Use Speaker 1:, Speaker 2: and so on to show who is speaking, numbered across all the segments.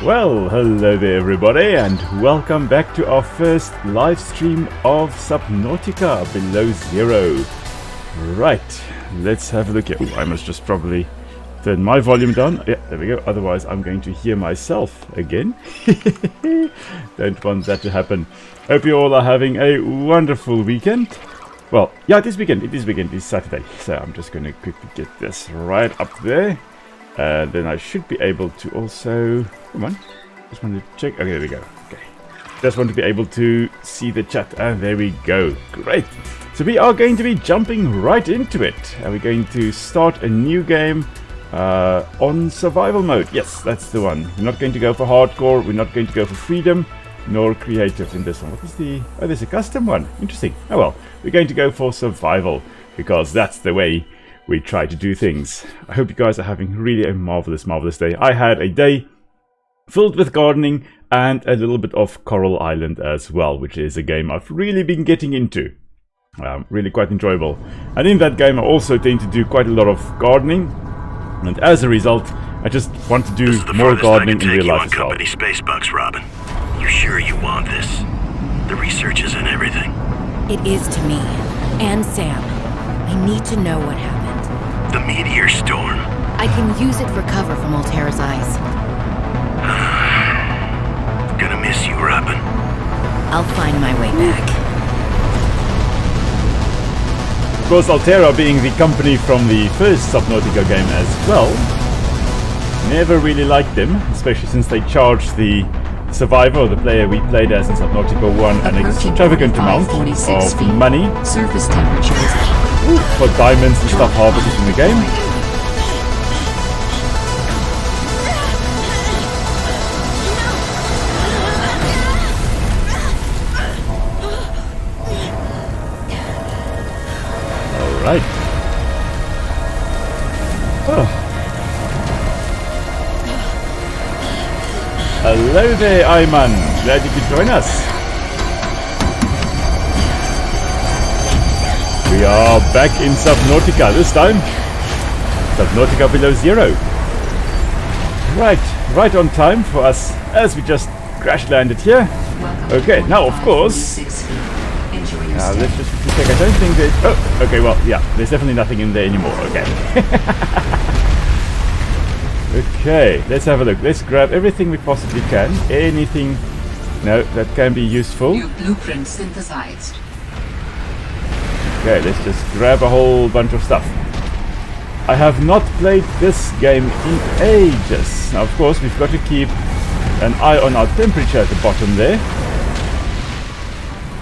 Speaker 1: Well, hello there everybody, and welcome back to our first live stream of Subnautica Below Zero. Right, let's have a look here. Ooh, I must just probably turn my volume down. Yeah, there we go. Otherwise I'm going to hear myself again. Don't want that to happen. Hope you all are having a wonderful weekend. Well, yeah, it is weekend. It's Saturday. So I'm just going to quickly get this right up there. And then I should be able to also... Come on. Just want to check. Okay, there we go. Okay. Just want to be able to see the chat. And there we go. Great. So we are going to be jumping right into it. And we're going to start a new game on survival mode. Yes, that's the one. We're not going to go for hardcore. We're not going to go for freedom. Nor creative in this one. What is the... Oh, there's a custom one. Interesting. Oh well. We're going to go for survival. Because that's the way we try to do things. I hope you guys are having really a marvelous day. I had a day filled with gardening and a little bit of Coral Island as well, which is a game I've really been getting into. Really quite enjoyable. And in that game I also tend to do quite a lot of gardening, and as a result I just want to do more gardening in real life as well.
Speaker 2: Company space bucks, Robin. You sure you want this? The research is in everything.
Speaker 3: It is to me and Sam. I need to know what happened.
Speaker 2: The meteor storm.
Speaker 3: I can use it for cover from Altera's eyes.
Speaker 2: Gonna miss you, Robin.
Speaker 3: I'll find my way back.
Speaker 1: Of course, Altera being the company from the first Subnautica game as well. Never really liked them, especially since they charged the survivor, or the player we played as in Subnautica 1, an extravagant amount of money.
Speaker 4: Surface temperatures
Speaker 1: For diamonds and stuff harvested in the game. Alright. Oh. Hello there, Ayman. Glad you could join us. We are back in Subnautica this time. Subnautica Below Zero. Right on time for us as we just crash landed here. Okay, now of course. Let's just check. I don't think there's... Oh, okay, well, yeah, there's definitely nothing in there anymore. Okay. Okay, let's have a look. Let's grab everything we possibly can. Anything, no, that can be useful.
Speaker 4: New blueprint synthesized.
Speaker 1: Okay, let's just grab a whole bunch of stuff. I have not played this game in ages. Now, of course, we've got to keep an eye on our temperature at the bottom there,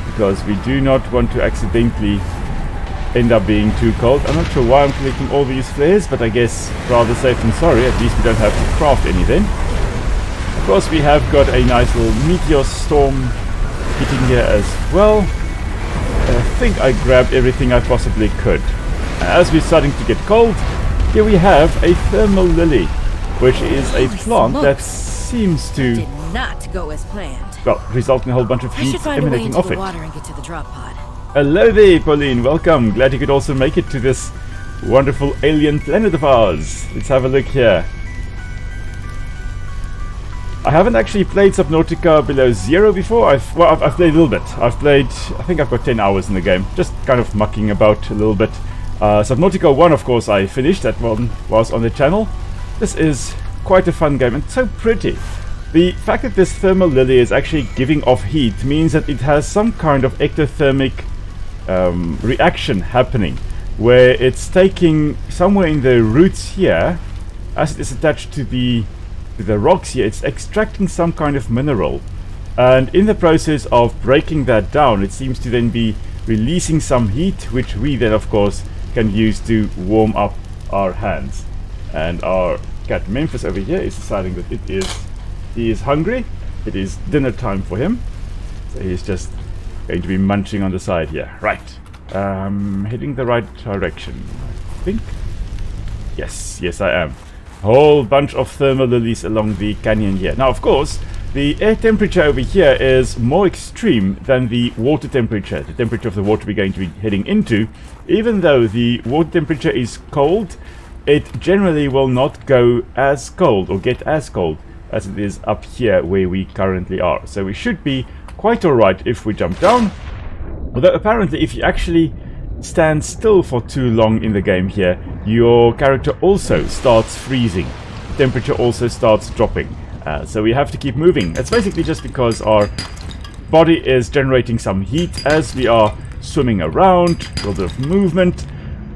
Speaker 1: because we do not want to accidentally end up being too cold. I'm not sure why I'm collecting all these flares, but I guess rather safe than sorry. At least we don't have to craft any then. Of course, we have got a nice little meteor storm hitting here as well. I think I grabbed everything I possibly could. As we're starting to get cold, here we have a thermal lily, which is a plant that seems to
Speaker 3: Did not go as planned.
Speaker 1: well result in a whole bunch of
Speaker 3: I
Speaker 1: heat
Speaker 3: should find a way
Speaker 1: emanating
Speaker 3: into
Speaker 1: off
Speaker 3: the
Speaker 1: it.
Speaker 3: water and get to the drop pod.
Speaker 1: Hello there, Pauline. Welcome. Glad you could also make it to this wonderful alien planet of ours. Let's have a look here. I haven't actually played Subnautica Below Zero before. I've played a little bit. I think I've got 10 hours in the game. Just kind of mucking about a little bit. Subnautica 1, of course, I finished. That one was on the channel. This is quite a fun game and so pretty. The fact that this thermal lily is actually giving off heat means that it has some kind of ectothermic reaction happening, where it's taking somewhere in the roots here, as it is attached to the rocks here, it's extracting some kind of mineral, and in the process of breaking that down, it seems to then be releasing some heat, which we then of course can use to warm up our hands. And our cat Memphis over here is deciding that he is hungry. It is dinner time for him, so he's just going to be munching on the side here. Right, heading the right direction, I think. Yes, I am. Whole bunch of thermal lilies along the canyon here. Now, of course, the air temperature over here is more extreme than the water temperature. The temperature of the water we're going to be heading into. Even though the water temperature is cold, it generally will not go as cold or get as cold as it is up here where we currently are. So we should be quite alright if we jump down. Although apparently if you actually stand still for too long in the game here, your character also starts freezing. Temperature also starts dropping. So we have to keep moving. It's basically just because our body is generating some heat as we are swimming around, a little bit of movement,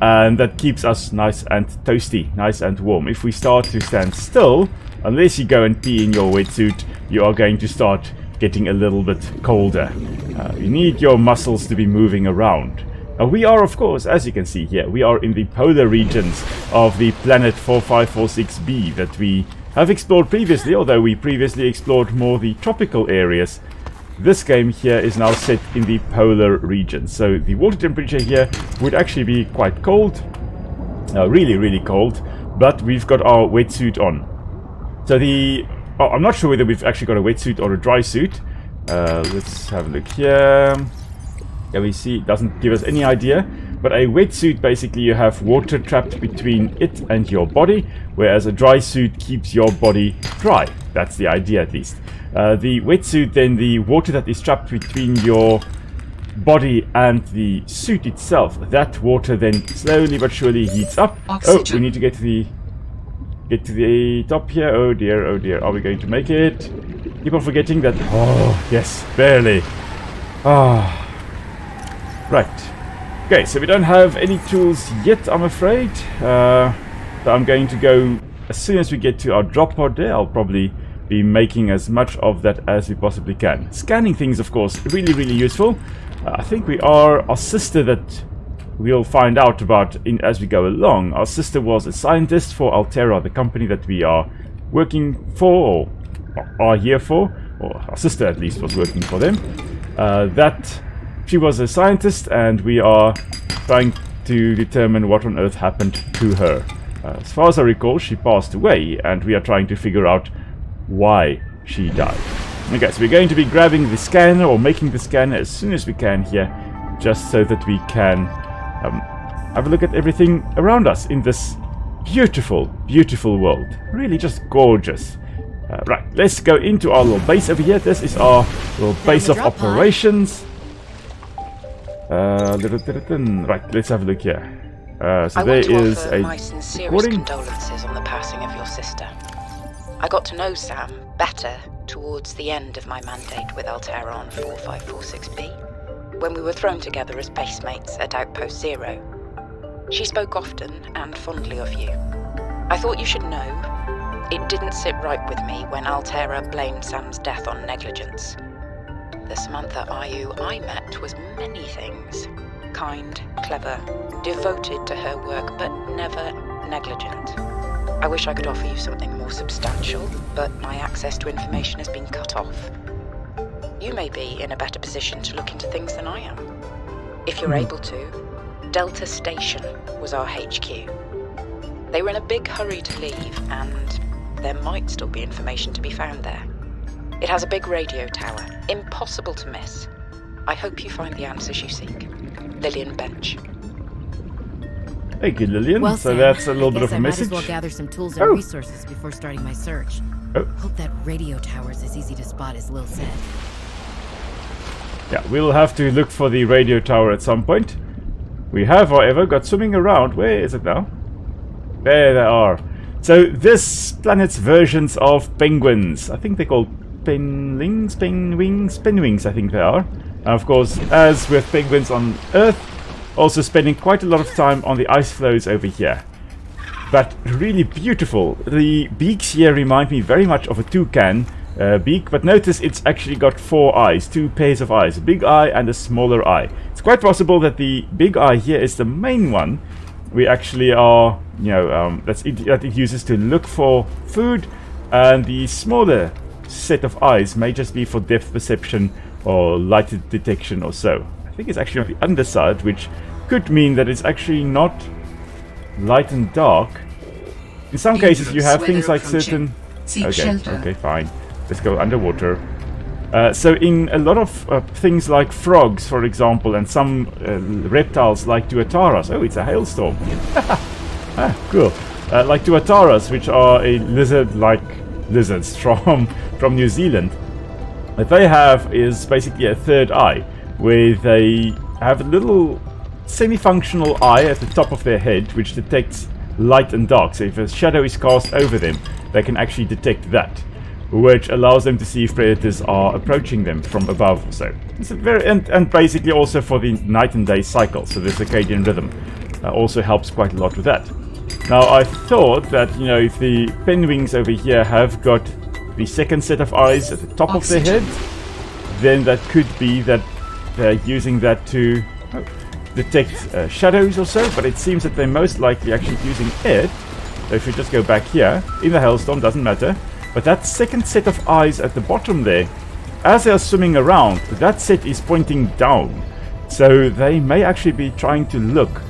Speaker 1: and that keeps us nice and toasty, nice and warm. If we start to stand still, unless you go and pee in your wetsuit, you are going to start getting a little bit colder. You need your muscles to be moving around. We are, of course, as you can see here, we are in the polar regions of the planet 4546b that we have explored previously, although we previously explored more the tropical areas. This game here is now set in the polar region, so the water temperature here would actually be quite cold, really, really cold, but we've got our wetsuit on. So I'm not sure whether we've actually got a wetsuit or a dry suit. Let's have a look here. Yeah, we see it doesn't give us any idea, but a wetsuit, basically you have water trapped between it and your body, whereas a dry suit keeps your body dry. That's the idea, at least. The wetsuit, then the water that is trapped between your body and the suit itself, that water then slowly but surely heats up.
Speaker 4: Oxygen.
Speaker 1: Oh, we need to get to the top here. Oh dear, are we going to make it? Keep on forgetting that. Oh yes, barely. Ah. Right. Okay, so we don't have any tools yet, I'm afraid. So I'm going to go, as soon as we get to our drop pod there, I'll probably be making as much of that as we possibly can. Scanning things, of course, really, really useful. I think our sister that we'll find out about as we go along. Our sister was a scientist for Altera, the company that we are working for, or are here for, or our sister at least was working for them. She was a scientist, and we are trying to determine what on earth happened to her. As far as I recall, she passed away, and we are trying to figure out why she died. Okay, so we're going to be grabbing the scanner, or making the scanner as soon as we can here, just so that we can have a look at everything around us in this beautiful, beautiful world. Really just gorgeous. Right, let's go into our little base over here. This is our little base of operations. Right, let's have a look here. So there is a
Speaker 5: my sincerest
Speaker 1: recording.
Speaker 5: condolences on the passing of your sister. I got to know Sam better towards the end of my mandate with Altera on 4546B, when we were thrown together as basemates at Outpost Zero. She spoke often and fondly of you. I thought you should know, it didn't sit right with me when Altera blamed Sam's death on negligence. The Samantha Ayu I met was many things. Kind, clever, devoted to her work, but never negligent. I wish I could offer you something more substantial, but my access to information has been cut off. You may be in a better position to look into things than I am. If you're able to, Delta Station was our HQ. They were in a big hurry to leave, and there might still be information to be found there. It has a big radio tower, impossible to miss. I hope you find the answers you seek. Lillian Bench.
Speaker 1: Thank you, Lillian.
Speaker 3: Well,
Speaker 1: So
Speaker 3: Sam,
Speaker 1: that's a little bit of a
Speaker 3: I might
Speaker 1: message.
Speaker 3: as well gather some tools and resources before starting my search.
Speaker 1: Oh.
Speaker 3: Hope that radio tower's as easy to spot as Lil said.
Speaker 1: Yeah, we'll have to look for the radio tower at some point. We have, however, got swimming around. Where is it now? There they are. So this planet's versions of penguins. I think they're called penwings, I think they are. And of course, as with penguins on Earth, also spending quite a lot of time on the ice floes over here. But really beautiful. The beaks here remind me very much of a toucan beak, but notice it's actually got 4 eyes, 2 pairs of eyes, a big eye and a smaller eye. It's quite possible that the big eye here is the main one. We actually are, that it uses to look for food, and the smaller set of eyes may just be for depth perception or light detection or so. I think it's actually on the underside, which could mean that it's actually not light and dark. In some cases you have things like certain... Okay, fine. Let's go underwater. So in a lot of things like frogs, for example, and some reptiles like tuataras. Oh, it's a hailstorm. Cool. Like tuataras, which are a lizard-like lizards from New Zealand. What they have is basically a third eye, where they have a little semi-functional eye at the top of their head which detects light and dark. So if a shadow is cast over them, they can actually detect that, which allows them to see if predators are approaching them from above. So it's a very and basically also for the night and day cycle. So the circadian rhythm also helps quite a lot with that. Now I thought that, you know, if the penguins over here have got the second set of eyes at the top of their head, then that could be that they're using that to detect shadows or so, but it seems that they're most likely actually using it. So if we just go back here, in the hailstorm, doesn't matter, but that second set of eyes at the bottom there, as they're swimming around, that set is pointing down. So they may actually be trying to look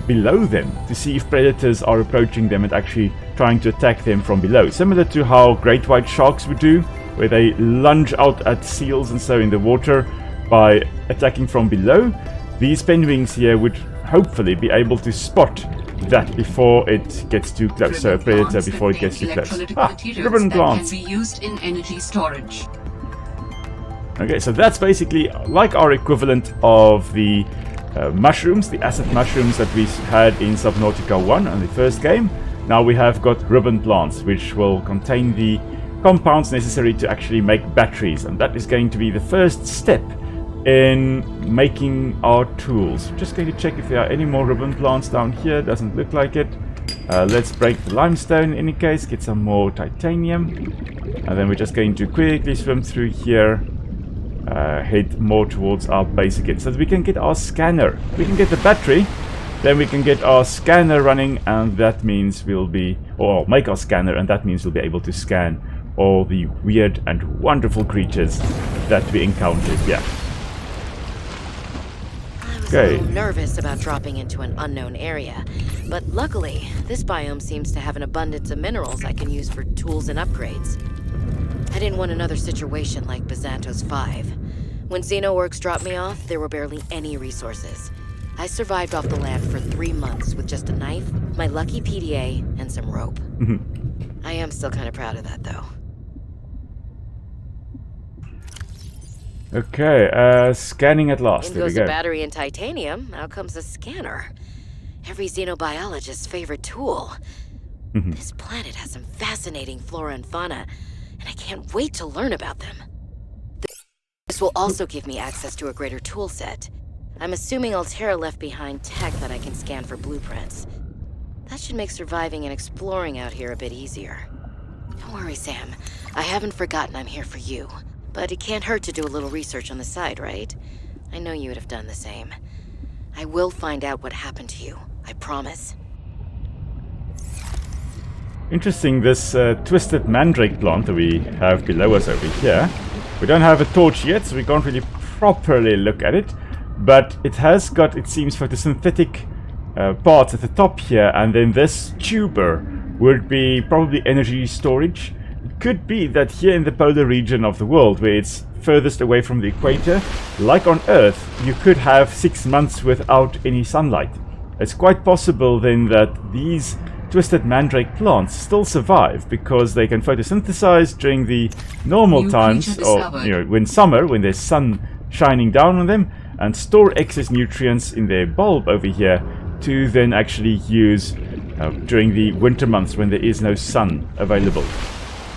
Speaker 1: below them to see if predators are approaching them and actually trying to attack them from below. Similar to how great white sharks would do, where they lunge out at seals and so in the water by attacking from below. These penguins here would hopefully be able to spot that before it gets too close. So a predator before it gets too close. Ribbon plants.
Speaker 4: Can be used in energy storage.
Speaker 1: Okay, so that's basically like our equivalent of the mushrooms, the acid mushrooms that we had in Subnautica 1 on the first game. Now we have got ribbon plants, which will contain the compounds necessary to actually make batteries, and that is going to be the first step in making our tools. Just going to check if there are any more ribbon plants down here. Doesn't look like it. Let's break the limestone in any case, get some more titanium, and then we're just going to quickly swim through here, head more towards our base again, so that we can get our scanner. We can get the battery, then we can get our scanner running, and that means we'll be, or make our scanner, and that means we'll be able to scan all the weird and wonderful creatures that we encountered. Yeah.
Speaker 3: I was a little nervous about dropping into an unknown area, but luckily, this biome seems to have an abundance of minerals I can use for tools and upgrades. I didn't want another situation like Bizantos 5. When Xenoworks dropped me off, there were barely any resources. I survived off the land for 3 months with just a knife, my lucky PDA, and some rope. I am still kind of proud of that, though.
Speaker 1: Okay, scanning at last.
Speaker 3: In
Speaker 1: There we
Speaker 3: goes
Speaker 1: go.
Speaker 3: a battery and titanium, out comes a scanner. Every xenobiologist's favorite tool. This planet has some fascinating flora and fauna, and I can't wait to learn about them. This will also give me access to a greater tool set. I'm assuming Altera left behind tech that I can scan for blueprints. That should make surviving and exploring out here a bit easier. Don't worry, Sam. I haven't forgotten I'm here for you. But it can't hurt to do a little research on the side, right? I know you would have done the same. I will find out what happened to you. I promise.
Speaker 1: Interesting, this twisted mandrake plant that we have below us over here. We don't have a torch yet, so we can't really properly look at it. But it has got, it seems, photosynthetic parts at the top here, and then this tuber would be probably energy storage. It could be that here in the polar region of the world, where it's furthest away from the equator, like on Earth, you could have 6 months without any sunlight. It's quite possible then that these twisted mandrake plants still survive because they can photosynthesize during the normal
Speaker 4: New
Speaker 1: times,
Speaker 4: creature
Speaker 1: or
Speaker 4: discovered.
Speaker 1: when summer, when there's sun shining down on them, and store excess nutrients in their bulb over here to then actually use during the winter months when there is no sun available.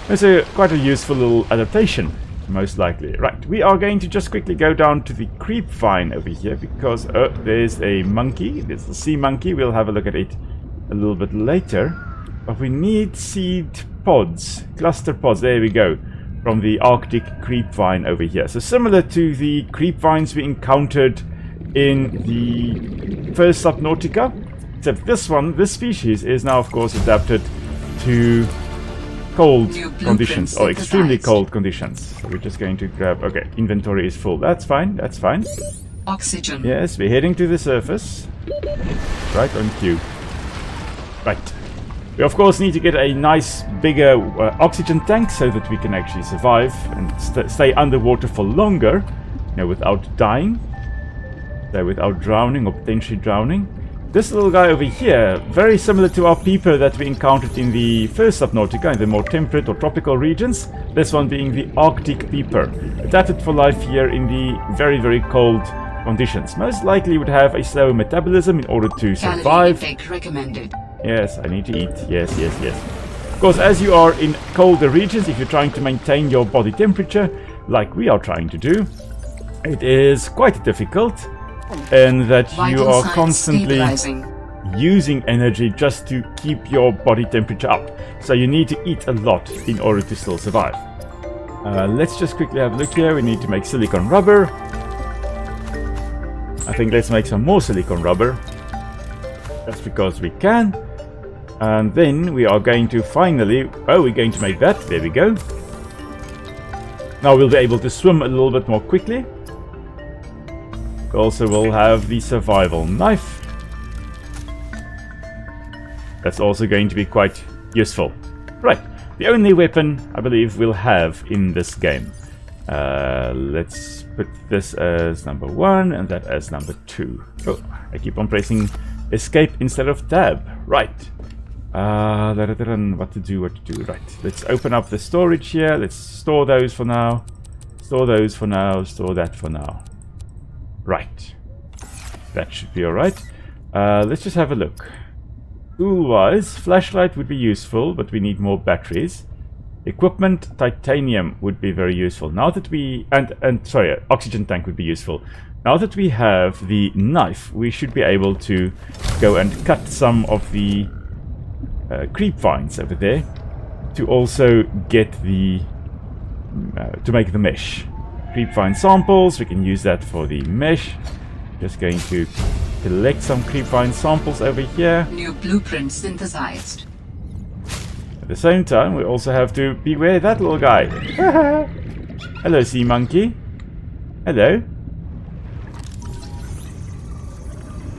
Speaker 1: It's quite a useful little adaptation, most likely. Right, we are going to just quickly go down to the creep vine over here because there's a monkey. There's the sea monkey. We'll have a look at it a little bit later. But we need seed pods, cluster pods. There we go, from the Arctic creep vine over here. So similar to the creep vines we encountered in the first Subnautica, except this species is now, of course, adapted to cold conditions, or extremely cold conditions. So we're just going to grab, okay, inventory is full. That's fine, that's fine.
Speaker 4: Oxygen.
Speaker 1: Yes, we're heading to the surface. Right on cue. Right. We of course need to get a nice bigger oxygen tank so that we can actually survive and stay underwater for longer, without dying, so without drowning or potentially drowning. this little guy over here, very similar to our peeper that we encountered in the first Subnautica, in the more temperate or tropical regions. This one being the Arctic peeper, adapted for life here in the very, very cold conditions. Most likely would have a slower metabolism in order to
Speaker 4: Calorie
Speaker 1: survive.
Speaker 4: intake recommended.
Speaker 1: Yes, I need to eat. Yes, yes, yes. Of course, as you are in colder regions, if you're trying to maintain your body temperature, like we are trying to do, it is quite difficult, and that you
Speaker 4: Vital
Speaker 1: are
Speaker 4: signs
Speaker 1: constantly
Speaker 4: stabilizing.
Speaker 1: using energy just to keep your body temperature up. So you need to eat a lot in order to still survive. Let's just quickly have a look here. We need to make silicone rubber. I think let's make some more silicone rubber, just because we can. And then we are going to finally... Oh, we're going to make that. There we go. Now we'll be able to swim a little bit more quickly. Also, we'll have the survival knife. That's also going to be quite useful. Right, the only weapon I believe we'll have in this game. Let's put this as number 1 and that as number 2. Oh, I keep on pressing escape instead of tab. Right. What to do. Right, let's open up the storage here. Let's store those for now. Store those for now. Store that for now. Right. That should be alright. Let's just have a look. Tool-wise, flashlight would be useful, but we need more batteries. Equipment, titanium would be very useful. Now that we... sorry, oxygen tank would be useful. Now that we have the knife, we should be able to go and cut some of the creep vines over there to also get the... to make the mesh. Creep vine samples, we can use that for the mesh. Just going to collect some creep vine samples over here.
Speaker 4: New blueprint synthesized.
Speaker 1: At the same time, we also have to beware that little guy. Hello, sea monkey. Hello.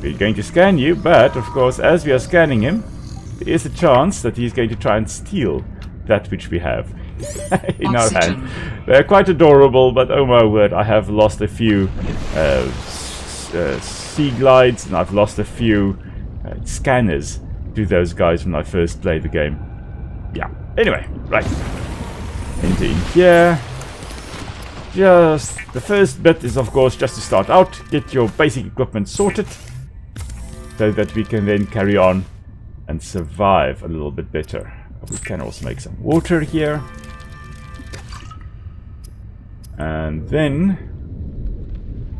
Speaker 1: We're going to scan you, but of course, as we are scanning him, there is a chance that he's going to try and steal that which we have in our hand. They're quite adorable, but oh my word, I have lost a few sea glides, and I've lost a few scanners to those guys when I first played the game. Yeah, anyway, right. Into in here. Just the first bit is of course just to start out, get your basic equipment sorted, so that we can then carry on and survive a little bit better. We can also make some water here. And then...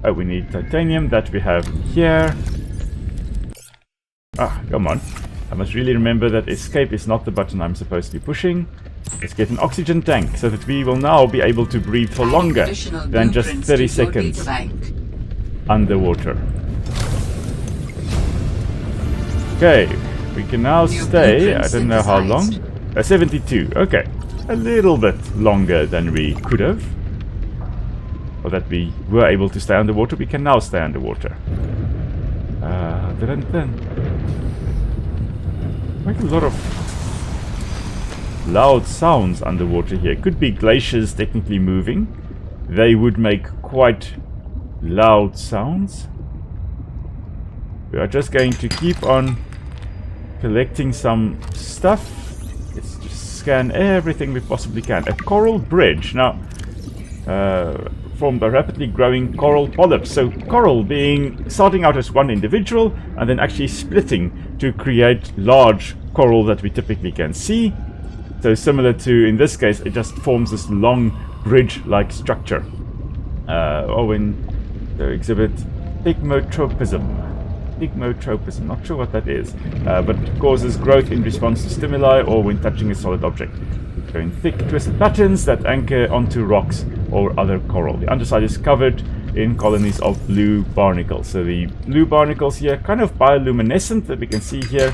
Speaker 1: oh, we need titanium that we have here. Ah, come on. I must really remember that escape is not the button I'm supposed to be pushing. Let's get an oxygen tank so that we will now be able to breathe for longer than just 30 seconds underwater. Okay, we can now stay, I don't know how long. 72, okay. A little bit longer than we could have. Or that we were able to stay underwater. We can now stay underwater. Quite a lot of loud sounds underwater here. Could be glaciers technically moving. They would make quite loud sounds. We are just going to keep on collecting some stuff. Let's just scan everything we possibly can. A coral bridge. Now, formed by rapidly growing coral polyps. So coral being starting out as one individual and then actually splitting to create large coral that we typically can see. So similar to, in this case, it just forms this long bridge-like structure. In the exhibit pygmotropism. Pygmotropism, not sure what that is, but it causes growth in response to stimuli or when touching a solid object. Going thick, twisted patterns that anchor onto rocks or other coral. The underside is covered in colonies of blue barnacles. So the blue barnacles here, kind of bioluminescent that we can see here.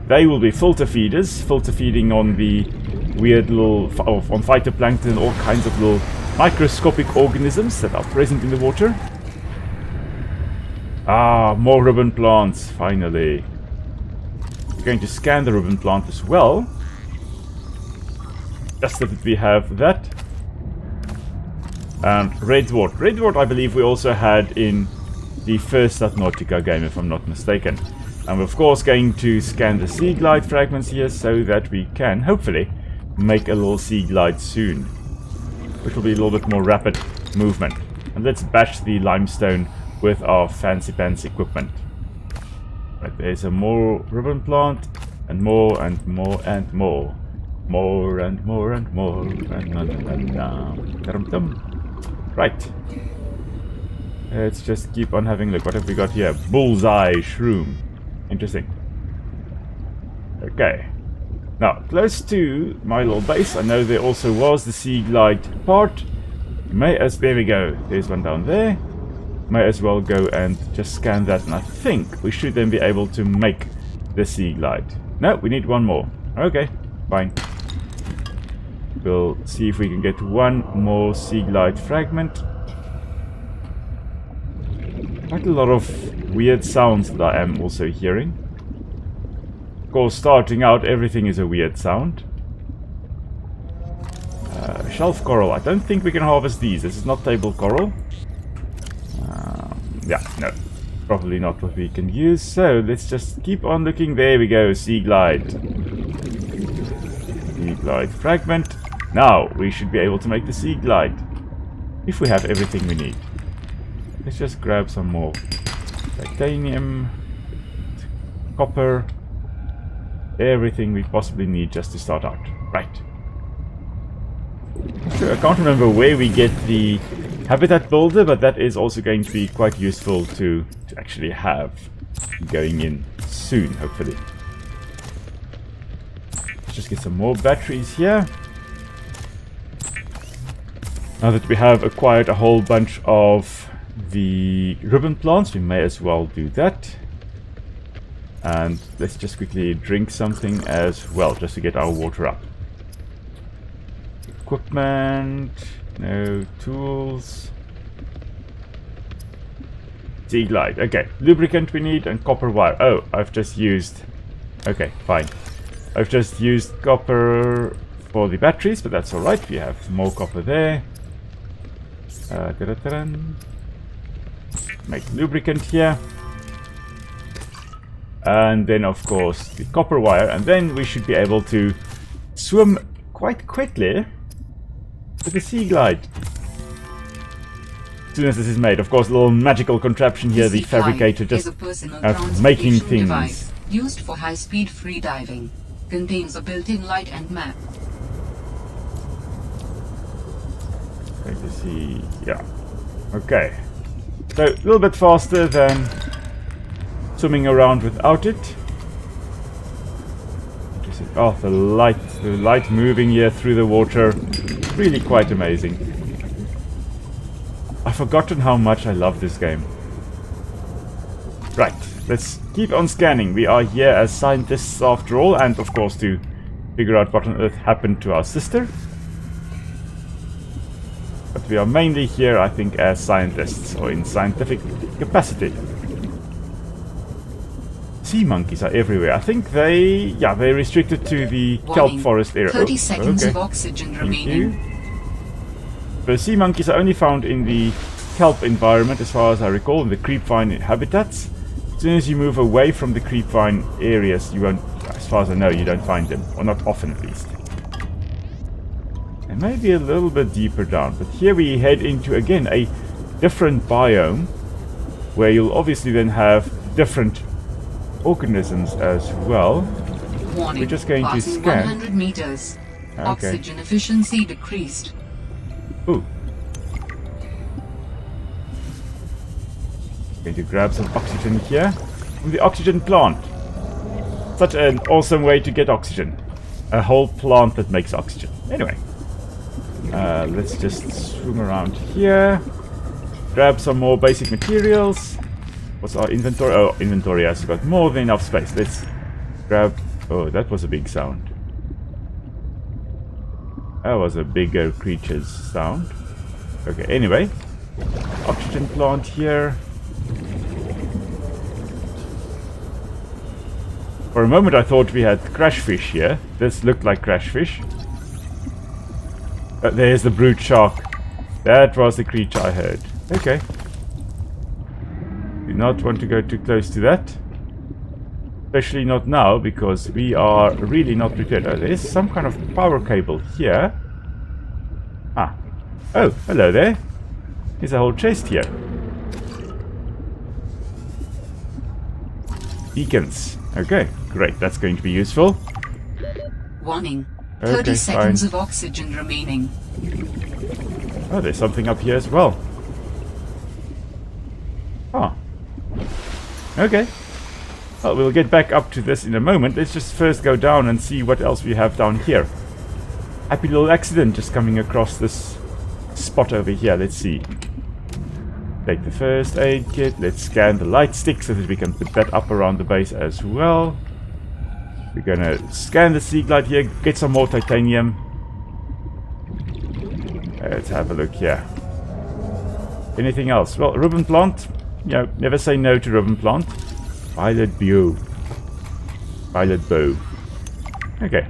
Speaker 1: They will be filter feeders, filter feeding on the weird little, on phytoplankton and all kinds of little microscopic organisms that are present in the water. Ah, more ribbon plants, finally. We're going to scan the ribbon plant as well. Just so that we have that. And redwort. Redwort I believe we also had in the first Subnautica game, if I'm not mistaken. I'm of course going to scan the sea glide fragments here so that we can, hopefully, make a little sea glide soon. Which will be a little bit more rapid movement. And let's bash the limestone with our fancy pants equipment. Right, there's a more ribbon plant, and more and more and more. More and more and more. Right. Let's just keep on having a look. What have we got here? Bullseye shroom. Interesting. Okay. Now, close to my little base, I know there also was the sea glide part. There we go. There's one down there. May as well go and just scan that, and I think we should then be able to make the sea glide. No, we need one more. Okay, fine. We'll see if we can get one more sea glide fragment. Quite a lot of weird sounds that I am also hearing. Of course, starting out, everything is a weird sound. Shelf coral. I don't think we can harvest these. This is not table coral. Yeah, no. Probably not what we can use. So, let's just keep on looking. There we go. Sea glide. Sea glide fragment. Now, we should be able to make the sea glide. If we have everything we need. Let's just grab some more titanium, copper, everything we possibly need just to start out. Right. Sure, I can't remember where we get the habitat builder, but that is also going to be quite useful to actually have going in soon, hopefully. Let's just get some more batteries here. Now that we have acquired a whole bunch of the ribbon plants, we may as well do that. And let's just quickly drink something as well, just to get our water up. Equipment, no tools. Sea glide, okay. Lubricant we need and copper wire. Oh, I've just used... Okay, fine. I've just used copper for the batteries, but that's alright. We have more copper there. Make lubricant here. And then of course the copper wire, and then we should be able to swim quite quickly with the sea glide. As soon as this is made, of course, a little magical contraption here, the fabricator just making things.
Speaker 4: Device used for high-speed free diving. Contains a built-in light and map.
Speaker 1: Going to see, yeah. Okay. So, a little bit faster than swimming around without it. Oh, the light moving here through the water. Really quite amazing. I've forgotten how much I love this game. Right, let's keep on scanning. We are here as scientists after all, and of course to figure out what on earth happened to our sister. But we are mainly here, I think, as scientists, or in scientific capacity. Sea monkeys are everywhere. I think they're restricted to the kelp forest area.
Speaker 4: 30 seconds of oxygen remaining.
Speaker 1: The sea monkeys are only found in the kelp environment, as far as I recall, in the creepvine habitats. As soon as you move away from the creepvine areas, you won't, as far as I know, you don't find them, or not often at least. And maybe a little bit deeper down, but here we head into again a different biome, where you'll obviously then have different organisms as well.
Speaker 4: Warning.
Speaker 1: We're just going to
Speaker 4: Passing
Speaker 1: scan.
Speaker 4: 100 meters.
Speaker 1: Okay.
Speaker 4: Oxygen efficiency decreased.
Speaker 1: Ooh. Going to grab some oxygen here from the oxygen plant. Such an awesome way to get oxygen. A whole plant that makes oxygen. Anyway. Let's just swim around here. Grab some more basic materials. What's our inventory? Oh, inventory has got more than enough space. Let's grab... Oh, that was a big sound. That was a bigger creature's sound. Okay, anyway. Oxygen plant here. For a moment I thought we had crash fish here. This looked like crash fish. But there's the brute shark. That was the creature I heard. Okay. Do not want to go too close to that. Especially not now, because we are really not prepared. Oh, there's some kind of power cable here. Ah. Oh, hello there. There's a whole chest here. Beacons. Okay, great. That's going to be useful.
Speaker 4: Warning.
Speaker 1: Okay,
Speaker 4: 30 seconds
Speaker 1: fine.
Speaker 4: of oxygen remaining.
Speaker 1: Oh, there's something up here as well. Ah. Okay. Well, we'll get back up to this in a moment. Let's just first go down and see what else we have down here. Happy little accident just coming across this spot over here. Let's see. Take the first aid kit. Let's scan the light stick so that we can put that up around the base as well. We're gonna scan the sea glide here, get some more titanium. Let's have a look here. Anything else? Well, ribbon plant. You know, never say no to ribbon plant. Violet bow. Violet bow. Okay.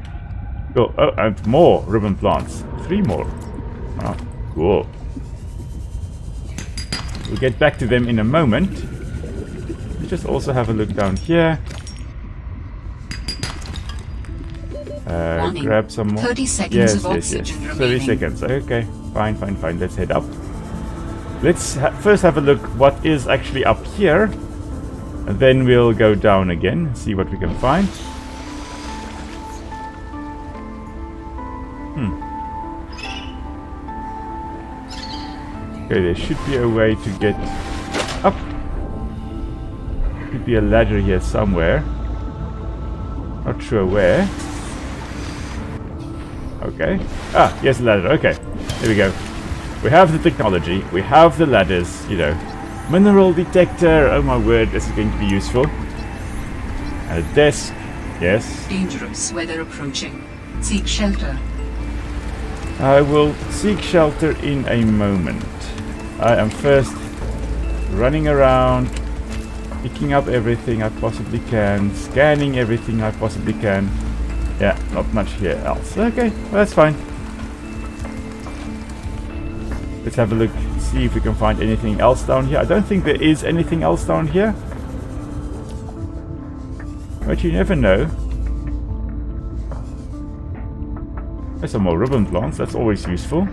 Speaker 1: Cool. Oh, and more ribbon plants. 3 more. Oh, cool. We'll get back to them in a moment. Let's just also have a look down here. Grab some more.
Speaker 4: 30 seconds of oxygen remaining.
Speaker 1: 30 seconds. Okay. Fine. Let's head up. Let's first have a look what is actually up here. And then we'll go down again, see what we can find. Okay, there should be a way to get up. Could be a ladder here somewhere. Not sure where. Okay. Ah, here's the ladder. Okay, there we go. We have the technology. We have the ladders, you know. Mineral detector. Oh my word, this is going to be useful. And a desk. Yes.
Speaker 4: Dangerous weather approaching. Seek shelter.
Speaker 1: I will seek shelter in a moment. I am first running around, picking up everything I possibly can, scanning everything I possibly can. Yeah, not much here else. Okay, well, that's fine. Let's have a look, see if we can find anything else down here. I don't think there is anything else down here. But you never know. There's some more ribbon plants, that's always useful.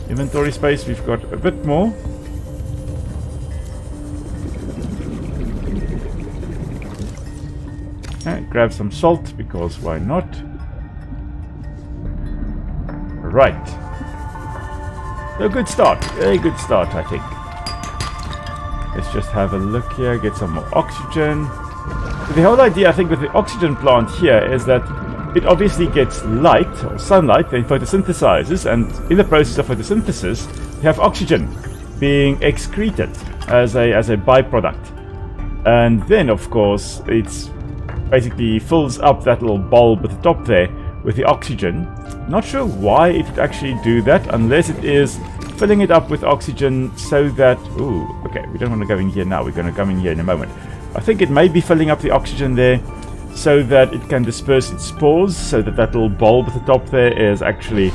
Speaker 1: Inventory space, we've got a bit more. Grab some salt, because why not? Right. A good start, a good start, I think. Let's just have a look here, get some more oxygen. The whole idea, I think, with the oxygen plant here is that it obviously gets light, or sunlight, then photosynthesizes, and in the process of photosynthesis, you have oxygen being excreted as a byproduct. And then, of course, it's basically fills up that little bulb at the top there with the oxygen. Not sure why it would actually do that, unless it is filling it up with oxygen so that... Ooh, okay, we don't want to go in here now, we're going to come in here in a moment. I think it may be filling up the oxygen there so that it can disperse its spores, so that that little bulb at the top there is actually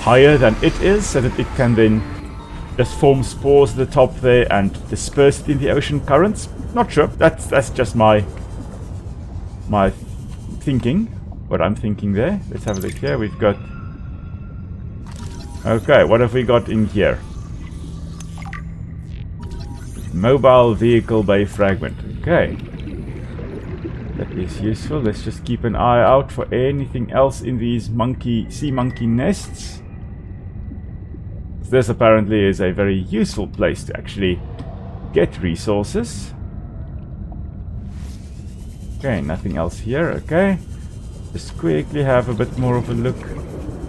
Speaker 1: higher than it is, so that it can then just form spores at the top there and disperse it in the ocean currents. Not sure, that's just my thinking, what I'm thinking there. Let's have a look here. We've got... Okay, what have we got in here? Mobile vehicle bay fragment. Okay. That is useful. Let's just keep an eye out for anything else in these sea monkey nests. This apparently is a very useful place to actually get resources. Okay, nothing else here. Okay. Just quickly have a bit more of a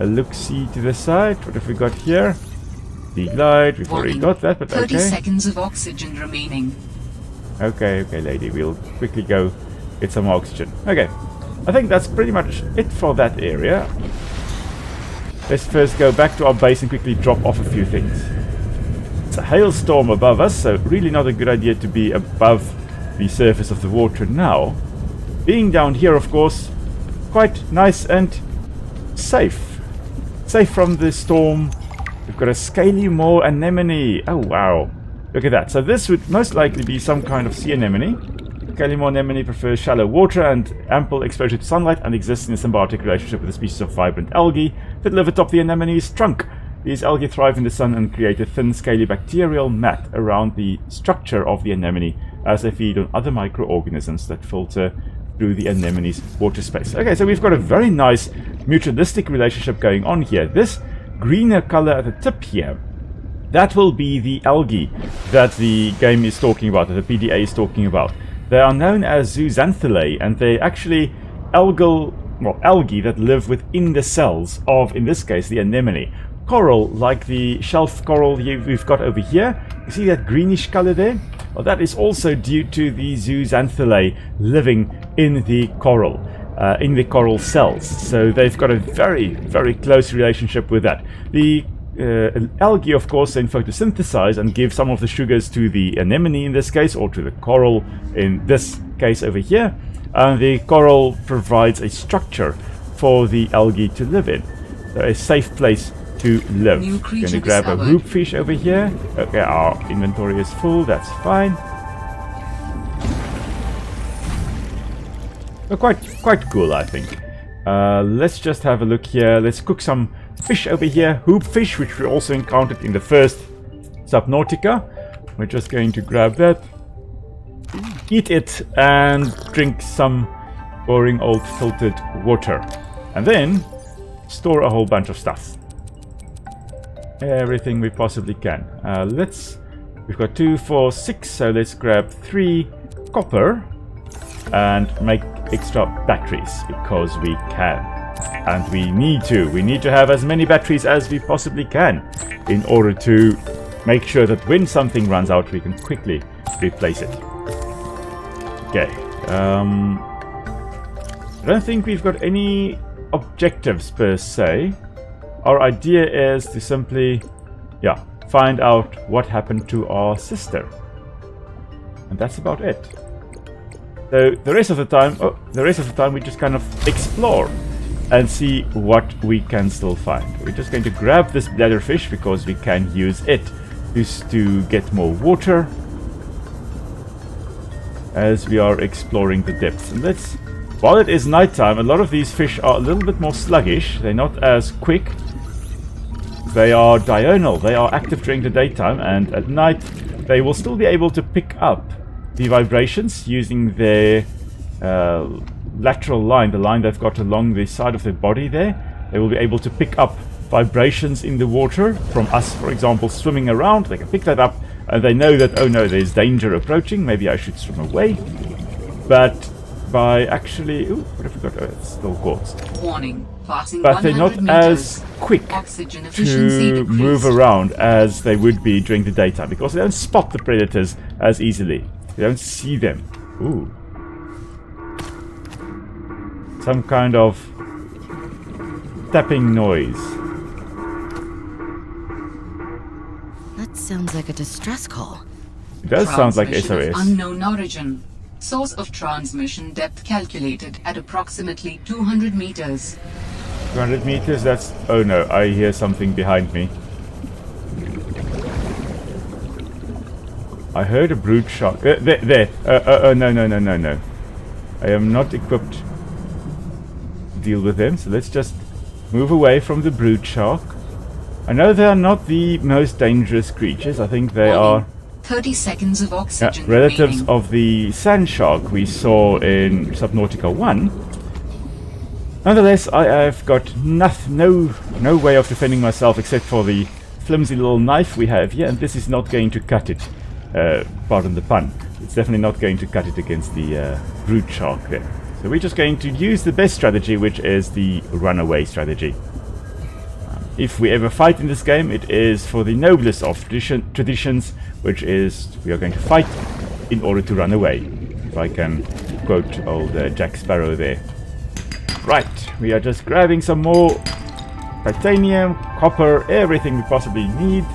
Speaker 1: look-see to the side. What have we got here? The glide. We've already got that, but
Speaker 4: 30
Speaker 1: okay.
Speaker 4: seconds of oxygen remaining.
Speaker 1: Okay, lady. We'll quickly go get some oxygen. Okay. I think that's pretty much it for that area. Let's first go back to our base and quickly drop off a few things. It's a hailstorm above us, so really not a good idea to be above the surface of the water now. Being down here, of course, quite nice and safe. Safe from the storm. We've got a scaly mole anemone. Oh, wow. Look at that. So this would most likely be some kind of sea anemone. Calimore anemone prefers shallow water and ample exposure to sunlight and exists in a symbiotic relationship with a species of vibrant algae that live atop the anemone's trunk. These algae thrive in the sun and create a thin, scaly bacterial mat around the structure of the anemone as they feed on other microorganisms that filter through the anemone's water space. Okay, so we've got a very nice mutualistic relationship going on here. This greener color at the tip here, that will be the algae that the game is talking about, that the PDA is talking about. They are known as zooxanthellae, and they're actually algae that live within the cells of, in this case, the anemone. Coral, like the shelf coral we've got over here. You see that greenish color there? Well, that is also due to the zooxanthellae living in the coral cells. So they've got a very, very close relationship with that. The algae, of course, then photosynthesize and give some of the sugars to the anemone in this case, or to the coral in this case over here. And the coral provides a structure for the algae to live in. So a safe place to live.
Speaker 4: New
Speaker 1: Going to
Speaker 4: creature
Speaker 1: grab a
Speaker 4: discovered.
Speaker 1: rootfish over here. Okay, our inventory is full, that's fine. But quite cool, I think. Let's just have a look here. Let's cook some fish over here. Hoopfish, which we also encountered in the first Subnautica. We're just going to grab that, eat it, and drink some boring old filtered water. And then store a whole bunch of stuff. Everything we possibly can. We've got 2, 4, 6, so let's grab 3 copper and make extra batteries because we can. And we need to have as many batteries as we possibly can in order to make sure that when something runs out we can quickly replace it. Okay. I don't think we've got any objectives per se. Our idea is to simply, find out what happened to our sister. And that's about it. So the rest of the time we just kind of explore and see what we can still find. We're just going to grab this bladderfish because we can use it just to get more water as we are exploring the depths. And while it is nighttime, a lot of these fish are a little bit more sluggish. They're not as quick. They are diurnal. They are active during the daytime, and at night they will still be able to pick up the vibrations using their lateral line, the line they've got along the side of their body there. They will be able to pick up vibrations in the water from us, for example, swimming around. They can pick that up, and they know that, oh no, there's danger approaching. Maybe I should swim away. But by actually... Ooh, what have we got? Oh, it's still quartz.
Speaker 4: Warning. Passing
Speaker 1: But they're not
Speaker 4: 100 meters.
Speaker 1: as quick
Speaker 4: Oxygen efficiency
Speaker 1: to
Speaker 4: decreased.
Speaker 1: move around as they would be during the daytime because they don't spot the predators as easily. They don't see them. Ooh. Some kind of tapping noise.
Speaker 3: That sounds like a distress call.
Speaker 1: It does sound like
Speaker 4: Transmission of
Speaker 1: SOS.
Speaker 4: unknown origin. Source of transmission depth calculated at approximately 200 meters.
Speaker 1: 200 meters, that's... Oh no, I hear something behind me. I heard a brood shark. There. No. I am not equipped to deal with them, so let's just move away from the brood shark. I know they are not the most dangerous creatures. I think they are
Speaker 4: 30 seconds of oxygen
Speaker 1: relatives
Speaker 4: remaining.
Speaker 1: of the sand shark we saw in Subnautica 1. Nonetheless, I have got no way of defending myself except for the flimsy little knife we have here, and this is not going to cut it. Pardon the pun. It's definitely not going to cut it against the brood shark there. So we're just going to use the best strategy, which is the runaway strategy. If we ever fight in this game, it is for the noblest of traditions, which is we are going to fight in order to run away. If I can quote old Jack Sparrow there. Right, we are just grabbing some more titanium, copper, everything we possibly need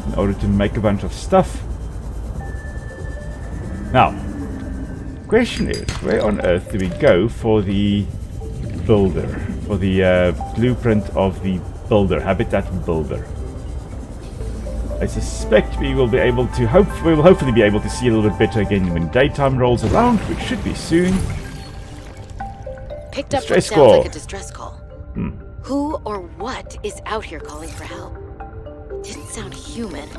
Speaker 1: in order to make a bunch of stuff. Now, the question is, where on earth do we go for the builder? For the blueprint of the builder, habitat builder. I suspect we will be able to we will hopefully be able to see a little bit better again when daytime rolls around, which should be soon.
Speaker 3: Picked up what
Speaker 1: Distress
Speaker 3: sounds
Speaker 1: call.
Speaker 3: like a distress call. Who or what is out here calling for help? Didn't sound human.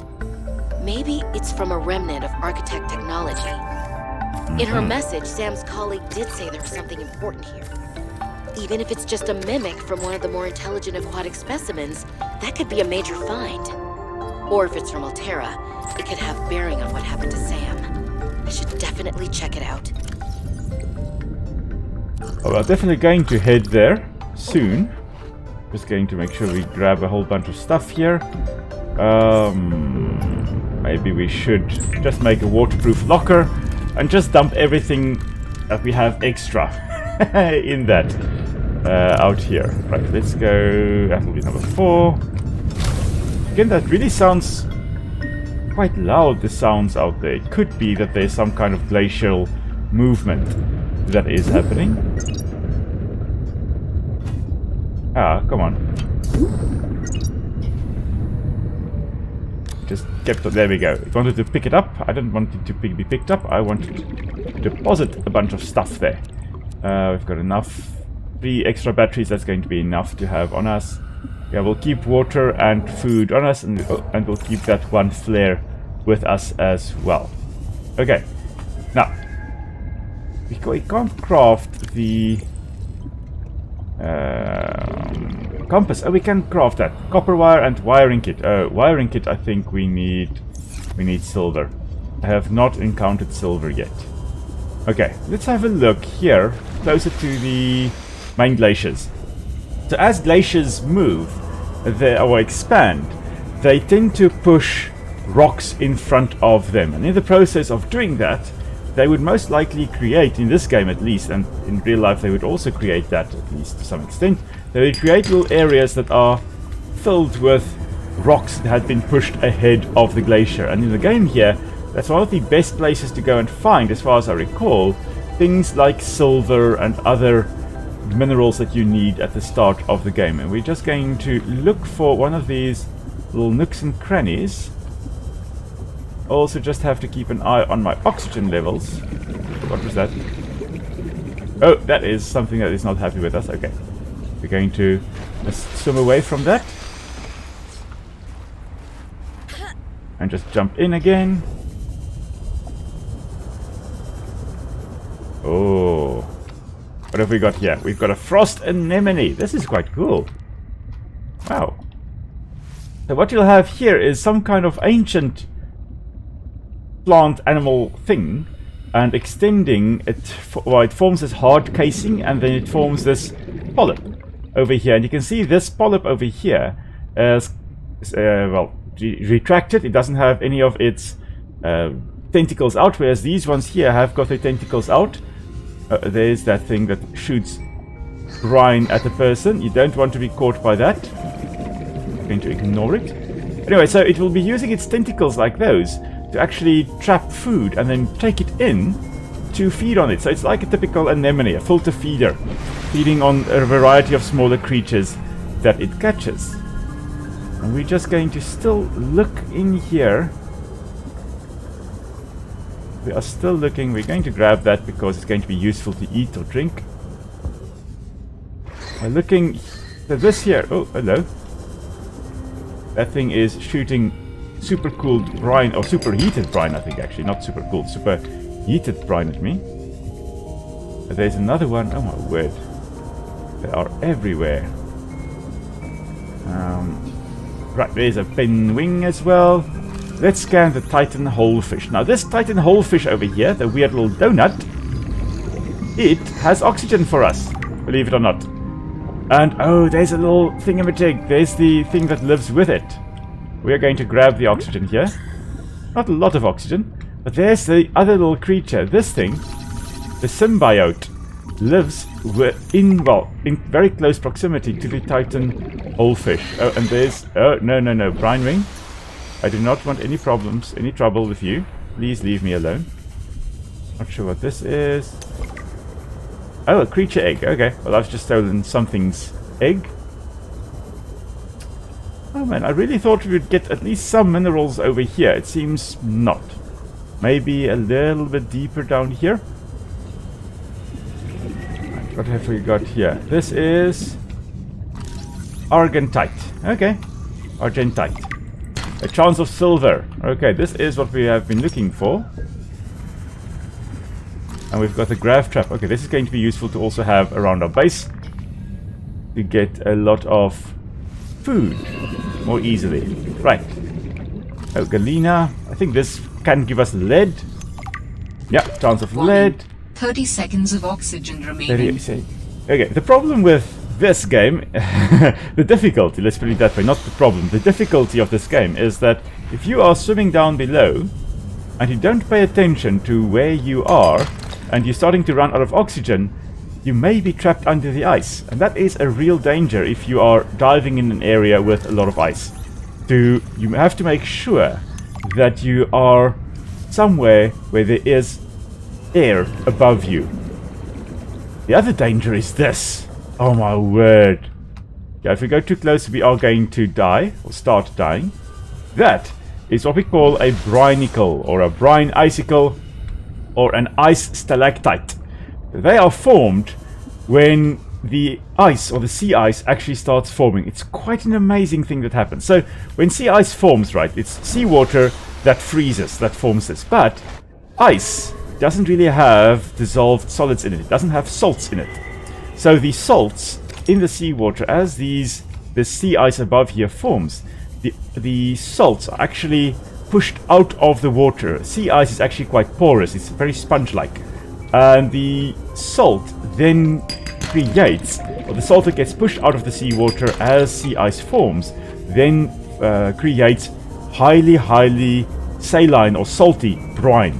Speaker 3: Maybe it's from a remnant of architect technology. In her message, Sam's colleague did say there was something important here. Even if it's just a mimic from one of the more intelligent aquatic specimens, that could be a major find. Or if it's from Altera, it could have bearing on what happened to Sam. I should definitely check it out.
Speaker 1: Oh, we're definitely going to head there soon. Just going to make sure we grab a whole bunch of stuff here. Maybe we should just make a waterproof locker and just dump everything that we have extra in that out here. Right, let's go. That will be number 4. Again, that really sounds quite loud, the sounds out there. It could be that there's some kind of glacial movement that is happening. Ah, come on. Just kept it. There we go. It wanted to pick it up. I didn't want it to be picked up. I wanted to deposit a bunch of stuff there. We've got enough. 3 extra batteries. That's going to be enough to have on us. Yeah, we'll keep water and food on us, and we'll keep that 1 flare with us as well. Okay. Now, we can't craft the compass. Oh, we can craft that. Copper wire and wiring kit. Oh, wiring kit, I think we need silver. I have not encountered silver yet. Okay, let's have a look here, closer to the main glaciers. So as glaciers move, or expand, they tend to push rocks in front of them. And in the process of doing that, they would most likely create, in this game at least, and in real life they would also create that, at least to some extent, they would create little areas that are filled with rocks that had been pushed ahead of the glacier. And in the game here, that's one of the best places to go and find, as far as I recall, things like silver and other minerals that you need at the start of the game. And we're just going to look for one of these little nooks and crannies. Also just have to keep an eye on my oxygen levels. What was that? Oh, that is something that is not happy with us. Okay. We're going to swim away from that. And just jump in again. Oh. What have we got here? We've got a frost anemone. This is quite cool. Wow. So what you'll have here is some kind of ancient plant animal thing, and extending it, well, it forms this hard casing, and then it forms this polyp over here. And you can see this polyp over here is retracted. It doesn't have any of its tentacles out, whereas these ones here have got their tentacles out. There's that thing that shoots brine at the person. You don't want to be caught by that. I'm going to ignore it. Anyway, so it will be using its tentacles like those to actually trap food and then take it in to feed on it. So it's like a typical anemone, a filter feeder, feeding on a variety of smaller creatures that it catches. And we're just going to still look in here. We are still looking. We're going to grab that because it's going to be useful to eat or drink. We're looking at this here. Oh, hello. That thing is shooting super cooled brine, or super heated brine, I think, actually. Not super cooled, super heated brine at me. There's another one. Oh my word. They are everywhere. Right, there's a pinwing as well. Let's scan the Titan holefish. Now this Titan holefish over here, the weird little donut, it has oxygen for us, believe it or not. And oh, there's a little thingamajig. There's the thing that lives with it. We are going to grab the oxygen here. Not a lot of oxygen, but there's the other little creature. This thing, the symbiote, lives in very close proximity to the Titan holefish. Oh, and there's... Oh, no, brine ring. I do not want any problems, any trouble with you. Please leave me alone. Not sure what this is. Oh, a creature egg. Okay, well, I've just stolen something's egg. Oh man, I really thought we would get at least some minerals over here. It seems not. Maybe a little bit deeper down here. What have we got here? This is argentite. Okay, argentite. A chance of silver. Okay, this is what we have been looking for. And we've got the grav trap. Okay, this is going to be useful to also have around our base to get a lot of food more easily. Right. Oh, galena. I think this can give us lead. Yeah, chance of lead.
Speaker 4: 30 seconds of oxygen remaining.
Speaker 1: Okay, the problem with this game, the difficulty, let's put it that way, not the problem, the difficulty of this game is that if you are swimming down below and you don't pay attention to where you are and you're starting to run out of oxygen, you may be trapped under the ice. And that is a real danger if you are diving in an area with a lot of ice. You have to make sure that you are somewhere where there is air above you. The other danger is this. Oh my word. Yeah, if we go too close, we are going to die, or start dying. That is what we call a brinicle, or a brine icicle, or an ice stalactite. They are formed when the ice, or the sea ice, actually starts forming. It's quite an amazing thing that happens. So, when sea ice forms, right, it's seawater that freezes, that forms this. But ice doesn't really have dissolved solids in it. It doesn't have salts in it. So the salts in the seawater, as the sea ice above here forms, the salts are actually pushed out of the water. Sea ice is actually quite porous. It's very sponge-like. And the salt then creates, or the salt that gets pushed out of the seawater as sea ice forms, then creates highly saline or salty brine.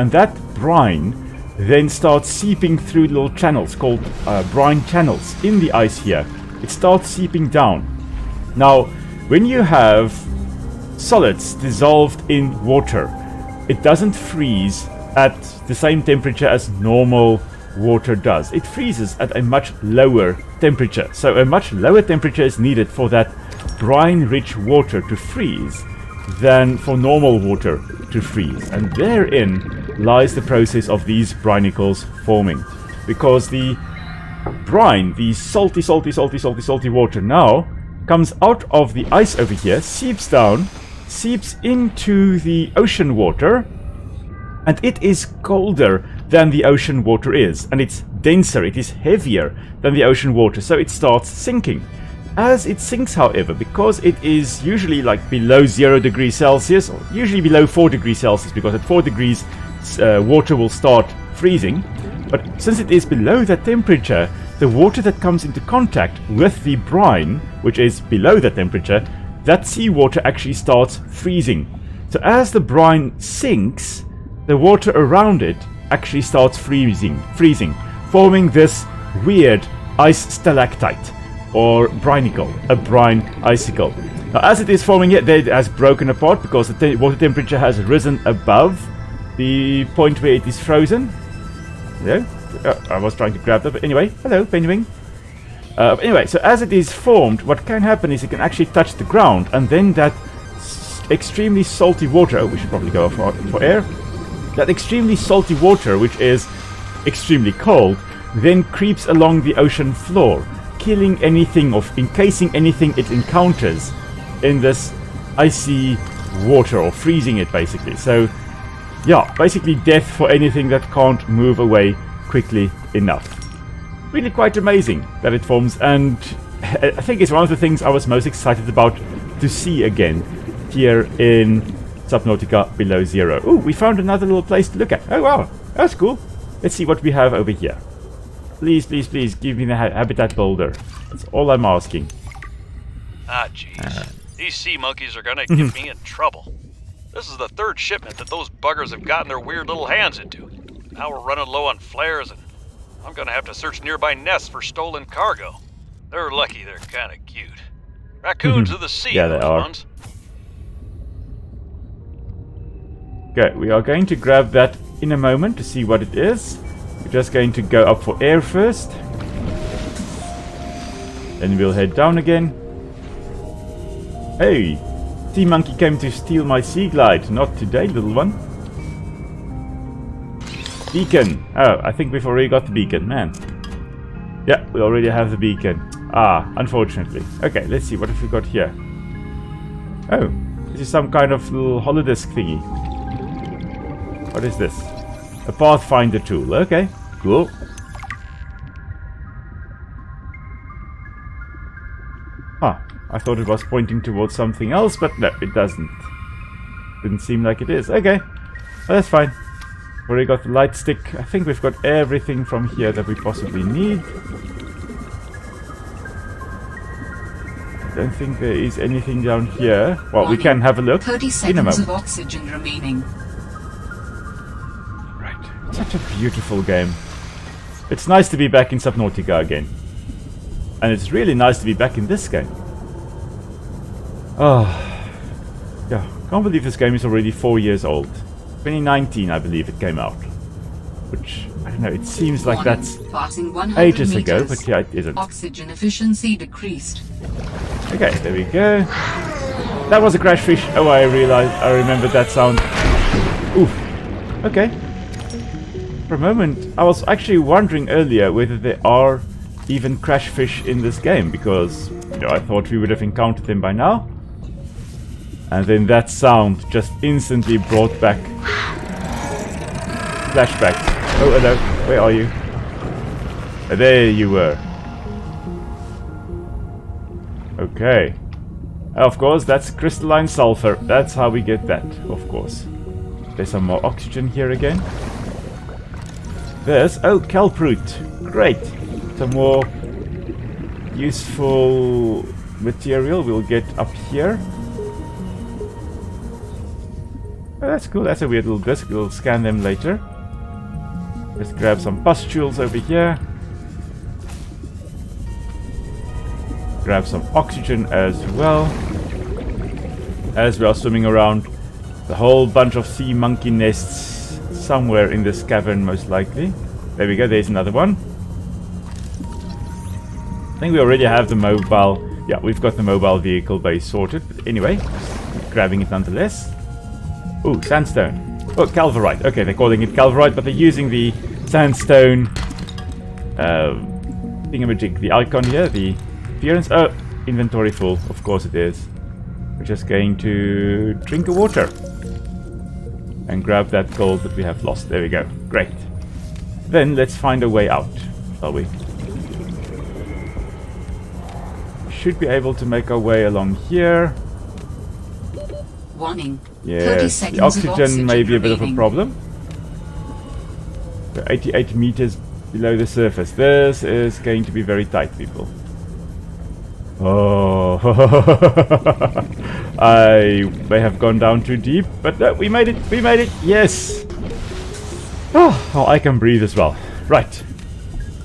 Speaker 1: And that brine then starts seeping through little channels called brine channels in the ice here. It starts seeping down. Now, when you have solids dissolved in water, it doesn't freeze at the same temperature as normal water does. It freezes at a much lower temperature. So a much lower temperature is needed for that brine-rich water to freeze than for normal water to freeze. And therein lies the process of these brinicles forming. Because the brine, the salty water now comes out of the ice over here, seeps down, seeps into the ocean water, and it is colder than the ocean water is, and it's denser, it is heavier than the ocean water, so it starts sinking. As it sinks, however, because it is usually like below 0 degrees Celsius, or usually below 4 degrees Celsius, because at 4 degrees water will start freezing, but since it is below that temperature, the water that comes into contact with the brine, which is below that temperature, that seawater actually starts freezing. So as the brine sinks, the water around it actually starts freezing, forming this weird ice stalactite, or brinicle, a brine icicle. Now, as it is forming it, it has broken apart because the water temperature has risen above the point where it is frozen. Yeah, I was trying to grab that, but anyway, hello, Penguin. Anyway, so as it is formed, what can happen is it can actually touch the ground, and then that extremely salty water, we should probably go for air, that extremely salty water, which is extremely cold, then creeps along the ocean floor, killing anything or encasing anything it encounters in this icy water, or freezing it basically. So yeah, basically death for anything that can't move away quickly enough. Really quite amazing that it forms, and I think it's one of the things I was most excited about to see again here in Subnautica Below Zero. Oh, we found another little place to look at. Oh wow, that's cool. Let's see what we have over here. Please, please, please, give me the habitat builder. That's all I'm asking.
Speaker 6: Ah, jeez. These sea monkeys are gonna get me in trouble. This is the third shipment that those buggers have gotten their weird little hands into. Now we're running low on flares, and I'm gonna have to search nearby nests for stolen cargo. They're lucky they're kinda cute. Raccoons of the sea,
Speaker 1: yeah, they are.
Speaker 6: Ones.
Speaker 1: Okay, we are going to grab that in a moment to see what it is. We're just going to go up for air first. Then we'll head down again. Hey! Sea monkey came to steal my sea glide. Not today, little one. Beacon. Oh, I think we've already got the beacon, man. Yeah, we already have the beacon. Ah, unfortunately. Okay, let's see. What have we got here? Oh, this is some kind of little holodisc thingy. What is this? A pathfinder tool. Okay, cool. Ah, I thought it was pointing towards something else, but no, it doesn't. Didn't seem like it is. Okay, well, that's fine. Already got the light stick. I think we've got everything from here that we possibly need. I don't think there is anything down here. Well, we can have a look
Speaker 4: 30
Speaker 1: in a
Speaker 4: seconds of
Speaker 1: moment.
Speaker 4: oxygen remaining.
Speaker 1: Right, such a beautiful game. It's nice to be back in Subnautica again. And it's really nice to be back in this game. Oh, yeah, can't believe this game is already 4 years old. 2019, I believe it came out. Which, I don't know, it seems like that's
Speaker 4: Passing 100
Speaker 1: ages ago,
Speaker 4: meters.
Speaker 1: but yeah, it isn't.
Speaker 4: Oxygen efficiency decreased.
Speaker 1: Okay, there we go. That was a crash fish. Oh, I remembered that sound. Oof. Okay. For a moment, I was actually wondering earlier whether there are even crash fish in this game, because, you know, I thought we would have encountered them by now. And then that sound just instantly brought back flashbacks. Oh, hello. Where are you? There you were. Okay. Of course, that's crystalline sulfur. That's how we get that, of course. There's some more oxygen here again. There's... oh, kelp root. Great. Some more useful material we'll get up here. Oh, that's cool. That's a weird little disc. We'll scan them later. Let's grab some pustules over here. Grab some oxygen as well. As we are swimming around the whole bunch of sea monkey nests somewhere in this cavern, most likely. There we go. There's another one. I think we already have the mobile... yeah, we've got the mobile vehicle base sorted. But anyway, grabbing it nonetheless. Ooh, sandstone. Oh, calverite. Okay, they're calling it calverite, but they're using the sandstone thingamajig, the icon here, the appearance. Oh, inventory full. Of course it is. We're just going to drink the water and grab that gold that we have lost. There we go. Great. Then let's find a way out, shall we? Should be able to make our way along here.
Speaker 4: Warning.
Speaker 1: Yes, the oxygen may be a bit of a problem. We're 88 meters below the surface. This is going to be very tight, people. Oh, I may have gone down too deep, but no, we made it. We made it. Yes. Oh, well, I can breathe as well. Right.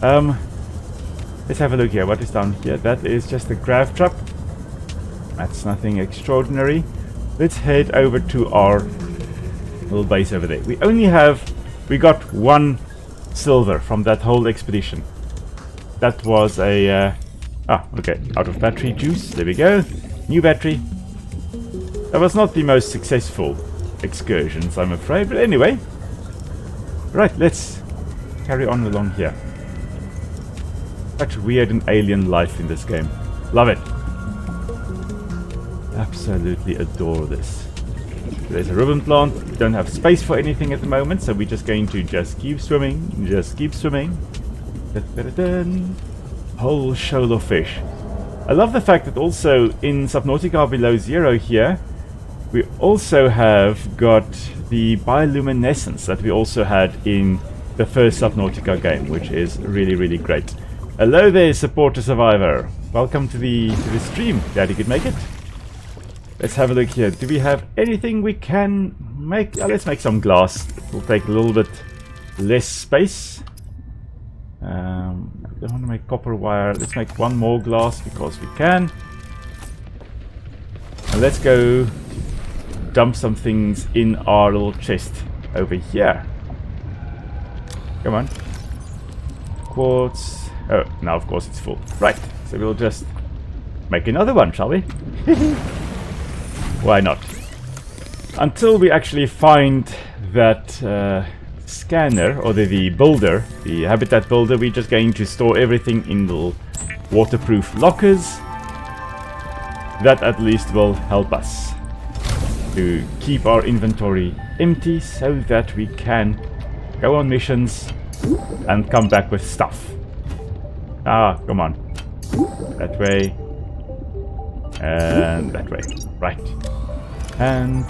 Speaker 1: Let's have a look here. What is down here? That is just a grav trap. That's nothing extraordinary. Let's head over to our little base over there. We got 1 silver from that whole expedition. That was a... okay, out of battery juice. There we go. New battery. That was not the most successful excursions, I'm afraid. But anyway. Right, let's carry on along here. Such weird and alien life in this game. Love it. Absolutely adore this. There's a ribbon plant. We don't have space for anything at the moment, so we're just going to just keep swimming. Just keep swimming. Da-da-da-dun. Whole shoal of fish. I love the fact that also in Subnautica Below Zero here, we also have got the bioluminescence that we also had in the first Subnautica game, which is really, really great. Hello there, Supporter Survivor. Welcome to the stream. Glad you could make it. Let's have a look here. Do we have anything we can make? Let's make some glass. We'll take a little bit less space. I don't want to make copper wire. Let's make 1 more glass because we can. And let's go dump some things in our little chest over here. Come on. Quartz. Oh, now of course it's full. Right. So we'll just make another one, shall we? Why not? Until we actually find that scanner, or the builder, the habitat builder, we're just going to store everything in little waterproof lockers. That at least will help us to keep our inventory empty so that we can go on missions and come back with stuff. Ah, come on. That way. And that way. Right. And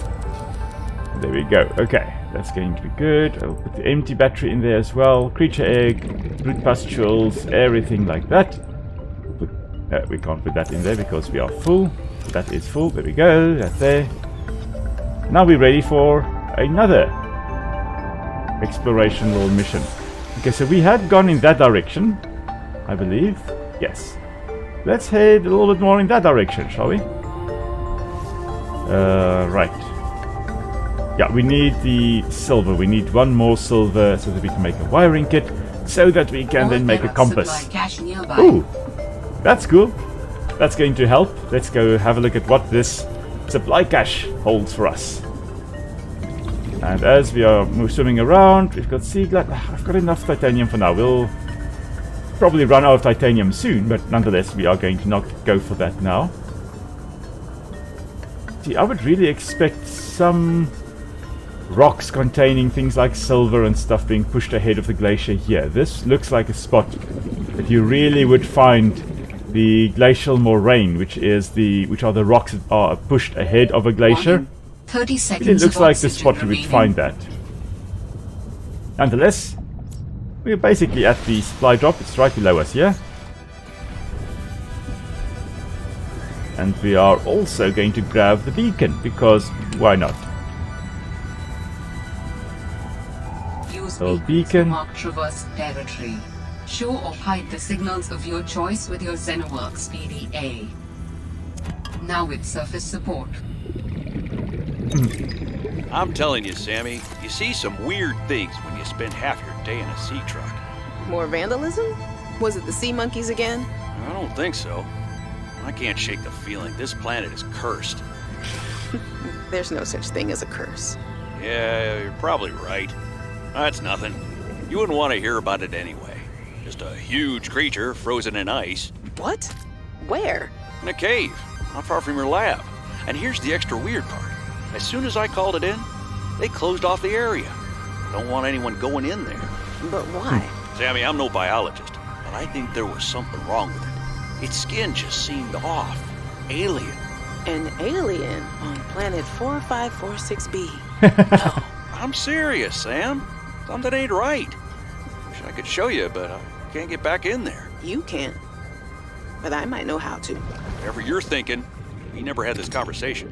Speaker 1: there we go. Okay, that's going to be good. I'll put the empty battery in there as well. Creature egg, root pustules, everything like that. We can't put that in there because we are full. That is full. There we go. That's there. Now we're ready for another exploration little mission. Okay, so we had gone in that direction, I believe. Yes. Let's head a little bit more in that direction, shall we? Right. Yeah, we need the silver. We need one more silver so that we can make a wiring kit, so that we can then make a compass. Ooh, that's cool. That's going to help. Let's go have a look at what this supply cache holds for us. And as we are swimming around, we've got sea glass. I've got enough titanium for now. We'll probably run out of titanium soon, but nonetheless, we are going to not go for that now. See, I would really expect some rocks containing things like silver and stuff being pushed ahead of the glacier here. This looks like a spot that you really would find the glacial moraine, which are the rocks that are pushed ahead of a glacier.
Speaker 4: 30 seconds.
Speaker 1: It looks like the spot you would find that. Nonetheless, we're basically at the supply drop. It's right below us here. And we are also going to grab the beacon, because why not?
Speaker 4: Use
Speaker 1: So
Speaker 4: beacons to
Speaker 1: beacon.
Speaker 4: mark traverse territory. Show or hide the signals of your choice with your Xenoworks PDA. Now with surface support.
Speaker 6: I'm telling you, Sammy, you see some weird things when you spend half your day in a sea truck.
Speaker 7: More vandalism? Was it the sea monkeys again?
Speaker 6: I don't think so. I can't shake the feeling this planet is cursed.
Speaker 7: There's no such thing as a curse.
Speaker 6: Yeah, you're probably right. That's nothing. You wouldn't want to hear about it anyway. Just a huge creature frozen in ice.
Speaker 7: What? Where?
Speaker 6: In a cave, not far from your lab. And here's the extra weird part. As soon as I called it in, they closed off the area. Don't want anyone going in there.
Speaker 7: But why?
Speaker 6: Sammy, I'm no biologist, but I think there was something wrong with it. Its skin just seemed off. Alien.
Speaker 7: An alien on planet 4546b.
Speaker 6: No, I'm serious, Sam. Something ain't right. Wish I could show you, but I can't get back in there.
Speaker 7: You can't. But I might know how to.
Speaker 6: Whatever you're thinking, we never had this conversation.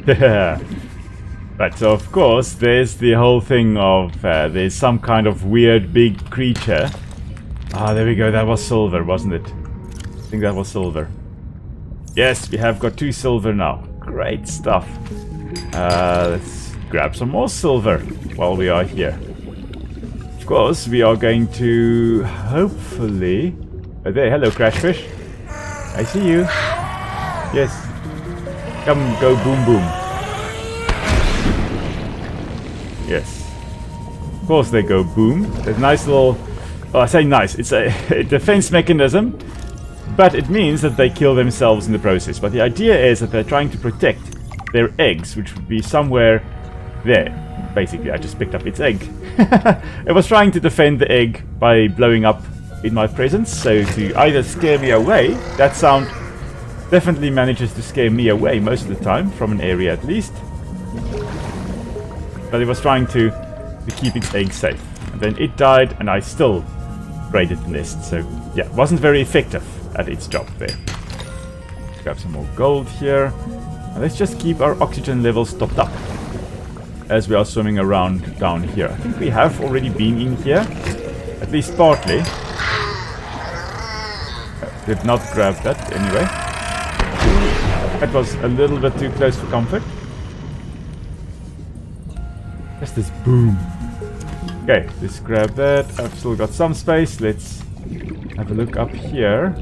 Speaker 1: Right, so of course there's the whole thing of there's some kind of weird big creature. Ah, there we go. That was silver, wasn't it? I think that was silver. Yes, we have got 2 silver now. Great stuff. Let's grab some more silver while we are here. Of course, we are going to hopefully... Oh, there, hello, Crashfish. I see you. Yes. Come, go boom boom. Yes. Of course they go boom. There's a nice little... Well, I say nice. It's a defense mechanism. But it means that they kill themselves in the process. But the idea is that they're trying to protect their eggs, which would be somewhere there. Basically, I just picked up its egg. It was trying to defend the egg by blowing up in my presence. So to either scare me away, that sound definitely manages to scare me away most of the time, from an area at least. But it was trying to keep its egg safe. And then it died, and I still raided the nest. So yeah, it wasn't very effective at its job there. Let's grab some more gold here. And let's just keep our oxygen levels topped up as we are swimming around down here. I think we have already been in here, at least partly. Did not grab that anyway. That was a little bit too close for comfort. Just this boom. Okay, let's grab that. I've still got some space. Let's have a look up here.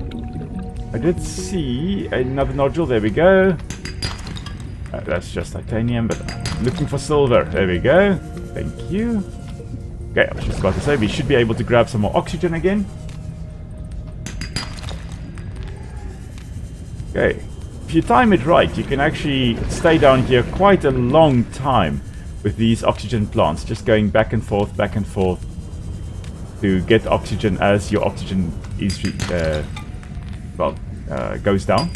Speaker 1: I did see another nodule. There we go. That's just titanium, but I'm looking for silver. There we go. Thank you. Okay, I was just about to say, we should be able to grab some more oxygen again. Okay. If you time it right, you can actually stay down here quite a long time with these oxygen plants, just going back and forth to get oxygen as your oxygen is goes down.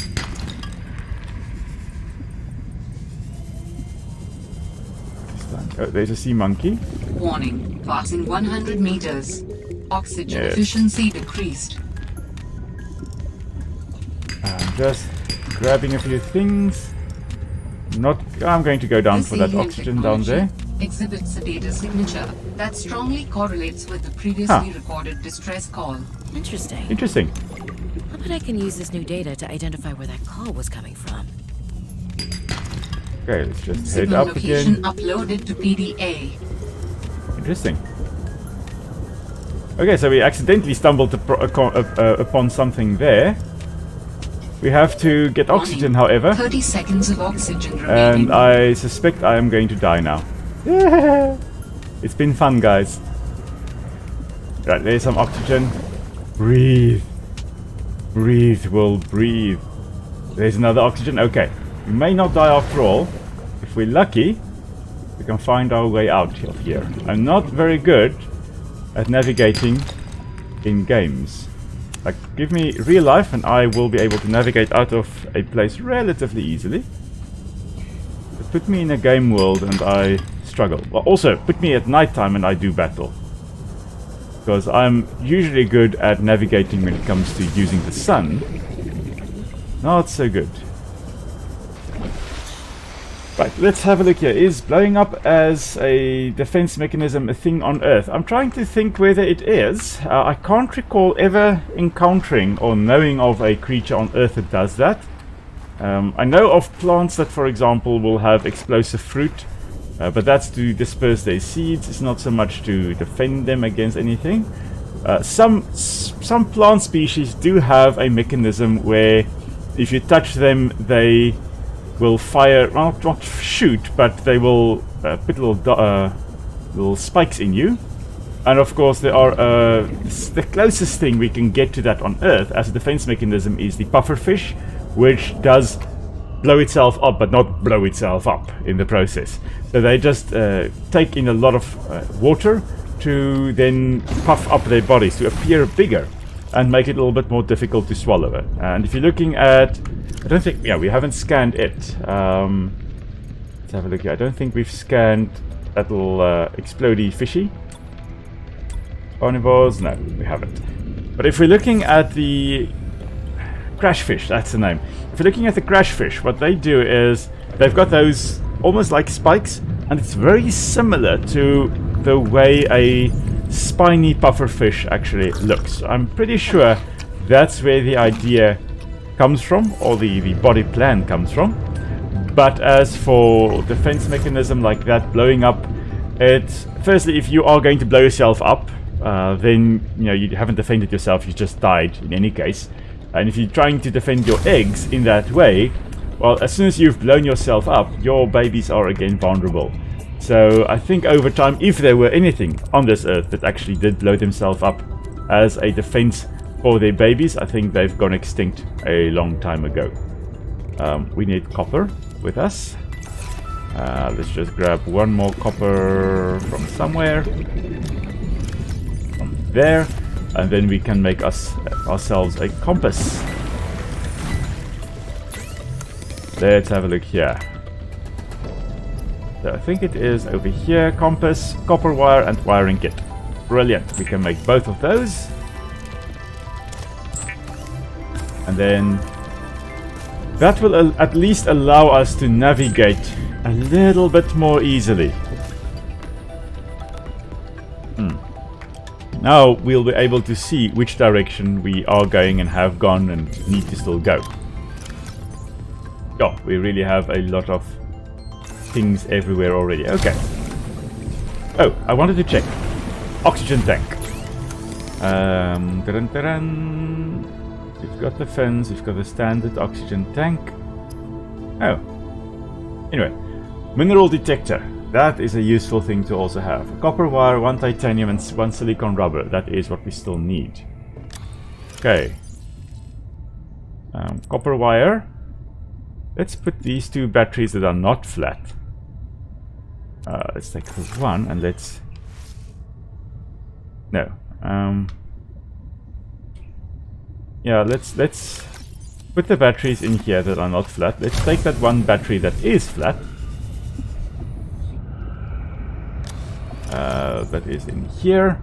Speaker 1: Oh, there's a sea monkey.
Speaker 4: Warning, passing 100 meters. Oxygen
Speaker 1: Yes.
Speaker 4: efficiency decreased.
Speaker 1: I'm just grabbing a few things. I'm going to go down
Speaker 4: This
Speaker 1: for that
Speaker 4: alien
Speaker 1: oxygen down there.
Speaker 4: technology exhibits a data signature that strongly correlates with the previously recorded distress call.
Speaker 3: Interesting.
Speaker 1: Interesting.
Speaker 3: I'll bet I can use this new data to identify where that call was coming from.
Speaker 1: Okay, let's just head
Speaker 4: Signal
Speaker 1: up
Speaker 4: location
Speaker 1: again.
Speaker 4: uploaded to PDA.
Speaker 1: Interesting. Okay, so we accidentally stumbled upon something there. We have to get oxygen, however.
Speaker 4: 30 seconds of oxygen remaining.
Speaker 1: And I suspect I am going to die now. It's been fun, guys. Right, there's some oxygen. Breathe. Breathe, will breathe. There's another oxygen. Okay. We may not die after all. If we're lucky, we can find our way out of here. I'm not very good at navigating in games. Like, give me real life and I will be able to navigate out of a place relatively easily. But put me in a game world and I struggle. Well, also, put me at nighttime and I do battle. Because I'm usually good at navigating when it comes to using the sun. Not so good. Right, let's have a look here. Is blowing up as a defense mechanism a thing on Earth? I'm trying to think whether it is. I can't recall ever encountering or knowing of a creature on Earth that does that. I know of plants that, for example, will have explosive fruit, but that's to disperse their seeds. It's not so much to defend them against anything. Some plant species do have a mechanism where if you touch them, they will fire, well, not shoot, but they will put little spikes in you. And of course there are the closest thing we can get to that on Earth as a defense mechanism is the pufferfish, which does blow itself up but not blow itself up in the process. So they just take in a lot of water to then puff up their bodies to appear bigger and make it a little bit more difficult to swallow it. And if you're looking at, I don't think, yeah, we haven't scanned it. Let's have a look here. I don't think we've scanned that little explodey fishy. Carnivores? No, we haven't. But if we're looking at the crash fish, that's the name. If you're looking at the crash fish, what they do is they've got those almost like spikes, and it's very similar to the way a spiny pufferfish actually looks. I'm pretty sure that's where the idea comes from, or the body plan comes from. But as for defense mechanism like that, blowing up, it's firstly, if you are going to blow yourself up, then you haven't defended yourself, you just died in any case. And if you're trying to defend your eggs in that way, well, as soon as you've blown yourself up, your babies are again vulnerable. So I think over time, if there were anything on this Earth that actually did blow themselves up as a defense for their babies, I think they've gone extinct a long time ago. We need copper with us. Let's just grab one more copper from somewhere. From there. And then we can make ourselves a compass. Let's have a look here. So I think it is over here. Compass, copper wire, and wiring kit. Brilliant. We can make both of those. And then that will at least allow us to navigate a little bit more easily. Now we'll be able to see which direction we are going and have gone and need to still go. Oh, we really have a lot of things everywhere already. Okay. Oh, I wanted to check. Oxygen tank. We've got the fins, we've got the standard oxygen tank. Oh. Anyway, mineral detector. That is a useful thing to also have. A copper wire, 1 titanium, and 1 silicon rubber. That is what we still need. Okay. Copper wire. Let's put these 2 batteries that are not flat. Let's take the 1 and let's... No. Yeah, let's put the batteries in here that are not flat. Let's take that 1 battery that is flat. That is in here.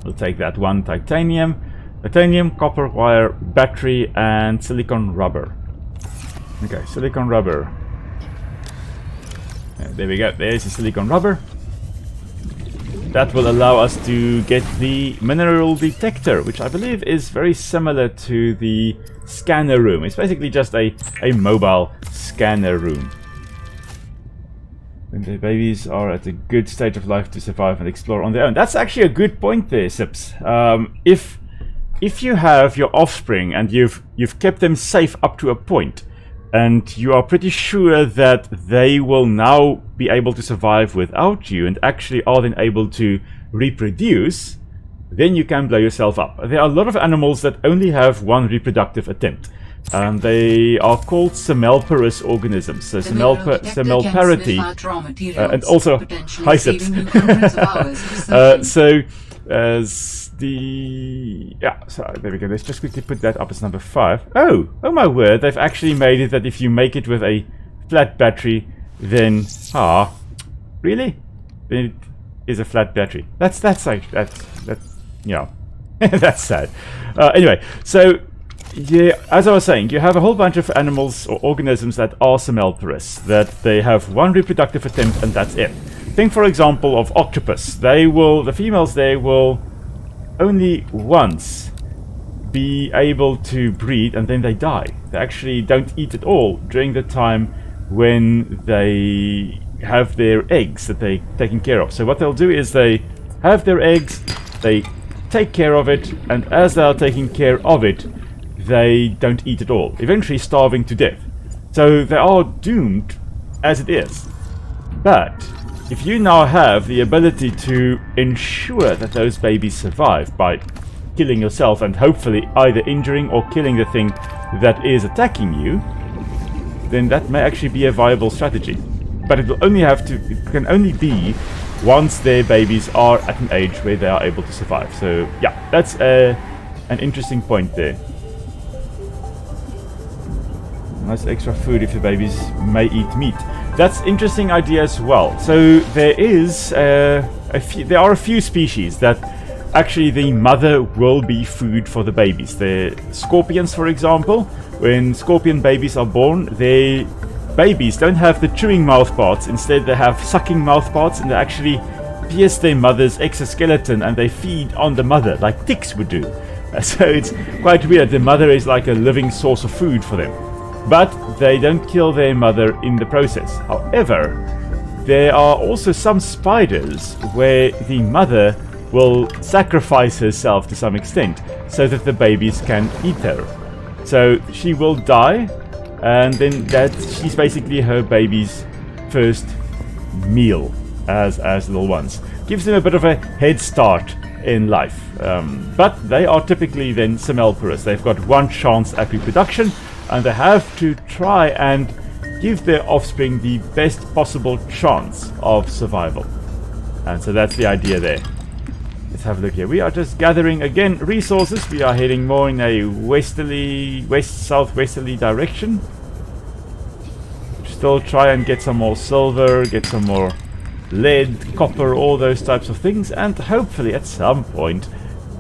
Speaker 1: We'll take that 1 titanium, copper wire, battery, and silicon rubber. Okay, silicon rubber. There we go. There's the silicon rubber. That will allow us to get the mineral detector, which I believe is very similar to the scanner room. It's basically just a mobile scanner room. When the babies are at a good stage of life to survive and explore on their own. That's actually a good point there, Sips. If you have your offspring and you've kept them safe up to a point, and you are pretty sure that they will now be able to survive without you and actually are then able to reproduce, then you can blow yourself up. There are a lot of animals that only have 1 reproductive attempt. They are called semelparous organisms. So semelparity, and also HICIPs. So there we go. Let's just quickly put that up as number 5. Oh my word! They've actually made it that if you make it with a flat battery, then really, then it is a flat battery. That's yeah, that's sad. Anyway, so. Yeah, as I was saying, you have a whole bunch of animals or organisms that are semelparous, that they have 1 reproductive attempt and that's it. Think, for example, of octopus. The females there will only once be able to breed and then they die. They actually don't eat at all during the time when they have their eggs that they're taking care of. So what they'll do is they have their eggs, they take care of it, and as they are taking care of it, they don't eat at all, eventually starving to death. So they are doomed as it is. But if you now have the ability to ensure that those babies survive by killing yourself and hopefully either injuring or killing the thing that is attacking you, then that may actually be a viable strategy. But it can only be once their babies are at an age where they are able to survive. So yeah, that's an interesting point there. Nice extra food if the babies may eat meat. That's interesting idea as well. So there are a few species that actually the mother will be food for the babies. The scorpions, for example, when scorpion babies are born, their babies don't have the chewing mouth parts. Instead, they have sucking mouth parts, and they actually pierce their mother's exoskeleton and they feed on the mother like ticks would do. So it's quite weird. The mother is like a living source of food for them. But they don't kill their mother in the process. However, there are also some spiders where the mother will sacrifice herself to some extent so that the babies can eat her. So she will die, and then she's basically her baby's first meal as little ones. Gives them a bit of a head start in life. But they are typically then semelparous. They've got 1 chance at reproduction, and they have to try and give their offspring the best possible chance of survival. And so that's the idea there. Let's have a look here. We are just gathering, again, resources. We are heading more in a west-southwesterly direction. Still try and get some more silver, get some more lead, copper, all those types of things, and hopefully at some point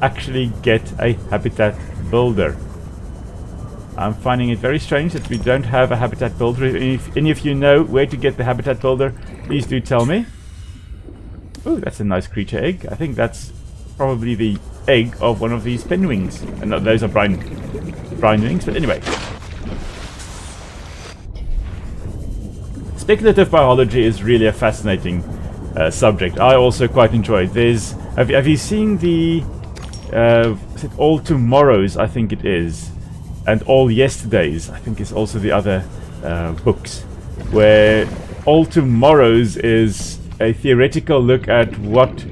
Speaker 1: actually get a habitat builder. I'm finding it very strange that we don't have a habitat builder. If any of you know where to get the habitat builder, please do tell me. Oh, that's a nice creature egg. I think that's probably the egg of one of these pinwings. And no, those are brine wings, but anyway. Speculative biology is really a fascinating subject. I also quite enjoy it. Have you seen the is it All Tomorrows, I think it is, and All Yesterdays, I think is also the other books. where All Tomorrows is a theoretical look at what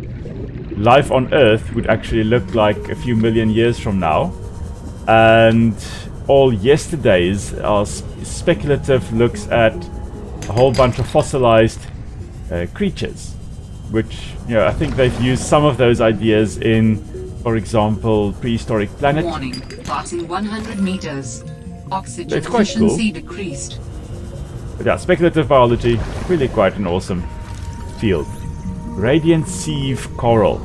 Speaker 1: life on Earth would actually look like a few million years from now, and All Yesterdays are speculative looks at a whole bunch of fossilized creatures, which, you know, I think they've used some of those ideas in, for example, Prehistoric Planet.
Speaker 4: Warning, passing 100 meters. Oxygen
Speaker 1: It's quite
Speaker 4: efficiency decreased.
Speaker 1: But yeah, speculative biology, really quite an awesome field. Radiant Sieve Coral.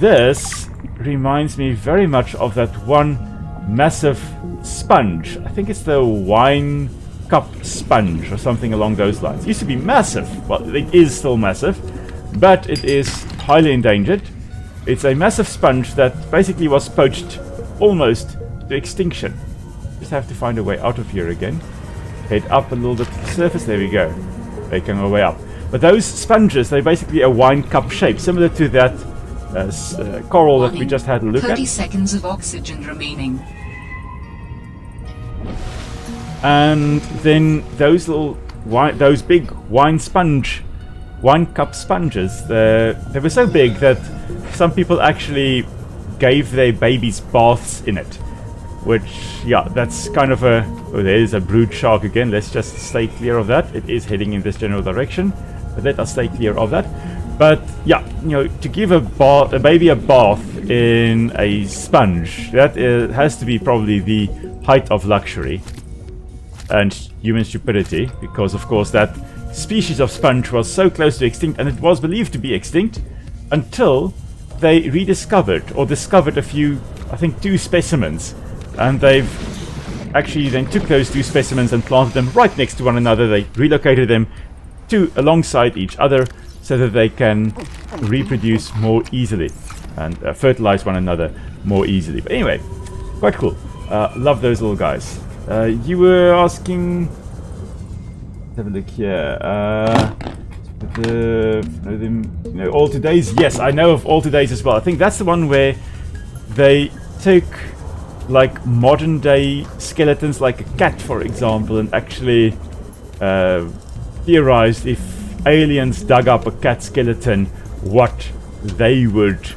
Speaker 1: This reminds me very much of that one massive sponge. I think it's the wine cup sponge or something along those lines. It used to be massive. Well, it is still massive, but it is highly endangered. It's a massive sponge that basically was poached almost to extinction. Just have to find a way out of here again. Head up a little bit to the surface. There we go. Making our way up. But those sponges, they're basically a wine cup shape, similar to that coral that we just had a look
Speaker 4: 30
Speaker 1: at.
Speaker 4: seconds of oxygen remaining.
Speaker 1: And then those big wine cup sponges, they were so big that some people actually gave their babies baths in it. Which, yeah, that's kind of a... Oh, there's a brood shark again. Let's just stay clear of that. It is heading in this general direction, but let us stay clear of that. But yeah, you know, to give a baby a bath in a sponge, that has to be probably the height of luxury and human stupidity, because of course that species of sponge was so close to extinct, and it was believed to be extinct until they rediscovered or discovered a few, I think 2 specimens, and they've actually then took those 2 specimens and planted them right next to one another. They relocated them alongside each other so that they can reproduce more easily and fertilize one another more easily. But anyway, quite cool. Love those little guys. You were asking... Let's have a look here. All Today's. Yes, I know of All Today's as well. I think that's the one where they took like modern day skeletons, like a cat for example, and actually theorized if aliens dug up a cat skeleton, what they would,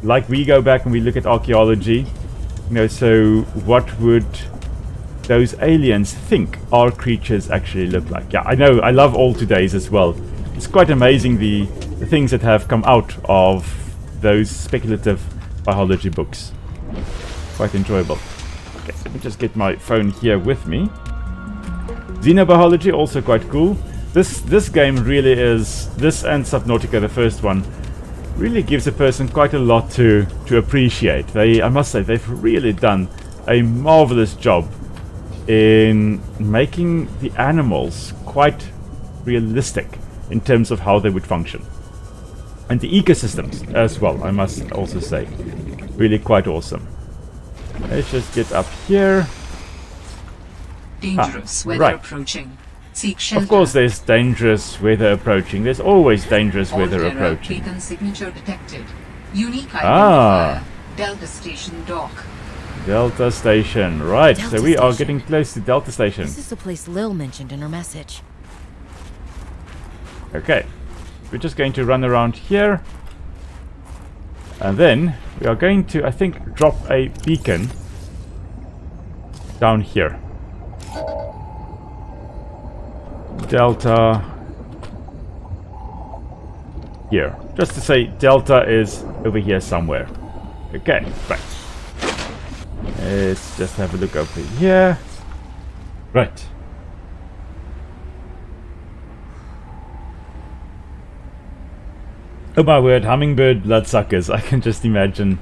Speaker 1: like we go back and we look at archaeology, you know, so what would those aliens think our creatures actually look like. Yeah, I know, I love All Today's as well. It's quite amazing the things that have come out of those speculative biology books. Quite enjoyable. Okay, let me just get my phone here with me. Xenobiology, also quite cool. This game really is, this and Subnautica, the first one, really gives a person quite a lot to appreciate. I must say, they've really done a marvelous job in making the animals quite realistic in terms of how they would function. And the ecosystems as well, I must also say. Really quite awesome. Let's just get up here.
Speaker 4: Dangerous weather
Speaker 1: right.
Speaker 4: approaching. Seek shelter.
Speaker 1: Of course there's dangerous weather approaching. There's always dangerous weather
Speaker 4: Alterra
Speaker 1: approaching.
Speaker 4: beacon signature detected. Unique
Speaker 1: Ah.
Speaker 4: identifier. Delta Station dock.
Speaker 1: Delta Station, right.
Speaker 3: Delta
Speaker 1: So we are
Speaker 3: Station.
Speaker 1: getting close to Delta Station.
Speaker 3: This is the place Lil mentioned in her message.
Speaker 1: Okay. We're just going to run around here. And then we are going to, I think, drop a beacon down here. Delta here. Just to say Delta is over here somewhere. Okay, right. Let's just have a look over here. Right. Oh my word, hummingbird bloodsuckers. I can just imagine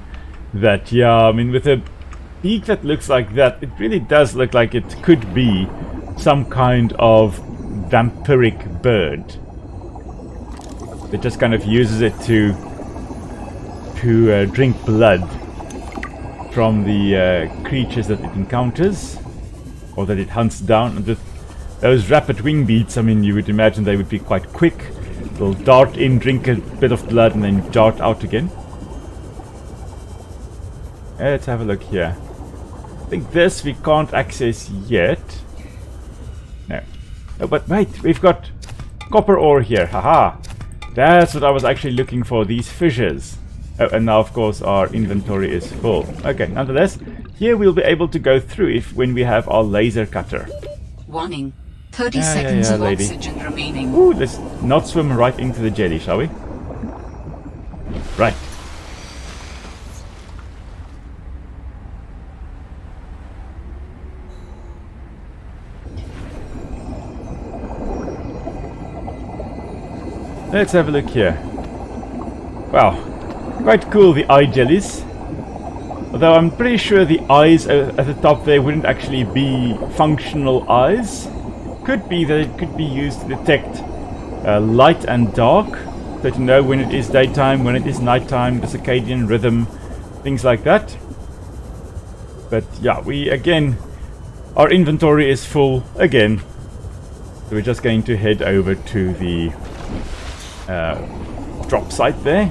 Speaker 1: that. Yeah, I mean, with a beak that looks like that, it really does look like it could be some kind of vampiric bird. It just kind of uses it to drink blood from the creatures that it encounters, or that it hunts down. And with those rapid wing beats, I mean, you would imagine they would be quite quick. They'll dart in, drink a bit of blood, and then dart out again. Let's have a look here. I think this we can't access yet. No. Oh, but wait, we've got copper ore here. Haha. That's what I was actually looking for, these fissures. Oh, and now of course our inventory is full. Okay, nonetheless, here we'll be able to go through when we have our laser cutter.
Speaker 4: Warning. 30 seconds of
Speaker 1: lady.
Speaker 4: oxygen remaining.
Speaker 1: Ooh, let's not swim right into the jelly, shall we? Right. Let's have a look here. Wow, quite cool, the eye jellies. Although I'm pretty sure the eyes at the top there wouldn't actually be functional eyes. Could be that it could be used to detect light and dark, so to know when it is daytime, when it is nighttime, the circadian rhythm, things like that. But yeah, our inventory is full again. So we're just going to head over to the drop site there.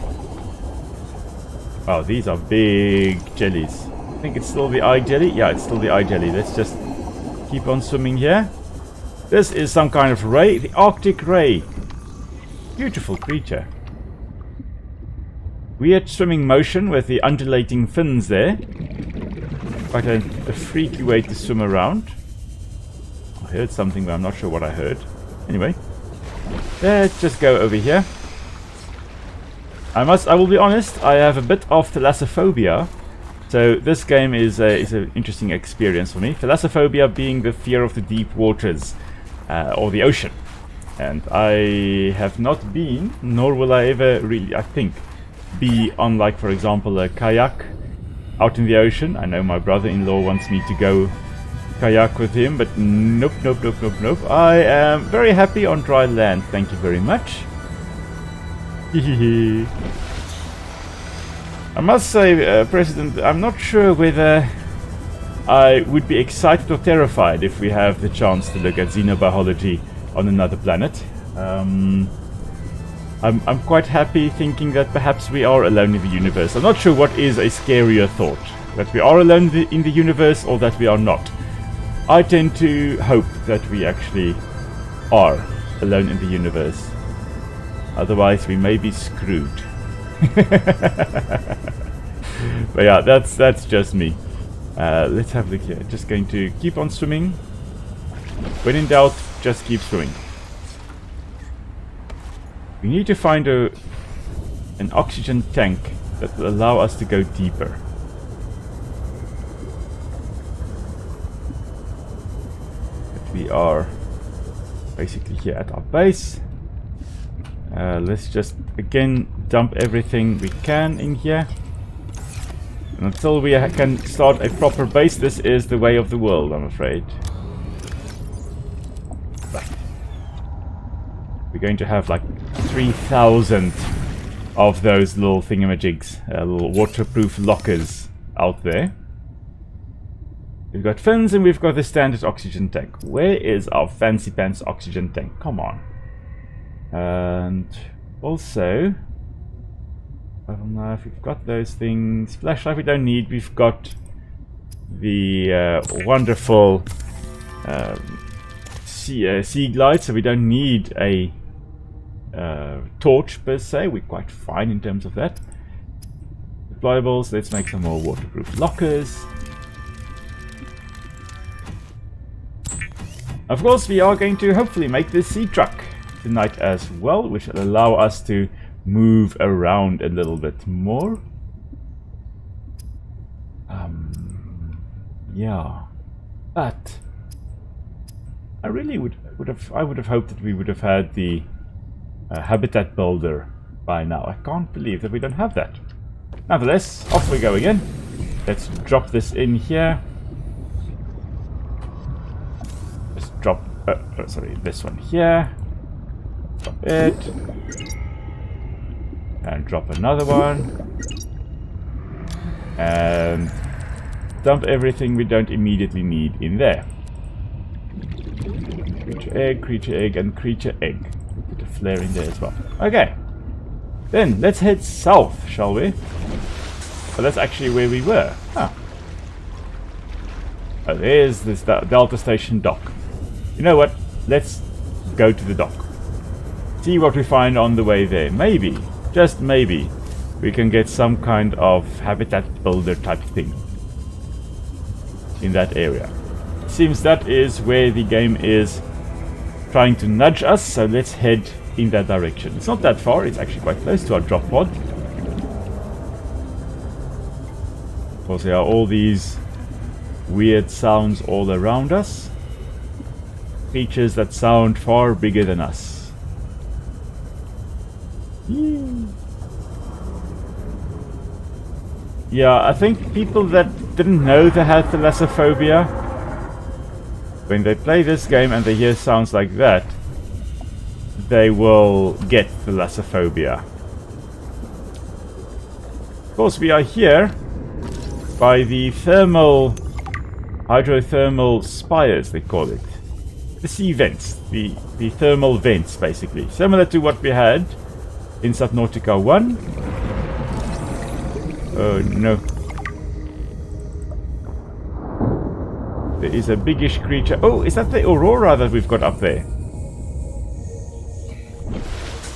Speaker 1: Wow, these are big jellies. I think it's still the eye jelly. Yeah, it's still the eye jelly. Let's just keep on swimming here. This is some kind of ray, the Arctic ray. Beautiful creature. Weird swimming motion with the undulating fins there. Quite a freaky way to swim around. I heard something, but I'm not sure what I heard. Anyway, let's just go over here. I will be honest, I have a bit of thalassophobia, so this game is an interesting experience for me. Thalassophobia being the fear of the deep waters, or the ocean. And I have not been, nor will I ever really, I think, be on, like, for example, a kayak out in the ocean. I know my brother-in-law wants me to go kayak with him, but nope, nope, nope, nope, nope. I am very happy on dry land, thank you very much. I must say, President, I'm not sure whether I would be excited or terrified if we have the chance to look at xenobiology on another planet. I'm quite happy thinking that perhaps we are alone in the universe. I'm not sure what is a scarier thought, that we are alone in the universe or that we are not. I tend to hope that we actually are alone in the universe. Otherwise, we may be screwed. But yeah, that's just me. Let's have a look here. Just going to keep on swimming. When in doubt, just keep swimming. We need to find an oxygen tank that will allow us to go deeper. But we are basically here at our base. Let's just again dump everything we can in here. And until we can start a proper base, this is the way of the world, I'm afraid. Right. We're going to have like 3,000 of those little thingamajigs, little waterproof lockers out there. We've got fins and we've got the standard oxygen tank. Where is our fancy pants oxygen tank? Come on. And also, I don't know if we've got those things. Flashlight we don't need. We've got the wonderful sea glide, so we don't need a torch per se. We're quite fine in terms of that. Deployables, let's make some more waterproof lockers. Of course, we are going to hopefully make this sea truck tonight as well, which will allow us to move around a little bit more. Yeah, but I really would have hoped that we would have had the habitat builder by now. I can't believe that we don't have that. Nevertheless, off we go again. Let's drop this in here. Let's drop sorry, this one here. Drop it. And drop another one. And dump everything we don't immediately need in there. Creature egg, and creature egg. Put a flare in there as well. Okay. Then, let's head south, shall we? Oh, that's actually where we were. Huh. Oh, there's this Delta Station dock. You know what? Let's go to the dock. See what we find on the way there. Maybe, just maybe, we can get some kind of habitat builder type thing in that area. Seems that is where the game is trying to nudge us, so let's head in that direction. It's not that far, it's actually quite close to our drop pod. Of course, there are all these weird sounds all around us. Creatures that sound far bigger than us. Yeah, I think people that didn't know they had thalassophobia, when they play this game and they hear sounds like that, they will get thalassophobia. Of course, we are here by the hydrothermal spires, they call it. The sea vents, the thermal vents, basically. Similar to what we had in Subnautica 1. Oh no. There is a biggish creature. Oh, is that the Aurora that we've got up there?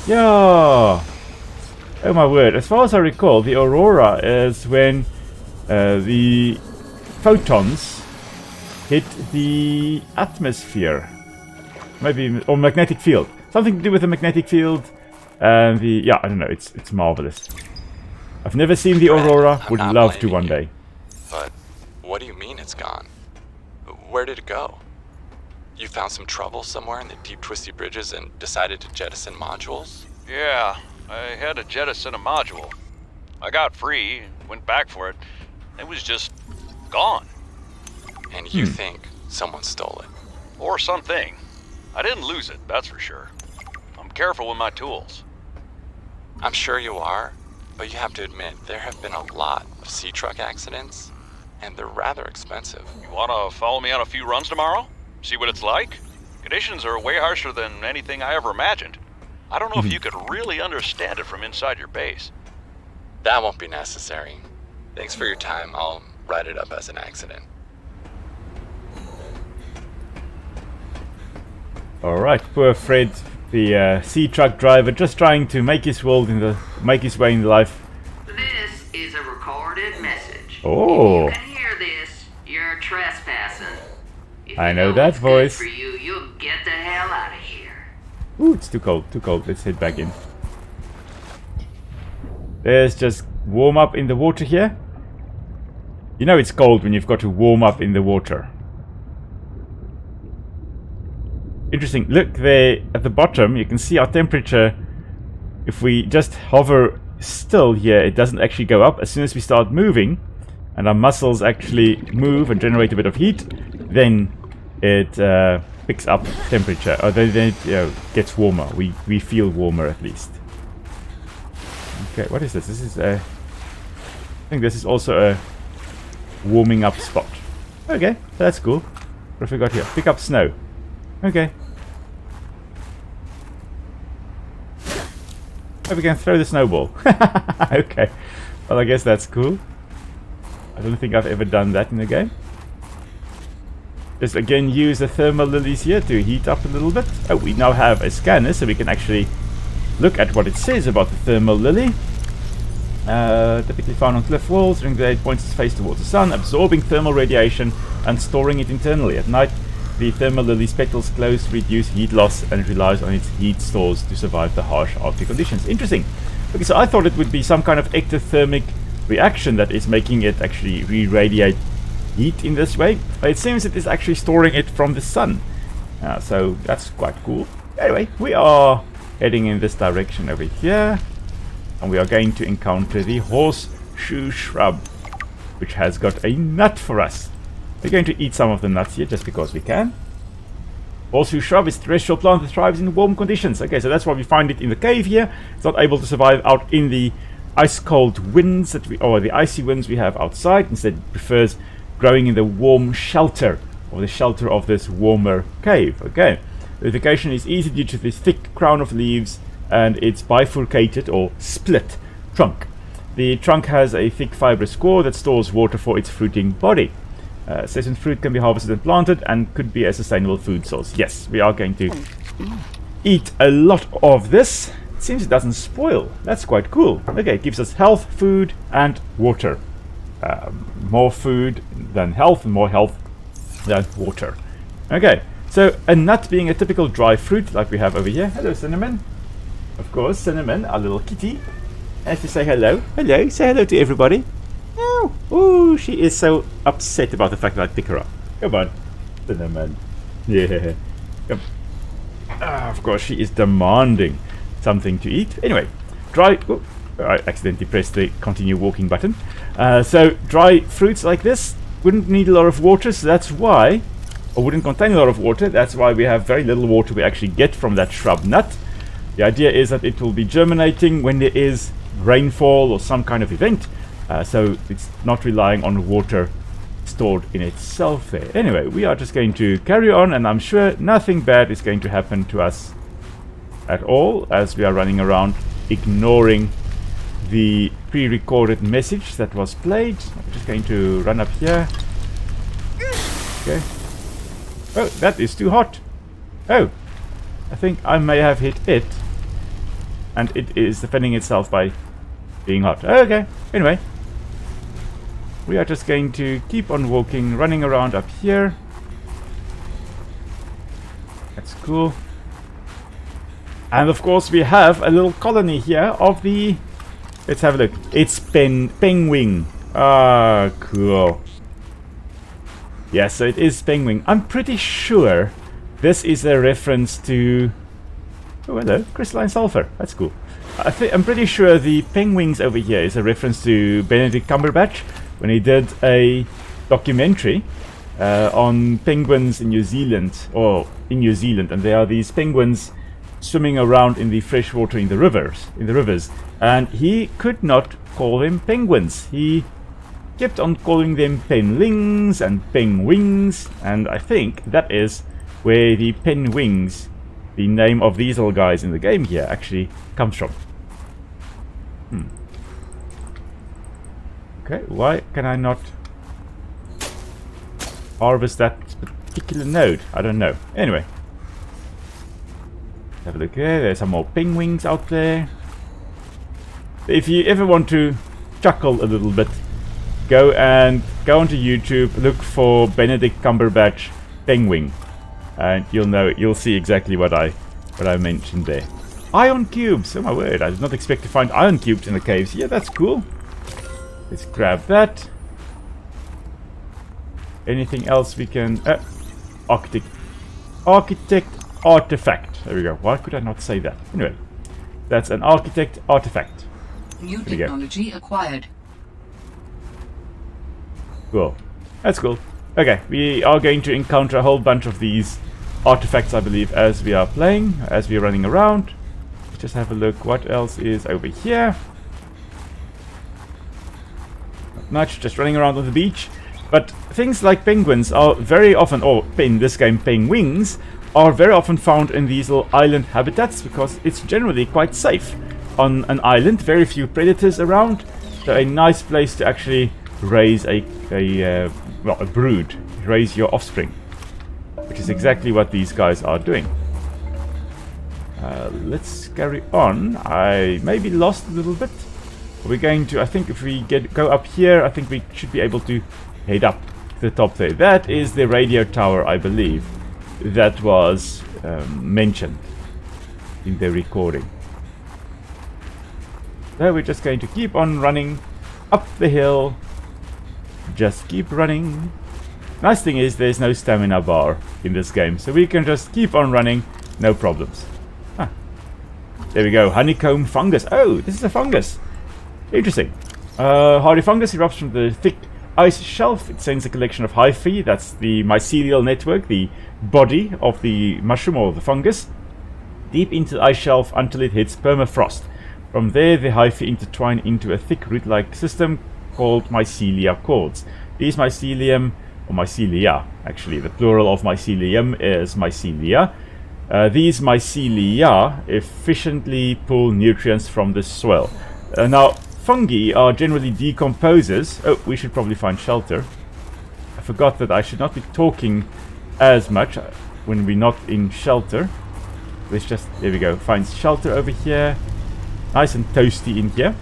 Speaker 1: Yeah. Oh my word. As far as I recall, the Aurora is when the photons hit the atmosphere. Maybe, or magnetic field. Something to do with the magnetic field. And the, yeah, I don't know. It's marvelous. I've never seen the Aurora. Would love to one day.
Speaker 8: But what do you mean it's gone? Where did it go? You found some trouble somewhere in the deep twisty bridges and decided to jettison modules?
Speaker 6: Yeah, I had to jettison a module. I got free, went back for it. It was just gone.
Speaker 8: And you think someone stole it?
Speaker 6: Or something. I didn't lose it, that's for sure. I'm careful with my tools.
Speaker 8: I'm sure you are, but you have to admit there have been a lot of sea truck accidents, and they're rather expensive.
Speaker 6: You wanna follow me on a few runs tomorrow? See what it's like? Conditions are way harsher than anything I ever imagined. I don't know if you could really understand it from inside your base.
Speaker 8: That won't be necessary. Thanks for your time. I'll write it up as an accident.
Speaker 1: Alright, poor Fred, the sea truck driver, just trying to make his way in life.
Speaker 9: This is a recorded message.
Speaker 1: Oh.
Speaker 9: If you can hear this, you're trespassing. If
Speaker 1: I
Speaker 9: you
Speaker 1: know that
Speaker 9: what's good
Speaker 1: voice.
Speaker 9: For you, you'll get the hell out of here.
Speaker 1: Ooh, it's too cold, too cold. Let's head back in. Let's just warm up in the water here. You know it's cold when you've got to warm up in the water. Interesting. Look there at the bottom, you can see our temperature. If we just hover still here, it doesn't actually go up. As soon as we start moving, and our muscles actually move and generate a bit of heat, then it picks up temperature. Or then it gets warmer. We feel warmer at least. Okay, what is this? This is I think this is also a warming up spot. Okay, that's cool. What have we got here? Pick up snow. Okay. Oh, we can throw the snowball. Okay. Well, I guess that's cool. I don't think I've ever done that in the game. Just again use the thermal lilies here to heat up a little bit. Oh, we now have a scanner, so we can actually look at what it says about the thermal lily. Typically found on cliff walls. During the day, it points its face towards the sun, absorbing thermal radiation and storing it internally. At night, the thermal lily's petals close to reduce heat loss and relies on its heat stores to survive the harsh Arctic conditions. Interesting. Okay, so I thought it would be some kind of ectothermic reaction that is making it actually re-radiate heat in this way. But it seems it is actually storing it from the sun. So that's quite cool. Anyway, we are heading in this direction over here. And we are going to encounter the horseshoe shrub, which has got a nut for us. We're going to eat some of the nuts here just because we can. Horseshoe shrub is a terrestrial plant that thrives in warm conditions. Okay, so that's why we find it in the cave here. It's not able to survive out in the ice cold winds or the icy winds we have outside. Instead, it prefers growing in the warm shelter, or the shelter of this warmer cave. Okay, the vegetation is easy due to this thick crown of leaves and its bifurcated or split trunk. The trunk has a thick fibrous core that stores water for its fruiting body. Certain fruit can be harvested and planted and could be a sustainable food source. Yes, we are going to eat a lot of this. It seems it doesn't spoil. That's quite cool. Okay, it gives us health, food, and water. More food than health, and more health than water. Okay, so a nut being a typical dry fruit like we have over here. Hello, Cinnamon. Of course, Cinnamon, our little kitty, has to say hello. Hello, say hello to everybody. Oh, ooh, she is so upset about the fact that I pick her up. Come on, Cinnamon. Yeah. Come. Of course, she is demanding something to eat. Anyway, dry... Oh, I accidentally pressed the continue walking button. So, dry fruits like this wouldn't need a lot of water, so that's why... Or wouldn't contain a lot of water, that's why we have very little water we actually get from that shrub nut. The idea is that it will be germinating when there is rainfall or some kind of event. So, it's not relying on water stored in itself there. Anyway, we are just going to carry on, and I'm sure nothing bad is going to happen to us at all as we are running around ignoring the pre-recorded message that was played. I'm just going to run up here. Okay. Oh, that is too hot. Oh, I think I may have hit it, and it is defending itself by being hot. Okay, anyway, we are just going to keep on walking, running around up here. That's cool. And of course we have a little colony here of the... Let's have a look. It's penguin. Ah, cool. Yes, so it is penguin. I'm pretty sure this is a reference to... Oh, hello. Crystalline sulfur. That's cool. I'm pretty sure the penguins over here is a reference to Benedict Cumberbatch when he did a documentary on penguins in New Zealand, and there are these penguins swimming around in the fresh water in the rivers, and he could not call them penguins. He kept on calling them penlings and penguins, and I think that is where the penwings, the name of these little guys in the game here, actually comes from. Okay, why can I not harvest that particular node? I don't know. Anyway, have a look here. There's some more penguins out there. If you ever want to chuckle a little bit, go onto YouTube, look for Benedict Cumberbatch penguin, and you'll see exactly what I mentioned there. Iron cubes. Oh my word! I did not expect to find iron cubes in the caves. Yeah, that's cool. Let's grab that. Anything else we can... Architect artifact. There we go. Why could I not say that? Anyway, that's an architect artifact.
Speaker 4: New technology acquired.
Speaker 1: Cool. That's cool. Okay, we are going to encounter a whole bunch of these artifacts, I believe, as we are playing, as we are running around. Let's just have a look. What else is over here? Much, just running around on the beach. But things like penguins are very often, or in this game penguins, are very often found in these little island habitats because it's generally quite safe on an island. Very few predators around, so a nice place to actually raise a brood, raise your offspring, which is exactly what these guys are doing. Let's carry on. I may be lost a little bit. We're going to, I think if we go up here, I think we should be able to head up to the top there. That is the radio tower, I believe, that was mentioned in the recording. So we're just going to keep on running up the hill. Just keep running. Nice thing is there's no stamina bar in this game, so we can just keep on running, no problems. There we go, honeycomb fungus. Oh, this is a fungus. Interesting. Hardy fungus erupts from the thick ice shelf. It sends a collection of hyphae, that's the mycelial network, the body of the mushroom or the fungus, deep into the ice shelf until it hits permafrost. From there, the hyphae intertwine into a thick root-like system called mycelia cords. These mycelium, or mycelia, actually, the plural of mycelium is mycelia. These mycelia efficiently pull nutrients from the soil. Now, fungi are generally decomposers. Oh, we should probably find shelter. I forgot that I should not be talking as much when we're not in shelter. let's just, there we go, find shelter over here. Nice and toasty in here.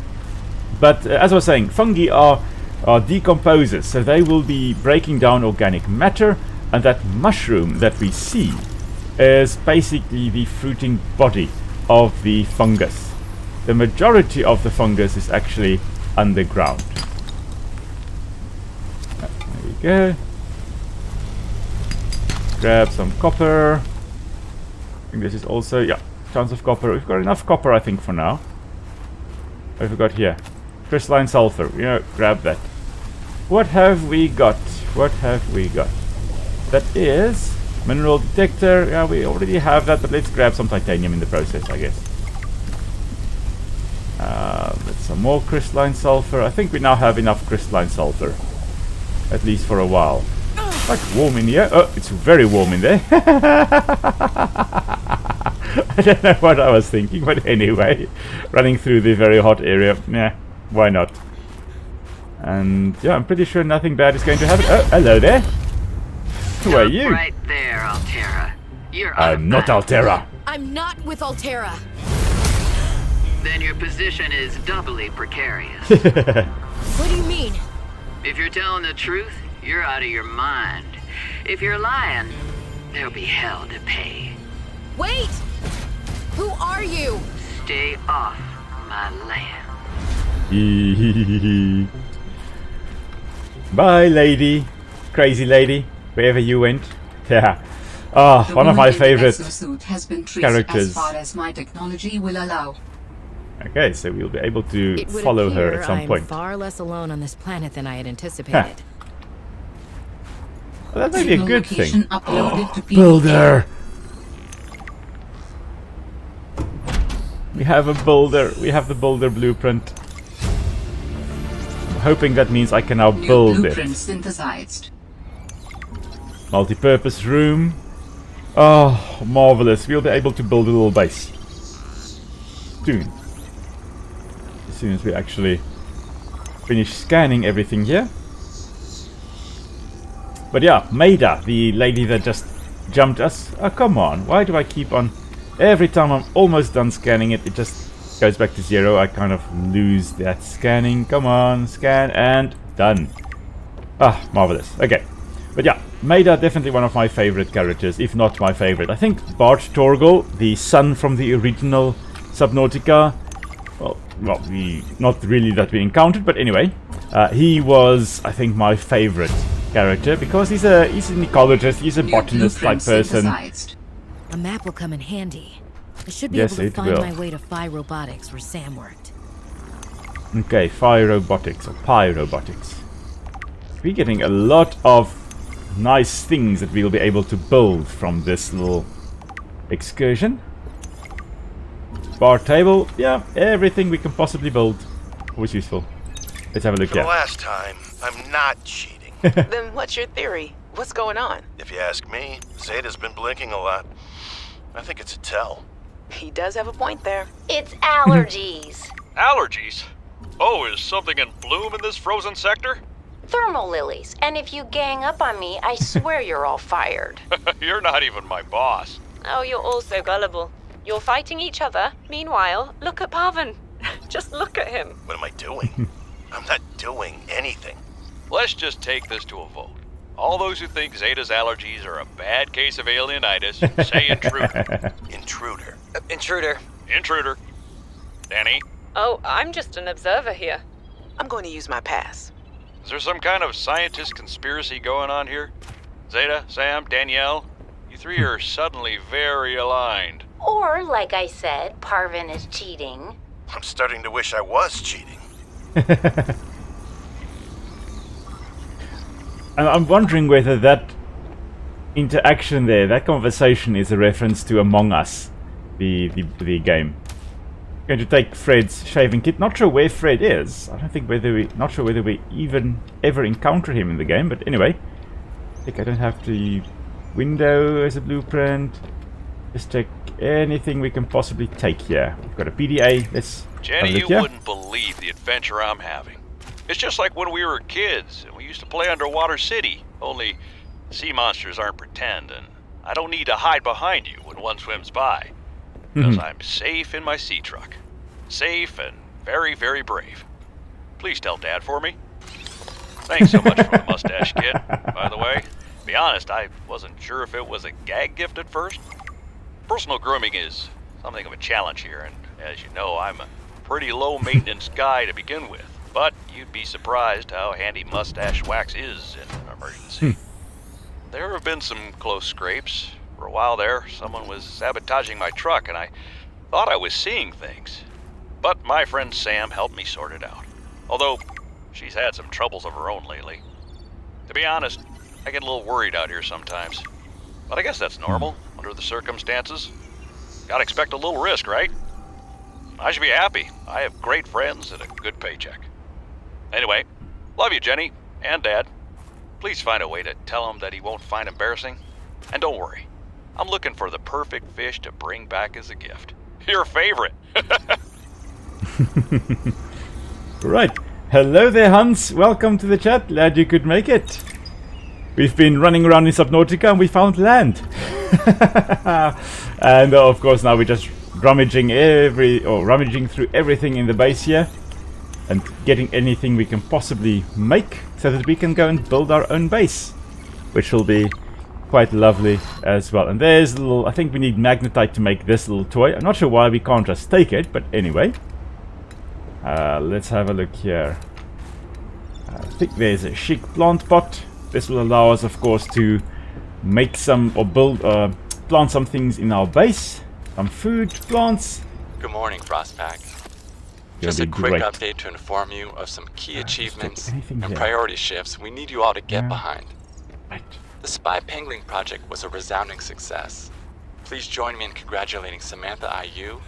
Speaker 1: But as I was saying, fungi are decomposers, so they will be breaking down organic matter, and that mushroom that we see is basically the fruiting body of the fungus. The majority of the fungus is actually underground. There we go. Grab some copper. I think this is also, yeah, tons of copper. We've got enough copper, I think, for now. What have we got here? Crystalline sulfur. Yeah, grab that. What have we got? What have we got? That is mineral detector. Yeah, we already have that, but let's grab some titanium in the process, I guess. That's some more crystalline sulfur. I think we now have enough crystalline sulfur, at least for a while. Quite warm in here. Oh, it's very warm in there. I don't know what I was thinking, but anyway, running through the very hot area, yeah, why not? And yeah, I'm pretty sure nothing bad is going to happen. Oh, hello there. Who are you?
Speaker 9: Right there, Altera. You're
Speaker 1: I'm not Altera.
Speaker 3: I'm not with Altera.
Speaker 9: Then your position is doubly precarious.
Speaker 3: What do you mean?
Speaker 9: If you're telling the truth, you're out of your mind. If you're lying, there'll be hell to pay.
Speaker 3: Wait! Who are you?
Speaker 9: Stay off my land.
Speaker 1: Bye, lady. Crazy lady. Wherever you went. Yeah. Ah, one of my favorite
Speaker 4: has been
Speaker 1: characters.
Speaker 4: As far as my technology will allow.
Speaker 1: Okay, so we'll be able to
Speaker 3: It would
Speaker 1: follow her
Speaker 3: appear
Speaker 1: at some
Speaker 3: I'm
Speaker 1: point.
Speaker 3: far less alone on this planet than I had anticipated.
Speaker 1: Well, that may be a good thing.
Speaker 4: Uploaded to
Speaker 1: Builder! We have a builder. We have the builder blueprint. I'm hoping that means I can now build
Speaker 4: blueprint
Speaker 1: it.
Speaker 4: synthesized.
Speaker 1: Multi-purpose room. Oh, marvelous. We'll be able to build a little base. Soon. As soon as we actually finish scanning everything here. But yeah, Maida, the lady that just jumped us. Oh, come on. Why do I keep on... Every time I'm almost done scanning it, it just goes back to 0. I kind of lose that scanning. Come on, scan, and done. Ah, marvelous. Okay. But yeah, Maida, definitely one of my favorite characters, if not my favorite. I think Bart Torgal, the son from the original Subnautica, well, not really that we encountered, but anyway, he was, I think, my favorite character because he's an ecologist, he's a botanist type person.
Speaker 4: Synthesized.
Speaker 3: A map will come in handy. I should be
Speaker 1: Yes,
Speaker 3: able to
Speaker 1: it
Speaker 3: find
Speaker 1: will.
Speaker 3: my way to Phi Robotics where Sam worked.
Speaker 1: Okay, Phi Robotics or Pi Robotics. We're getting a lot of nice things that we'll be able to build from this little excursion. Bar table, yeah, everything we can possibly build. Always useful. Let's have a look
Speaker 2: For the
Speaker 1: here.
Speaker 2: last time, I'm not cheating.
Speaker 7: Then what's your theory? What's going on?
Speaker 2: If you ask me, Zeta's been blinking a lot. I think it's a tell.
Speaker 7: He does have a point there.
Speaker 10: It's allergies.
Speaker 6: Allergies? Oh, is something in bloom in this frozen sector?
Speaker 10: Thermal lilies. And if you gang up on me, I swear you're all fired.
Speaker 6: You're not even my boss.
Speaker 11: Oh, you're all so gullible. You're fighting each other. Meanwhile, look at Parvin. Just look at him.
Speaker 2: What am I doing? I'm not doing anything.
Speaker 6: Let's just take this to a vote. All those who think Zeta's allergies are a bad case of alienitis, say intruder.
Speaker 2: Intruder.
Speaker 7: Intruder.
Speaker 6: Intruder. Danny,
Speaker 11: Oh, I'm just an observer here.
Speaker 7: I'm going to use my pass.
Speaker 6: is there some kind of scientist conspiracy going on here? Zeta, Sam, Danielle, you three are suddenly very aligned.
Speaker 10: Or, like I said, Parvin is cheating.
Speaker 2: I'm starting to wish I was cheating.
Speaker 1: And I'm wondering whether that interaction there, that conversation, is a reference to Among Us, the game. Going to take Fred's shaving kit. Not sure where Fred is. I don't think not sure whether we even ever encounter him in the game. But anyway, I think I don't have the window as a blueprint. Just take anything we can possibly take here. We've got a PDA. Let's have a
Speaker 6: Jenny,
Speaker 1: look
Speaker 6: you
Speaker 1: here.
Speaker 6: wouldn't believe the adventure I'm having. It's just like when we were kids and we used to play Underwater City, only sea monsters aren't pretend, and I don't need to hide behind you when one swims by. because I'm safe in my sea truck. Safe and very, very brave. Please tell Dad for me. Thanks so much for the mustache, kid, by the way. To be honest, I wasn't sure if it was a gag gift at first. Personal grooming is something of a challenge here, and as you know, I'm a pretty low-maintenance guy to begin with. But you'd be surprised how handy mustache wax is in an emergency. There have been some close scrapes. For a while there, someone was sabotaging my truck, and I thought I was seeing things. But my friend Sam helped me sort it out. Although, she's had some troubles of her own lately. To be honest, I get a little worried out here sometimes. But I guess that's normal, under the circumstances. Gotta expect a little risk, right? I should be happy. I have great friends and a good paycheck. Anyway, love you, Jenny, and Dad. Please find a way to tell him that he won't find embarrassing. And don't worry, I'm looking for the perfect fish to bring back as a gift. Your favorite.
Speaker 1: Right. Hello there, Hans. Welcome to the chat. Glad you could make it. We've been running around in Subnautica and we found land. And of course now we're just rummaging through everything in the base here and getting anything we can possibly make so that we can go and build our own base, which will be quite lovely as well. And there's a little, I think we need magnetite to make this little toy. I'm not sure why we can't just take it, but anyway. Let's have a look here. I think there's a chic plant pot. This will allow us, of course, to make some or build, plant some things in our base. Some food plants.
Speaker 8: Good morning, Frostpack. Just a quick update to inform you of some key achievements and priority shifts we need you all to get behind.
Speaker 1: Right.
Speaker 8: The Spy Pangling project was a resounding success. Please join me in congratulating Samantha IU,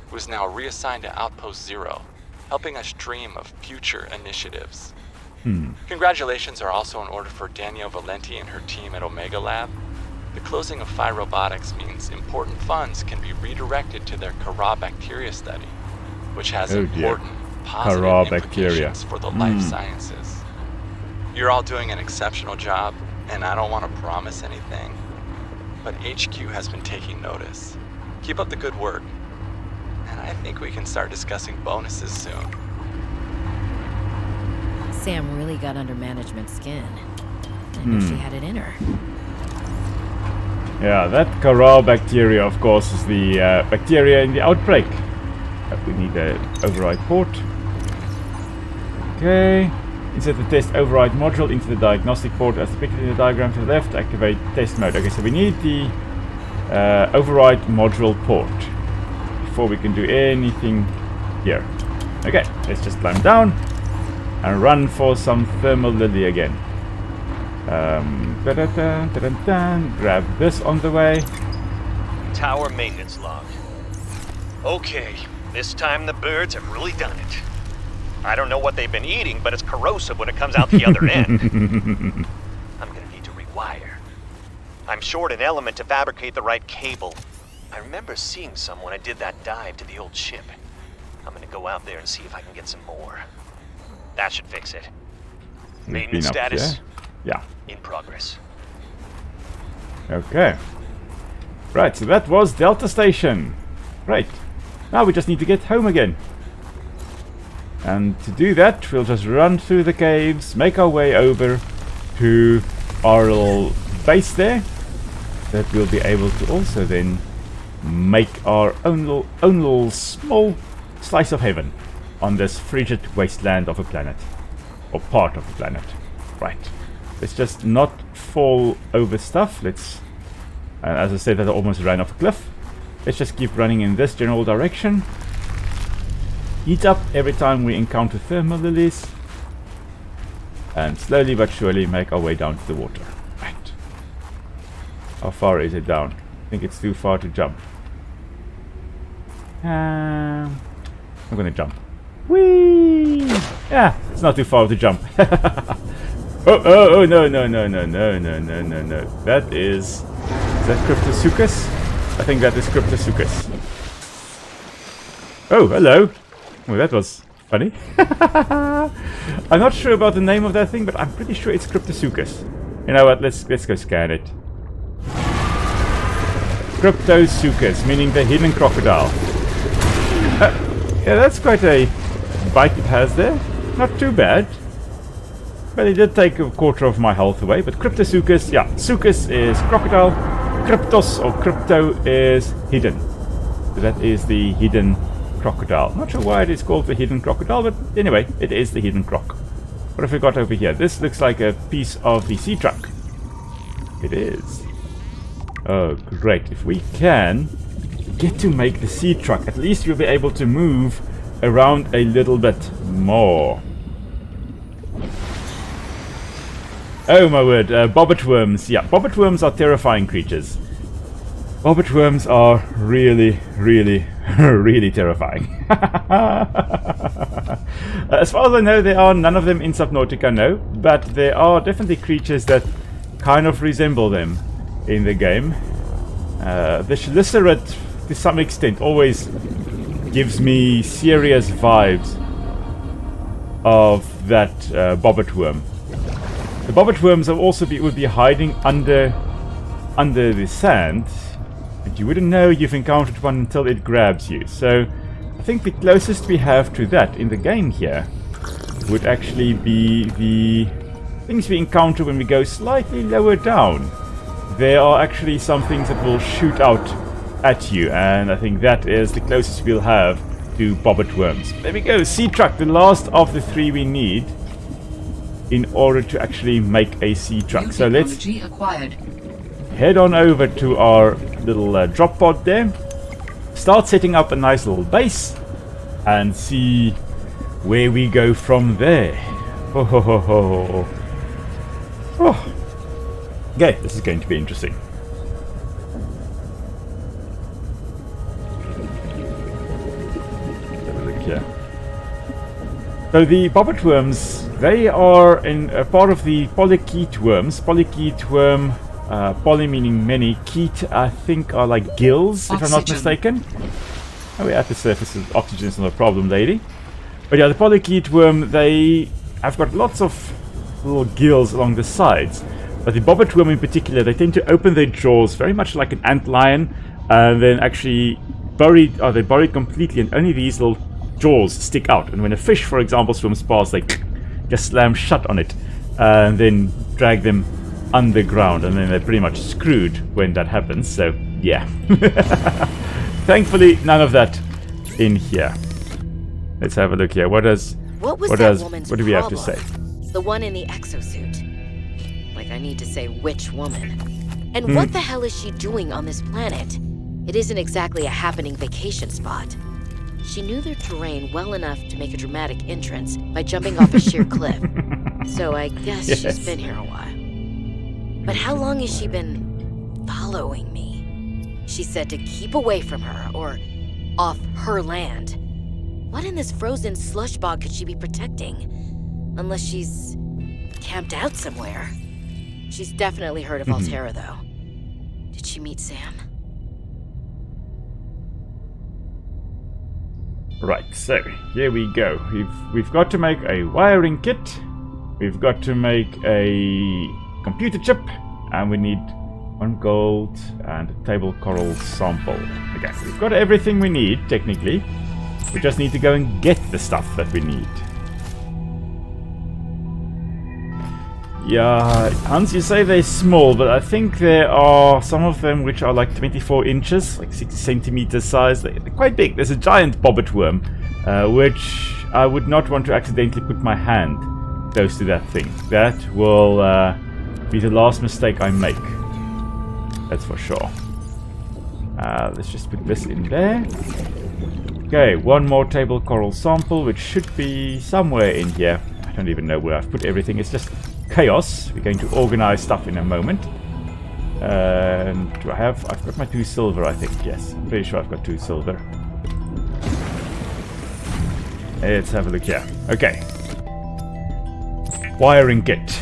Speaker 8: who is now reassigned to Outpost Zero, helping us dream of future initiatives. Congratulations are also in order for Danielle Valenti and her team at Omega Lab. The closing of Phi Robotics means important funds can be redirected to their Kara bacteria study, which has important positive implications for the life sciences. You're all doing an exceptional job, and I don't want to promise anything, but HQ has been taking notice. Keep up the good work, and I think we can start discussing bonuses soon.
Speaker 3: Sam really got under management's skin. I knew she had it in her.
Speaker 1: Yeah, that Kara bacteria, of course, is the bacteria in the outbreak. We need an override port. Okay. Insert the test override module into the diagnostic port as depicted in the diagram to the left. Activate test mode. Okay, so we need the override module port before we can do anything here. Okay, let's just climb down and run for some thermal lily again. Grab this on the way.
Speaker 12: Tower maintenance log. Okay, this time the birds have really done it. I don't know what they've been eating, but it's corrosive when it comes out the other end. I'm gonna need to rewire. I'm short an element to fabricate the right cable. I remember seeing some when I did that dive to the old ship. I'm gonna go out there and see if I can get some more. That should fix it. Maintenance status?
Speaker 1: Yeah.
Speaker 12: In progress.
Speaker 1: Okay. Right, so that was Delta Station. Right. Now we just need to get home again. And to do that, we'll just run through the caves, make our way over to our little base there. That we'll be able to also then make our own little small slice of heaven on this frigid wasteland of a planet. Or part of the planet. Right. Let's just not fall over stuff. Let's, as I said, that I almost ran off a cliff. Let's just keep running in this general direction. Heat up every time we encounter thermal lilies. And slowly but surely make our way down to the water. Right. How far is it down? I think it's too far to jump. I'm gonna jump. Whee! Yeah, it's not too far to jump. Oh, no. That is that Cryptosuchus? I think that is Cryptosuchus. Oh, hello. Oh, that was funny. I'm not sure about the name of that thing, but I'm pretty sure it's Cryptosuchus. You know what? Let's go scan it. Cryptosuchus, meaning the hidden crocodile. Yeah, that's quite a bite it has there. Not too bad. But it did take a quarter of my health away. But Cryptosuchus, yeah, Suchus is crocodile. Cryptos or crypto is hidden. So that is the hidden crocodile. Not sure why it is called the hidden crocodile, but anyway, it is the hidden croc. What have we got over here? This looks like a piece of the sea truck. It is. Oh, great. If we can get to make the sea truck, at least we'll be able to move around a little bit more. Oh my word, bobbit worms. Yeah, bobbit worms are terrifying creatures. Bobbit worms are really, really, really terrifying. As far as I know, there are none of them in Subnautica, no. But there are definitely creatures that kind of resemble them in the game. The Chelicerath, to some extent, always gives me serious vibes of that bobbit worm. The bobbit worms would be hiding under the sand, and you wouldn't know you've encountered one until it grabs you. So I think the closest we have to that in the game here would actually be the things we encounter when we go slightly lower down. There are actually some things that will shoot out at you, and I think that is the closest we'll have to bobbit worms. There we go, sea truck, the last of the three we need in order to actually make a sea truck. So let's head on over to our little drop pod there, start setting up a nice little base, and see where we go from there. Ho ho ho ho. Oh. Okay, this is going to be interesting. Let's have a look here. So the bobbit worms, they are in a part of the polychaete worms. Polychaete worm, poly meaning many, chaete I think are like gills, if I'm not mistaken. Oh, we're at the surface, oxygen is not a problem, lady. But yeah, the polychaete worm, they have got lots of little gills along the sides. But the bobbit worm in particular, they tend to open their jaws very much like an antlion, and then actually they're buried completely, and only these little jaws stick out. And when a fish, for example, swims past, they just slam shut on it, and then drag them underground, and then they're pretty much screwed when that happens. So yeah. Thankfully, none of that in here. Let's have a look here. What do we have to say?
Speaker 3: The one in the exosuit. Like I need to say which woman. And what the hell is she doing on this planet? It isn't exactly a happening vacation spot. She knew their terrain well enough to make a dramatic entrance by jumping off a sheer cliff. So I guess she's been here a while. But how long has she been following me? She said to keep away from her, or off her land. What in this frozen slush bog could she be protecting? Unless she's camped out somewhere. She's definitely heard of Altera, though. Did she meet Sam?
Speaker 1: Right, so here we go. We've got to make a wiring kit. We've got to make a computer chip, and we need 1 gold and a table coral sample. Okay, so we've got everything we need, technically. We just need to go and get the stuff that we need. Yeah, Hans, you say they're small, but I think there are some of them which are like 24 inches, like 60 centimeters size. They're quite big. There's a giant bobbit worm, which I would not want to accidentally put my hand close to that thing. That will be the last mistake I make. That's for sure. Let's just put this in there. Okay, 1 more table coral sample, which should be somewhere in here. I don't even know where I've put everything. It's just chaos. We're going to organize stuff in a moment. Do I have... I've got my 2 silver, I think. Yes, I'm pretty sure I've got 2 silver. Let's have a look here. Okay. Wiring kit.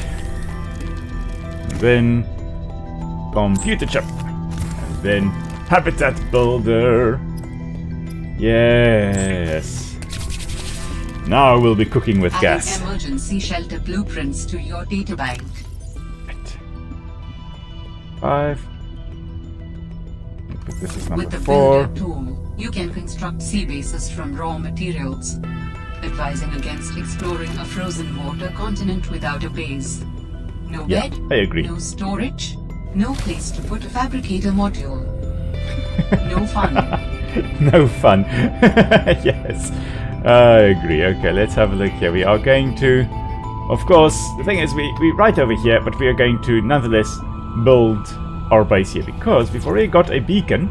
Speaker 1: And then computer chip. And then habitat builder. Yes. Now we'll be cooking with gas.
Speaker 4: Emergency shelter blueprints to your databank.
Speaker 1: Right. 5. This is number
Speaker 4: With the
Speaker 1: 4.
Speaker 4: Builder tool, you can construct sea bases from raw materials, advising against exploring a frozen water continent without a base. No
Speaker 1: Yeah,
Speaker 4: bed,
Speaker 1: I agree.
Speaker 4: no storage, no place to put a fabricator module. No fun.
Speaker 1: No fun. Yes, I agree. Okay, let's have a look here. We are going to, of course, the thing is we right over here, but we are going to nonetheless build our base here, because we've already got a beacon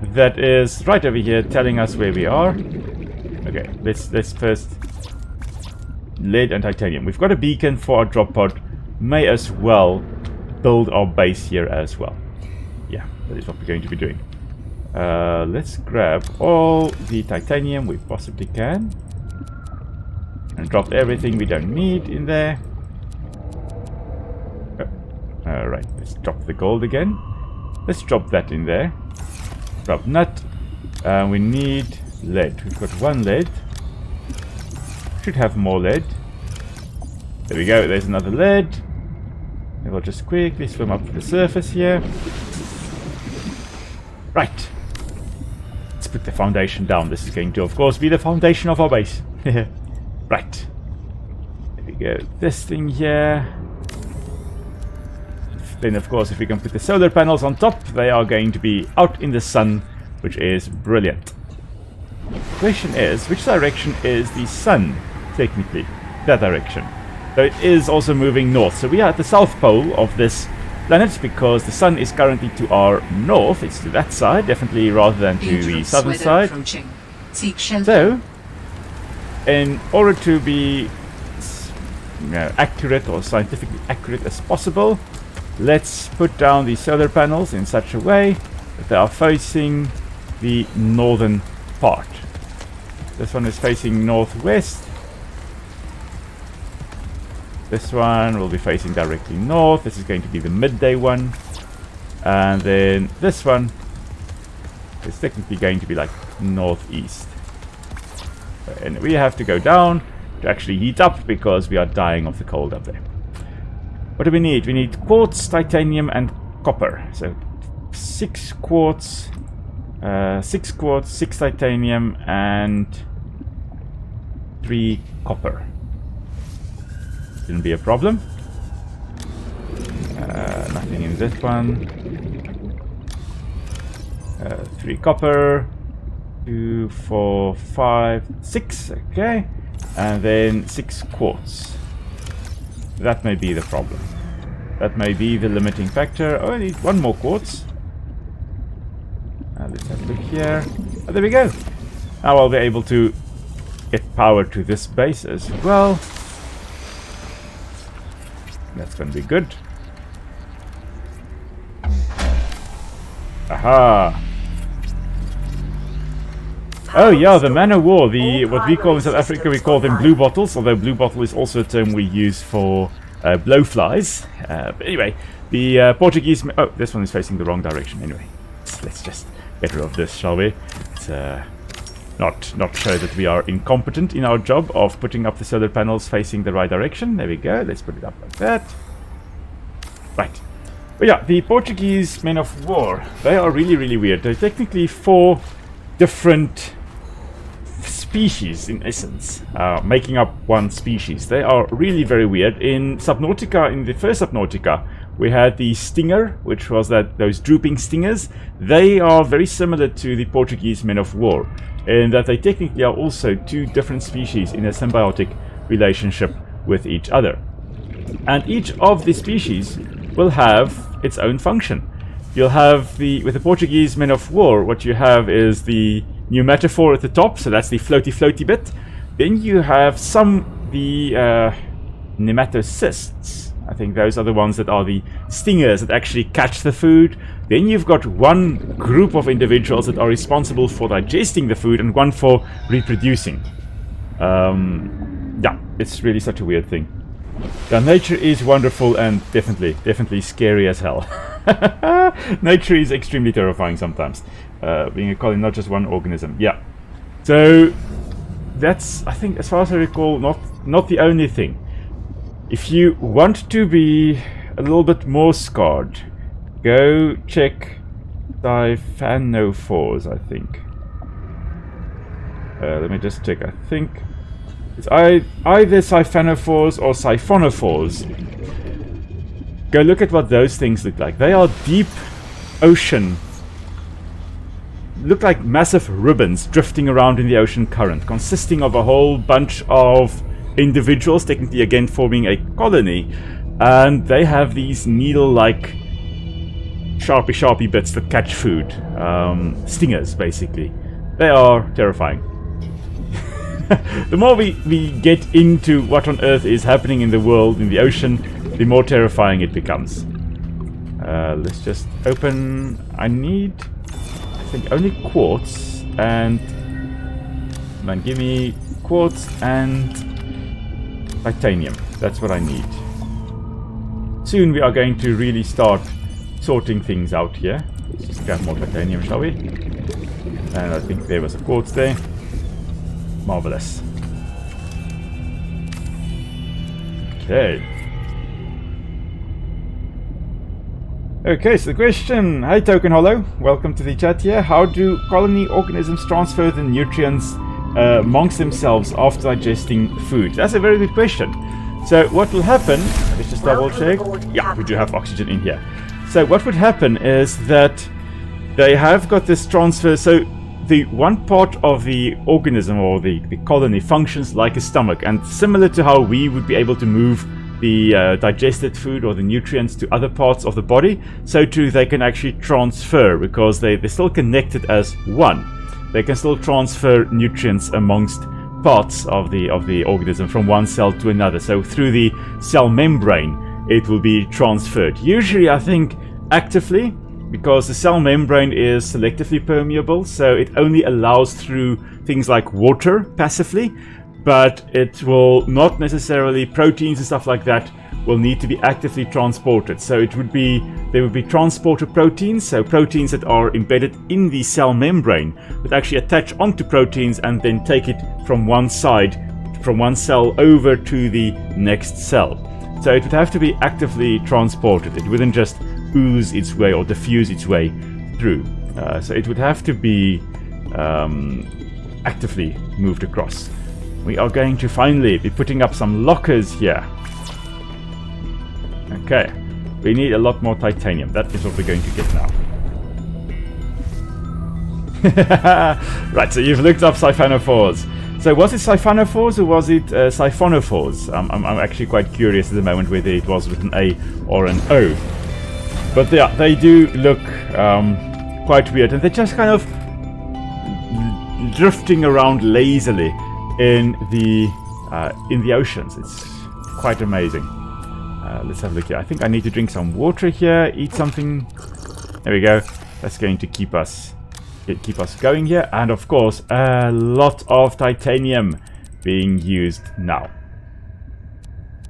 Speaker 1: that is right over here telling us where we are. Okay, let's first lead and titanium. We've got a beacon for our drop pod. May as well build our base here as well. Yeah, that is what we're going to be doing. Let's grab all the titanium we possibly can and drop everything we don't need in there. Alright, let's drop the gold again. Let's drop that in there. Drop nut. We need lead. We've got 1 lead. Should have more lead. There we go, there's another lead. And we'll just quickly swim up to the surface here. Right. Let's put the foundation down. This is going to, of course, be the foundation of our base. Right. There we go. This thing here. Then, of course, if we can put the solar panels on top, they are going to be out in the sun, which is brilliant. The question is, which direction is the sun, technically? That direction. So it is also moving north. So we are at the south pole of this planet, because the sun is currently to our north. It's to that side, definitely, rather than to the southern side. So, in order to be accurate or scientifically accurate as possible, let's put down the solar panels in such a way that they are facing the northern part. This one is facing northwest. This one will be facing directly north. This is going to be the midday one. And then this one is technically going to be like northeast. And we have to go down to actually heat up, because we are dying of the cold up there. What do we need? We need quartz, titanium, and copper. So 6 quartz, 6 titanium, and 3 copper. Shouldn't be a problem. Nothing in this one. 3 copper, 2, 4, 5, 6. Okay, and then 6 quartz. That may be the problem. That may be the limiting factor. Oh, I need 1 more quartz. Let's have a look here. Oh, there we go. Now I'll be able to get power to this base as well. That's going to be good. Aha! Oh yeah, the man of war. The what we call in South Africa, we call them blue bottles. Although blue bottle is also a term we use for blowflies. But anyway, the Portuguese. Oh, this one is facing the wrong direction. Anyway, let's just get rid of this, shall we? It's not show that we are incompetent in our job of putting up the solar panels facing the right direction. There we go. Let's put it up like that. Right. But yeah, the Portuguese men of war, they are really, really weird. They're technically 4 different species, in essence, making up one species. They are really very weird. In Subnautica, in the first Subnautica, we had the stinger, which was those drooping stingers. They are very similar to the Portuguese men of war, in that they technically are also 2 different species in a symbiotic relationship with each other. And each of the species will have its own function. You'll have with the Portuguese men of war, what you have is the pneumatophore at the top, so that's the floaty bit. Then you have the nematocysts. I think those are the ones that are the stingers that actually catch the food. Then you've got one group of individuals that are responsible for digesting the food, and one for reproducing. Yeah, it's really such a weird thing. Yeah, nature is wonderful and definitely scary as hell. Nature is extremely terrifying sometimes. Being a colony, not just one organism. Yeah. So that's, I think, as far as I recall, not the only thing. If you want to be a little bit more scarred, go check Siphanophores, I think. Let me just check. I think it's either Siphanophores or Siphonophores. Go look at what those things look like. They are deep ocean. Look like massive ribbons drifting around in the ocean current, consisting of a whole bunch of individuals, technically again forming a colony. And they have these needle-like sharpy bits that catch food. Stingers, basically. They are terrifying. The more we get into what on earth is happening in the world, in the ocean, the more terrifying it becomes. Let's just open... I need, I think, only quartz and... Man, give me quartz and titanium. That's what I need. Soon we are going to really start sorting things out here. Let's just grab more titanium, shall we? And I think there was a quartz there. Marvelous. Okay. Okay, so the question. Hi Token Hollow, welcome to the chat here. How do colony organisms transfer the nutrients amongst themselves after digesting food? That's a very good question. So what will happen, let's just double check. Yeah, we do have oxygen in here. So what would happen is that they have got this transfer. So the one part of the organism or the colony functions like a stomach, and similar to how we would be able to move the digested food or the nutrients to other parts of the body, so too they can actually transfer, because they're still connected as one. They can still transfer nutrients amongst parts of the organism from one cell to another. So through the cell membrane it will be transferred. Usually I think actively, because the cell membrane is selectively permeable, so it only allows through things like water passively, but it will not necessarily, proteins and stuff like that will need to be actively transported. So there would be transporter proteins, so proteins that are embedded in the cell membrane that actually attach onto proteins and then take it from one side, from one cell over to the next cell. So it would have to be actively transported. It wouldn't just ooze its way or diffuse its way through. So it would have to be actively moved across. We are going to finally be putting up some lockers here. Okay, we need a lot more titanium. That is what we're going to get now. Right, so you've looked up Siphanophores. So was it Siphanophores or was it Siphonophores? I'm actually quite curious at the moment whether it was with an A or an O. But yeah, they do look quite weird, and they're just kind of drifting around lazily in the oceans. It's quite amazing. Let's have a look here. I think I need to drink some water here, eat something. There we go. That's going to keep us going here, and of course a lot of titanium being used now.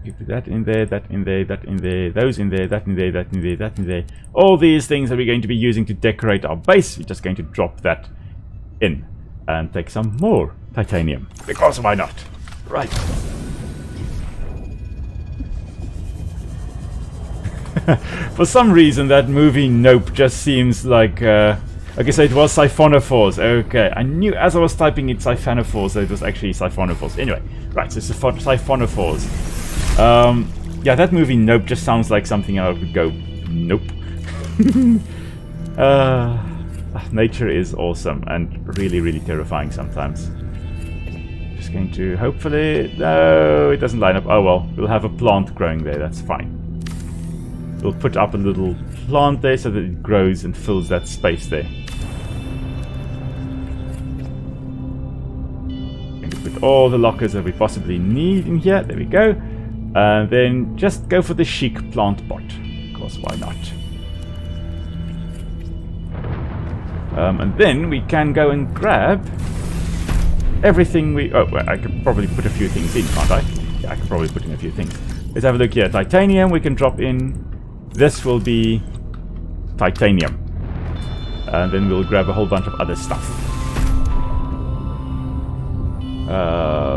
Speaker 1: You put that in there, that in there, that in there, those in there, that in there, that in there, that in there. All these things that we're going to be using to decorate our base, we're just going to drop that in and take some more titanium, because why not? Right. For some reason that movie Nope just seems like okay, so it was Siphonophores. Okay, I knew as I was typing it Siphanophores that it was actually Siphonophores. Anyway, right, so it's Siphonophores. Yeah, that movie Nope just sounds like something I would go, nope. Nature is awesome and really, really terrifying sometimes. Just going to hopefully... No, it doesn't line up. Oh well, we'll have a plant growing there, that's fine. We'll put up a little plant there so that it grows and fills that space there. Going to put all the lockers that we possibly need in here. There we go. And then just go for the chic plant pot. Of course, why not? And then we can go and grab everything we... Oh, well, I could probably put a few things in, can't I? Yeah, I could probably put in a few things. Let's have a look here. Titanium we can drop in. This will be titanium. And then we'll grab a whole bunch of other stuff.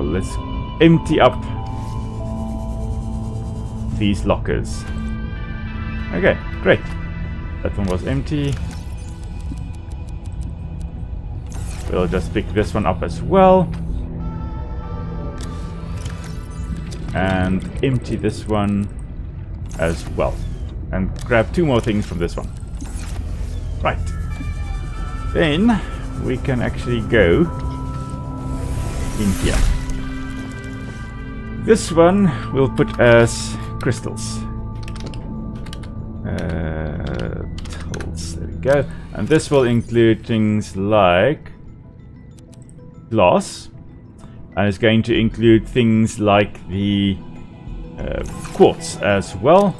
Speaker 1: Let's empty up these lockers. Okay, great. that one was empty. We'll just pick this one up as well. And empty this one as well. And grab 2 more things from this one. Right. Then we can actually go in here. This one we'll put as crystals. Tools, there we go. And this will include things like glass. And it's going to include things like the quartz as well.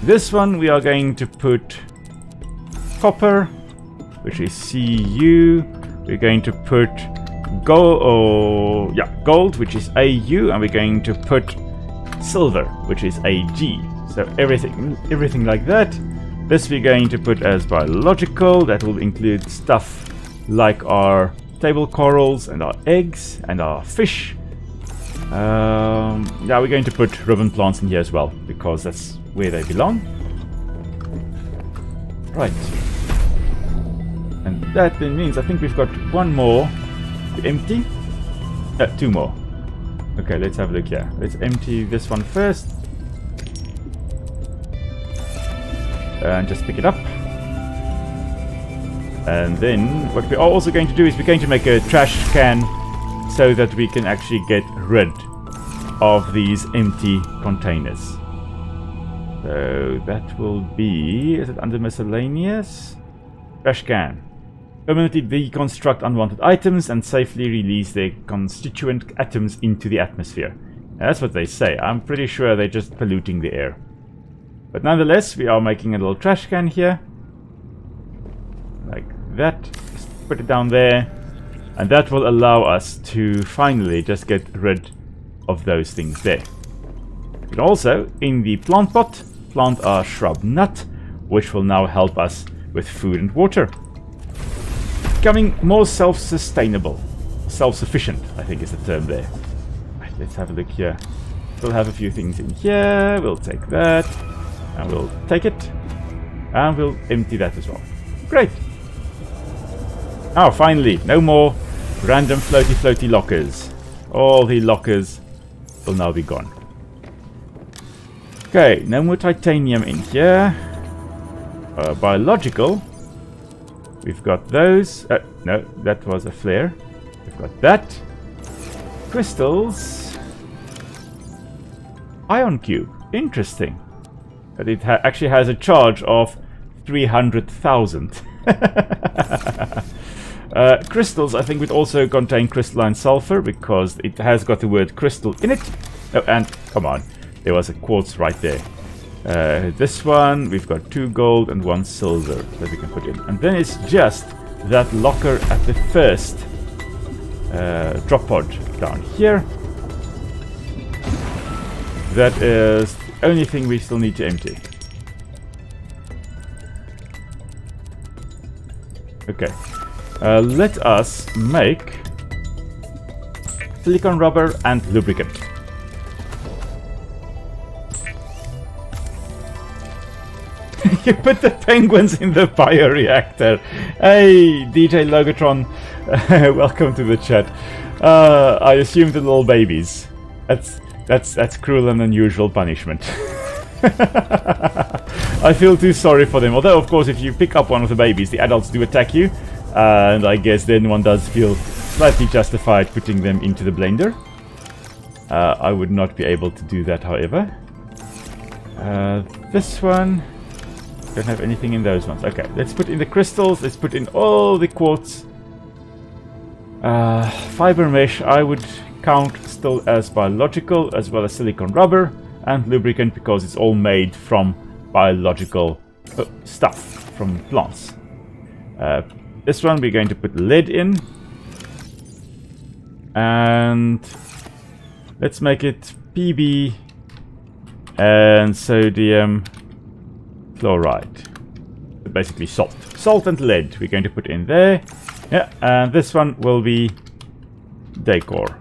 Speaker 1: This one we are going to put copper, which is Cu. We're going to put gold, which is Au, and we're going to put silver, which is Ag. So everything like that. This we're going to put as biological. That will include stuff like our table corals and our eggs and our fish. Yeah, we're going to put ribbon plants in here as well, because that's where they belong. Right. And that then means I think we've got 1 more to empty. 2 more. Okay, let's have a look here. Let's empty this one first. And just pick it up. And then what we are also going to do is we're going to make a trash can so that we can actually get rid of these empty containers. So that will be, is it under miscellaneous? Trash can. Permanently deconstruct unwanted items and safely release their constituent atoms into the atmosphere. Now, that's what they say. I'm pretty sure they're just polluting the air. But nonetheless, we are making a little trash can here. Like that. Just put it down there. And that will allow us to finally just get rid of those things there. We can also, in the plant pot, plant our shrub nut, which will now help us with food and water. Becoming more self-sustainable. Self-sufficient, I think is the term there. Right, let's have a look here. We'll have a few things in here. We'll take that. And we'll take it. And we'll empty that as well. Great. Oh, finally, no more random floaty lockers. All the lockers will now be gone. Okay, no more titanium in here. Biological. We've got those. No, that was a flare. We've got that. Crystals. Ion cube. Interesting. But it actually has a charge of 300,000. Crystals, I think, would also contain crystalline sulfur because it has got the word crystal in it. Oh, and come on, there was a quartz right there. This one, we've got 2 gold and 1 silver that we can put in. And then it's just that locker at the first drop pod down here. That is the only thing we still need to empty. Okay. Let us make silicone rubber and lubricant. You put the penguins in the bioreactor. Hey, DJ Logotron, welcome to the chat. I assume the little babies. That's cruel and unusual punishment. I feel too sorry for them. Although, of course, if you pick up one of the babies, the adults do attack you. And I guess then one does feel slightly justified putting them into the blender. I would not be able to do that, however. This one... don't have anything in those ones. Okay, let's put in the crystals. Let's put in all the quartz. Fiber mesh I would count still as biological, as well as silicone rubber and lubricant, because it's all made from biological stuff from plants. This one we're going to put lead in, and let's make it Pb and sodium chloride. So basically salt and lead we're going to put in there. Yeah, and this one will be decor.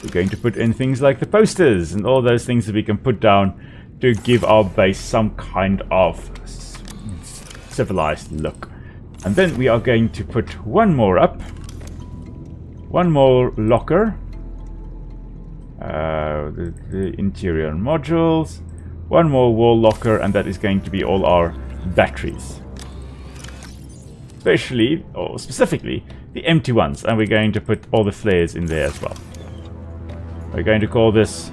Speaker 1: We're going to put in things like the posters and all those things that we can put down to give our base some kind of civilized look. And then we are going to put one more up. One more locker. The interior modules. One more wall locker, and that is going to be all our batteries. Especially, or specifically, the empty ones. And we're going to put all the flares in there as well. We're going to call this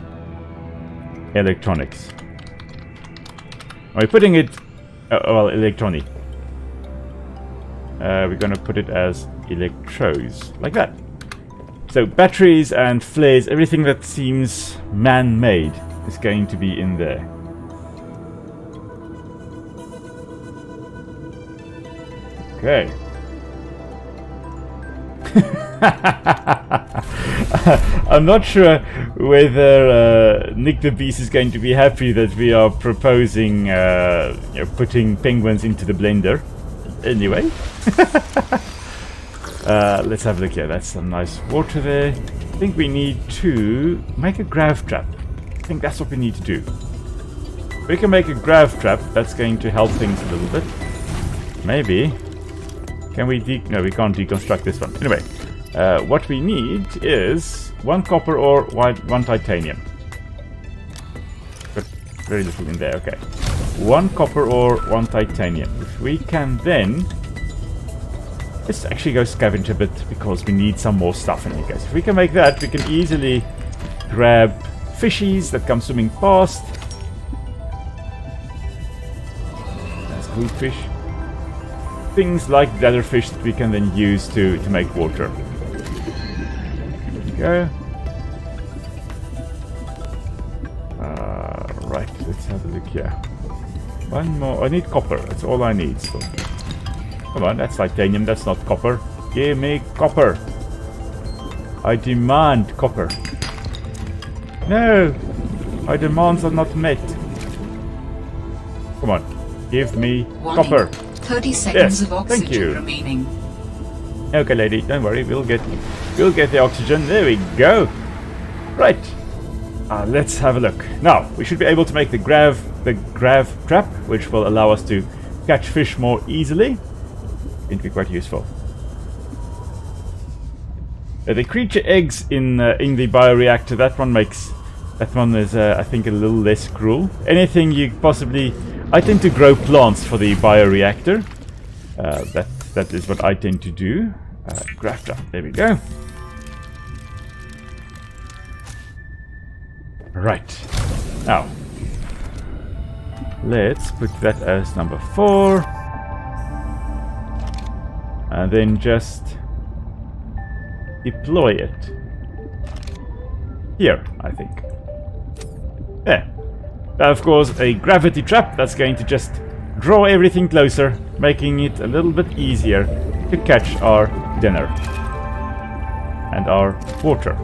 Speaker 1: electronics. We're putting it, well, electronic. We're going to put it as electrodes, like that. So batteries and flares, everything that seems man-made is going to be in there. Okay. I'm not sure whether Nick the Beast is going to be happy that we are proposing putting penguins into the blender. Anyway. Let's have a look here. That's some nice water there. I think we need to make a grav trap. I think that's what we need to do. We can make a grav trap. That's going to help things a little bit. Maybe. Can we no, we can't deconstruct this one. Anyway, what we need is 1 copper ore, 1 titanium. But very little in there, okay. 1 copper ore, 1 titanium. If we can then... Let's actually go scavenge a bit, because we need some more stuff in here, guys. If we can make that, we can easily grab fishies that come swimming past. That's good fish. Things like bladderfish that we can then use to make water. There we go. Right, let's have a look here. One more. I need copper. That's all I need. So. Come on, that's titanium. That's not copper. Give me copper. I demand copper. No! My demands are not met. Come on. Give me copper.
Speaker 4: 30 seconds of oxygen
Speaker 1: thank you.
Speaker 4: remaining.
Speaker 1: Okay, lady, don't worry. We'll get the oxygen. There we go. Right. Let's have a look. Now, we should be able to make the grav trap, which will allow us to catch fish more easily. Going to be quite useful. The creature eggs in the bioreactor. That one is I think a little less cruel. Anything you possibly. I tend to grow plants for the bioreactor. That is what I tend to do. Graft up. There we go. Right. Now, let's put that as number 4. And then just deploy it. Here, I think. There. Now, of course, a gravity trap that's going to just draw everything closer, making it a little bit easier to catch our dinner. And our water.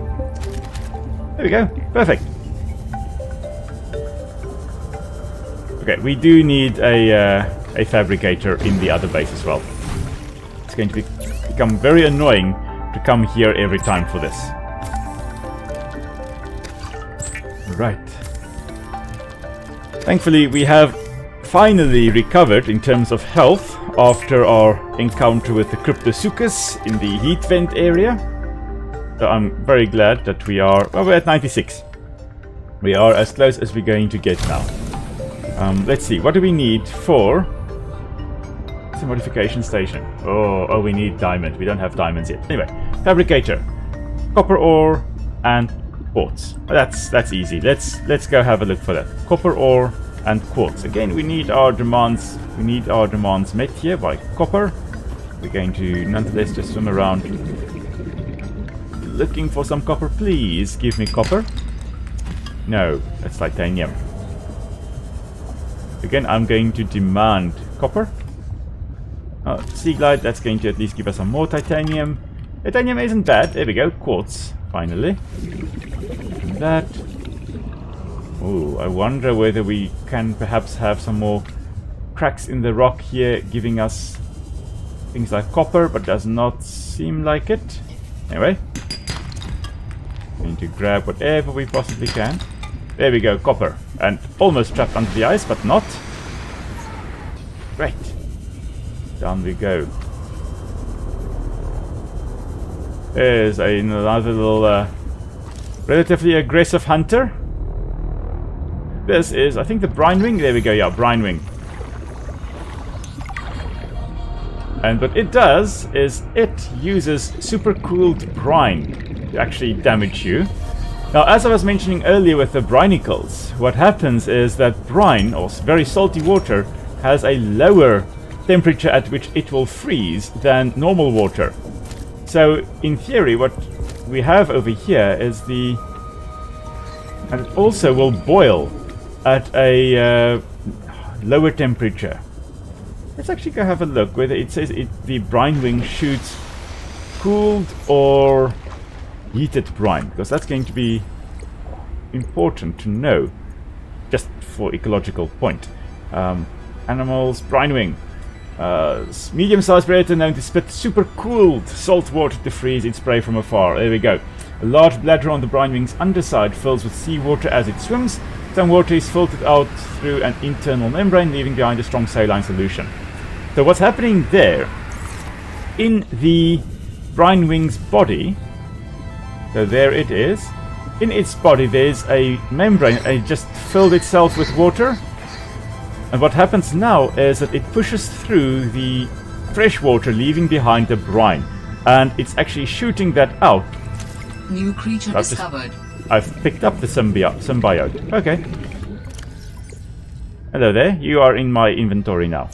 Speaker 1: There we go. Perfect. Okay, we do need a fabricator in the other base as well. It's going to become very annoying to come here every time for this. Right. Thankfully, we have finally recovered in terms of health after our encounter with the Cryptosuchus in the heat vent area. So I'm very glad that we are... Well, we're at 96. We are as close as we're going to get now. Let's see, what do we need for the modification station? Oh, we need diamond. We don't have diamonds yet. Anyway, fabricator, copper ore, and quartz. That's easy. Let's go have a look for that. Copper ore and quartz. Again, we need our demands. We need our demands met here by copper. We're going to nonetheless just swim around looking for some copper. Please give me copper. No, that's titanium. Again, I'm going to demand copper. Sea glide, that's going to at least give us some more titanium. Titanium isn't bad. There we go. Quartz, finally. And that. Oh, I wonder whether we can perhaps have some more cracks in the rock here, giving us things like copper, but does not seem like it. Anyway. Going to grab whatever we possibly can. There we go, copper. And almost trapped under the ice, but not. Great. Down we go. There's another little relatively aggressive hunter. This is, I think, the brine wing. There we go, yeah, brine wing. And what it does is it uses supercooled brine to actually damage you. Now, as I was mentioning earlier with the brinicles, what happens is that brine, or very salty water, has a lower temperature at which it will freeze than normal water. So, in theory, what we have over here is the... And it also will boil at a lower temperature. Let's actually go have a look whether it says the brine wing shoots cooled or heated brine, because that's going to be important to know, just for ecological point. Animals, brine wing. Medium-sized predator known to spit super-cooled salt water to freeze its prey from afar. There we go. A large bladder on the brine wing's underside fills with seawater as it swims. Some water is filtered out through an internal membrane, leaving behind a strong saline solution. So what's happening there, in the brine wing's body, so there it is, in its body there's a membrane, it just filled itself with water. And what happens now is that it pushes through the fresh water, leaving behind the brine. And it's actually shooting that out.
Speaker 4: New creature discovered.
Speaker 1: I've picked up the symbiote. Okay. Hello there. You are in my inventory now.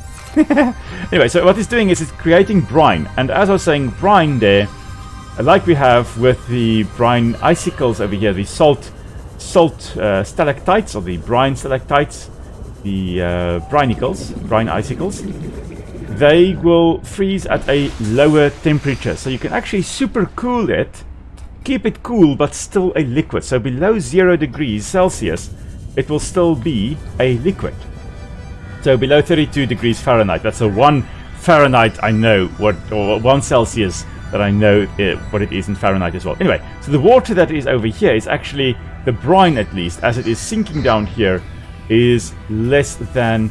Speaker 1: Anyway, so what it's doing is it's creating brine. And as I was saying, brine there, like we have with the brine icicles over here, the salt stalactites, or the brine stalactites, the brine icicles, they will freeze at a lower temperature. So you can actually super cool it, keep it cool, but still a liquid. So below 0 degrees Celsius, it will still be a liquid. So below 32 degrees Fahrenheit, that's a 1 Fahrenheit I know what, or 1 Celsius that I know what it is in Fahrenheit as well. Anyway, so the water that is over here is actually, the brine at least, as it is sinking down here, is less than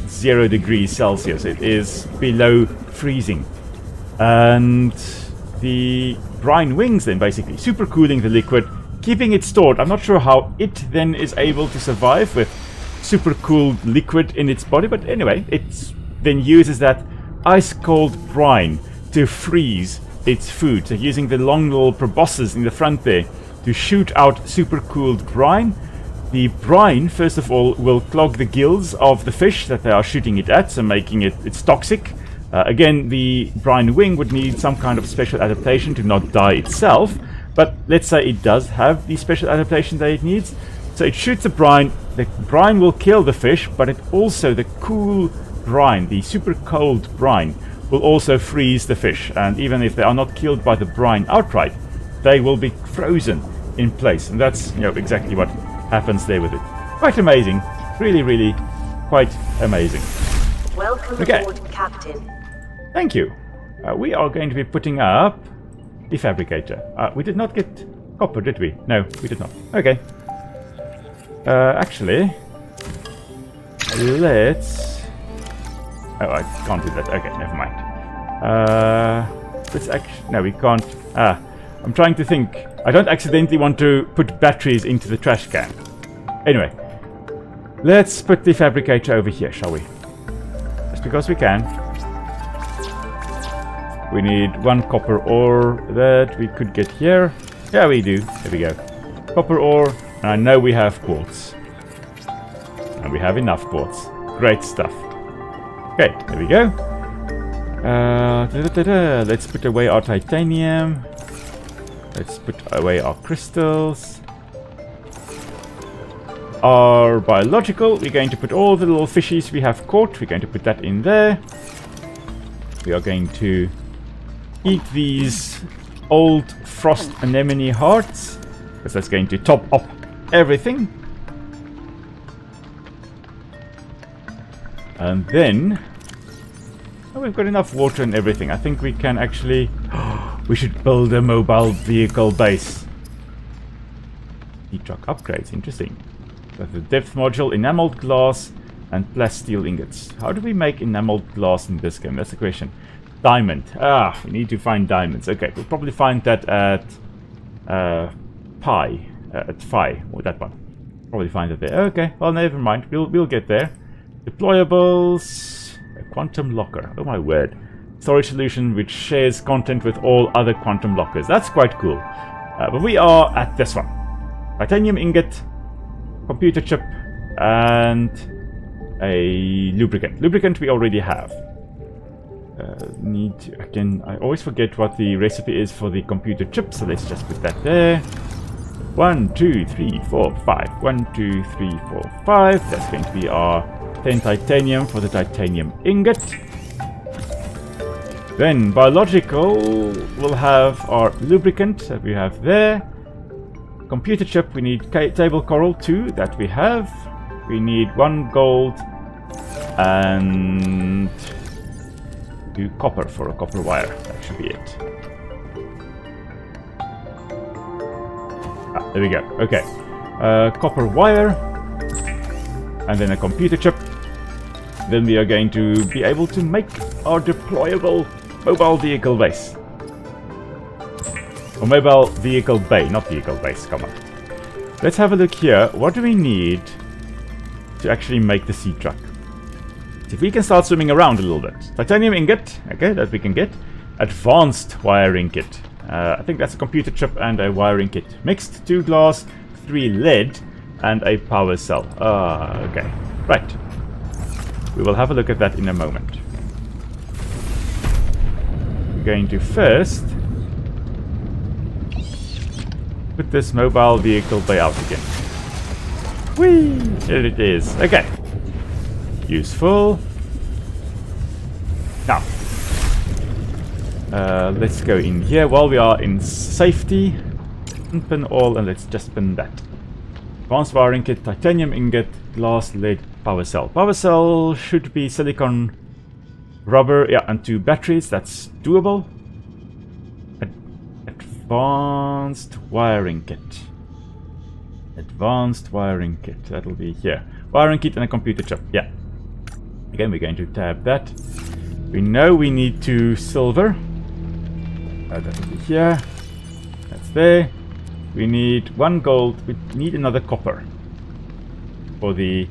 Speaker 1: 0 degrees Celsius. It is below freezing. And the brine wings then basically super cooling the liquid, keeping it stored. I'm not sure how it then is able to survive with super cooled liquid in its body, but anyway, it then uses that ice cold brine to freeze its food. So using the long little proboscis in the front there to shoot out super cooled brine. The brine, first of all, will clog the gills of the fish that they are shooting it at, so making it's toxic. Again, the brine wing would need some kind of special adaptation to not die itself, but let's say it does have the special adaptation that it needs. So it shoots the brine will kill the fish, but it also, the cool brine, the super cold brine, will also freeze the fish. And even if they are not killed by the brine outright, they will be frozen in place. And that's, exactly what happens there with it. Quite amazing. Really, really quite amazing.
Speaker 13: Welcome aboard, Captain.
Speaker 1: Thank you. We are going to be putting up the fabricator. We did not get copper, did we? No, we did not. Okay. Actually, let's... Oh, I can't do that. Okay, never mind. Let's actually... No, we can't... I'm trying to think. I don't accidentally want to put batteries into the trash can. Anyway, let's put the fabricator over here, shall we? Just because we can. We need 1 copper ore that we could get here. Yeah, we do. There we go. Copper ore, and I know we have quartz. And we have enough quartz. Great stuff. Okay, there we go. Let's put away our titanium. Let's put away our crystals. Our biological, we're going to put all the little fishies we have caught. We're going to put that in there. We are going to eat these old frost anemone hearts, because that's going to top up everything. And then... Oh, we've got enough water and everything. I think we can actually... we should build a mobile vehicle base. The truck upgrades, interesting. With the depth module, enameled glass, and plasteel ingots. How do we make enameled glass in this game? That's the question. Diamond. Ah, we need to find diamonds. Okay, we'll probably find that at Phi, or that one. Probably find it there. Okay, well, never mind. We'll get there. Deployables. A quantum locker. Oh my word. Storage solution which shares content with all other quantum lockers. That's quite cool. But we are at this one. Titanium ingot, computer chip, and a lubricant. Lubricant we already have. I always forget what the recipe is for the computer chip, so let's just put that there. 1, 2, 3, 4, 5. 1, 2, 3, 4, 5. That's going to be our 10 titanium for the titanium ingot. Then biological, we'll have our lubricant that we have there. Computer chip, we need table coral 2 that we have. We need 1 gold and 2 copper for a copper wire. That should be it. There we go. Okay. Copper wire. And then a computer chip. Then we are going to be able to make our deployable mobile vehicle base. Or mobile vehicle bay, not vehicle base. Come on. Let's have a look here. What do we need to actually make the sea truck? If we can start swimming around a little bit. Titanium ingot. Okay, that we can get. Advanced wiring kit. I think that's a computer chip and a wiring kit. Mixed 2 glass, 3 lead, and a power cell. Okay. Right. We will have a look at that in a moment. We're going to first put this mobile vehicle bay out again. Whee! Here it is. Okay. Useful. Now, let's go in here while we are in safety. Pin all, and let's just pin that. Advanced wiring kit, titanium ingot, glass, lead, power cell. Power cell should be silicon, rubber, yeah, and 2 batteries. That's doable. Advanced wiring kit. Advanced wiring kit. That'll be here. Wiring kit and a computer chip. Yeah. Again, we're going to tab that. We know we need 2 silver. That'll be here. That's there. We need 1 gold. We need another copper for the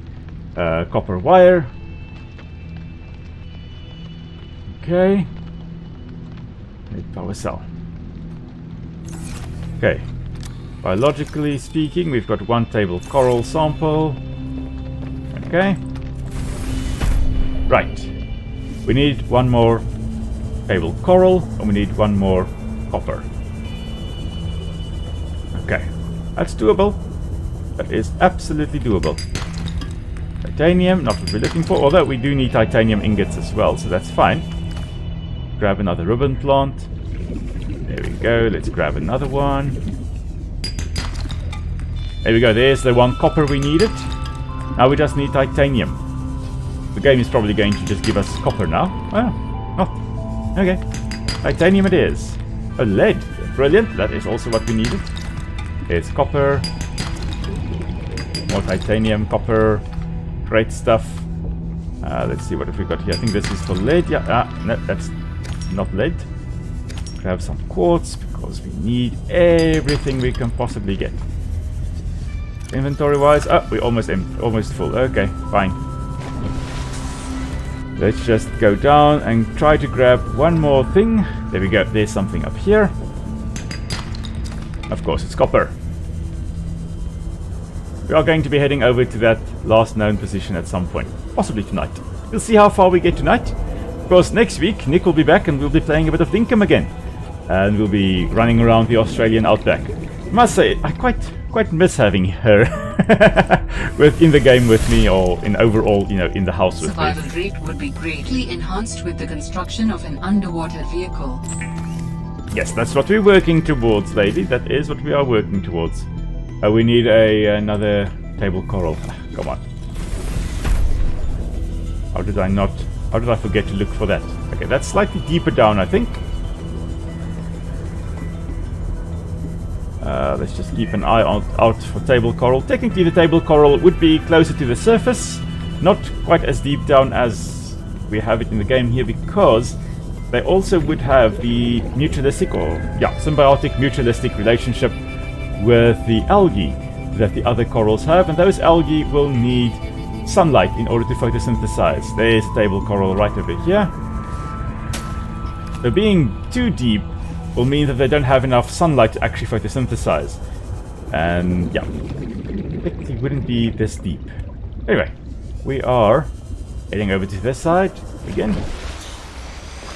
Speaker 1: copper wire. Okay. Power cell. Okay. Biologically speaking, we've got 1 table coral sample. Okay. Right. We need 1 more table coral, and we need 1 more copper. Okay. That's doable. That is absolutely doable. Titanium, not what we're looking for, although we do need titanium ingots as well, so that's fine. Grab another ribbon plant. There we go. Let's grab another one. There we go. There's the 1 copper we needed. Now we just need titanium. The game is probably going to just give us copper now. Oh. Okay. Titanium it is. A lead. Brilliant. That is also what we needed. It's copper. More titanium, copper. Great stuff. Let's see what have we got here. I think this is for lead. Yeah. No, that's not lead. Grab some quartz because we need everything we can possibly get. Inventory wise, we're almost full. Okay, fine. Let's just go down and try to grab 1 more thing. There we go. There's something up here. Of course, it's copper. We are going to be heading over to that last known position at some point. Possibly tonight. We'll see how far we get tonight. Of course, next week, Nick will be back and we'll be playing a bit of Dinkum again. And we'll be running around the Australian outback. I must say, I quite miss having her in the game with me, or in overall, in the house with me.
Speaker 4: Survival rate would be greatly enhanced with the construction of an underwater vehicle.
Speaker 1: Yes, that's what we're working towards, lady. That is what we are working towards. We need another table coral. Come on. How did I forget to look for that? Okay, that's slightly deeper down, I think. Let's just keep an eye out for table coral. Technically, the table coral would be closer to the surface, not quite as deep down as we have it in the game here, because they also would have the mutualistic or symbiotic mutualistic relationship with the algae that the other corals have, and those algae will need sunlight in order to photosynthesize. There's a table coral right over here. So being too deep will mean that they don't have enough sunlight to actually photosynthesize. And yeah, it wouldn't be this deep. Anyway, we are heading over to this side again.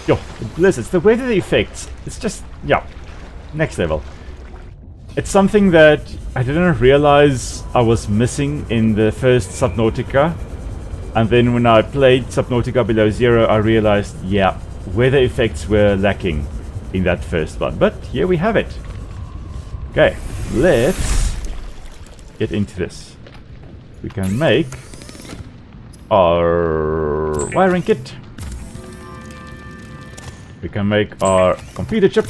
Speaker 1: Yo, the blizzards, the weather effects, it's just, next level. It's something that I didn't realize I was missing in the first Subnautica. And then when I played Subnautica Below Zero, I realized, weather effects were lacking in that first one. But here we have it. Okay, let's get into this. We can make our wiring kit. We can make our computer chip.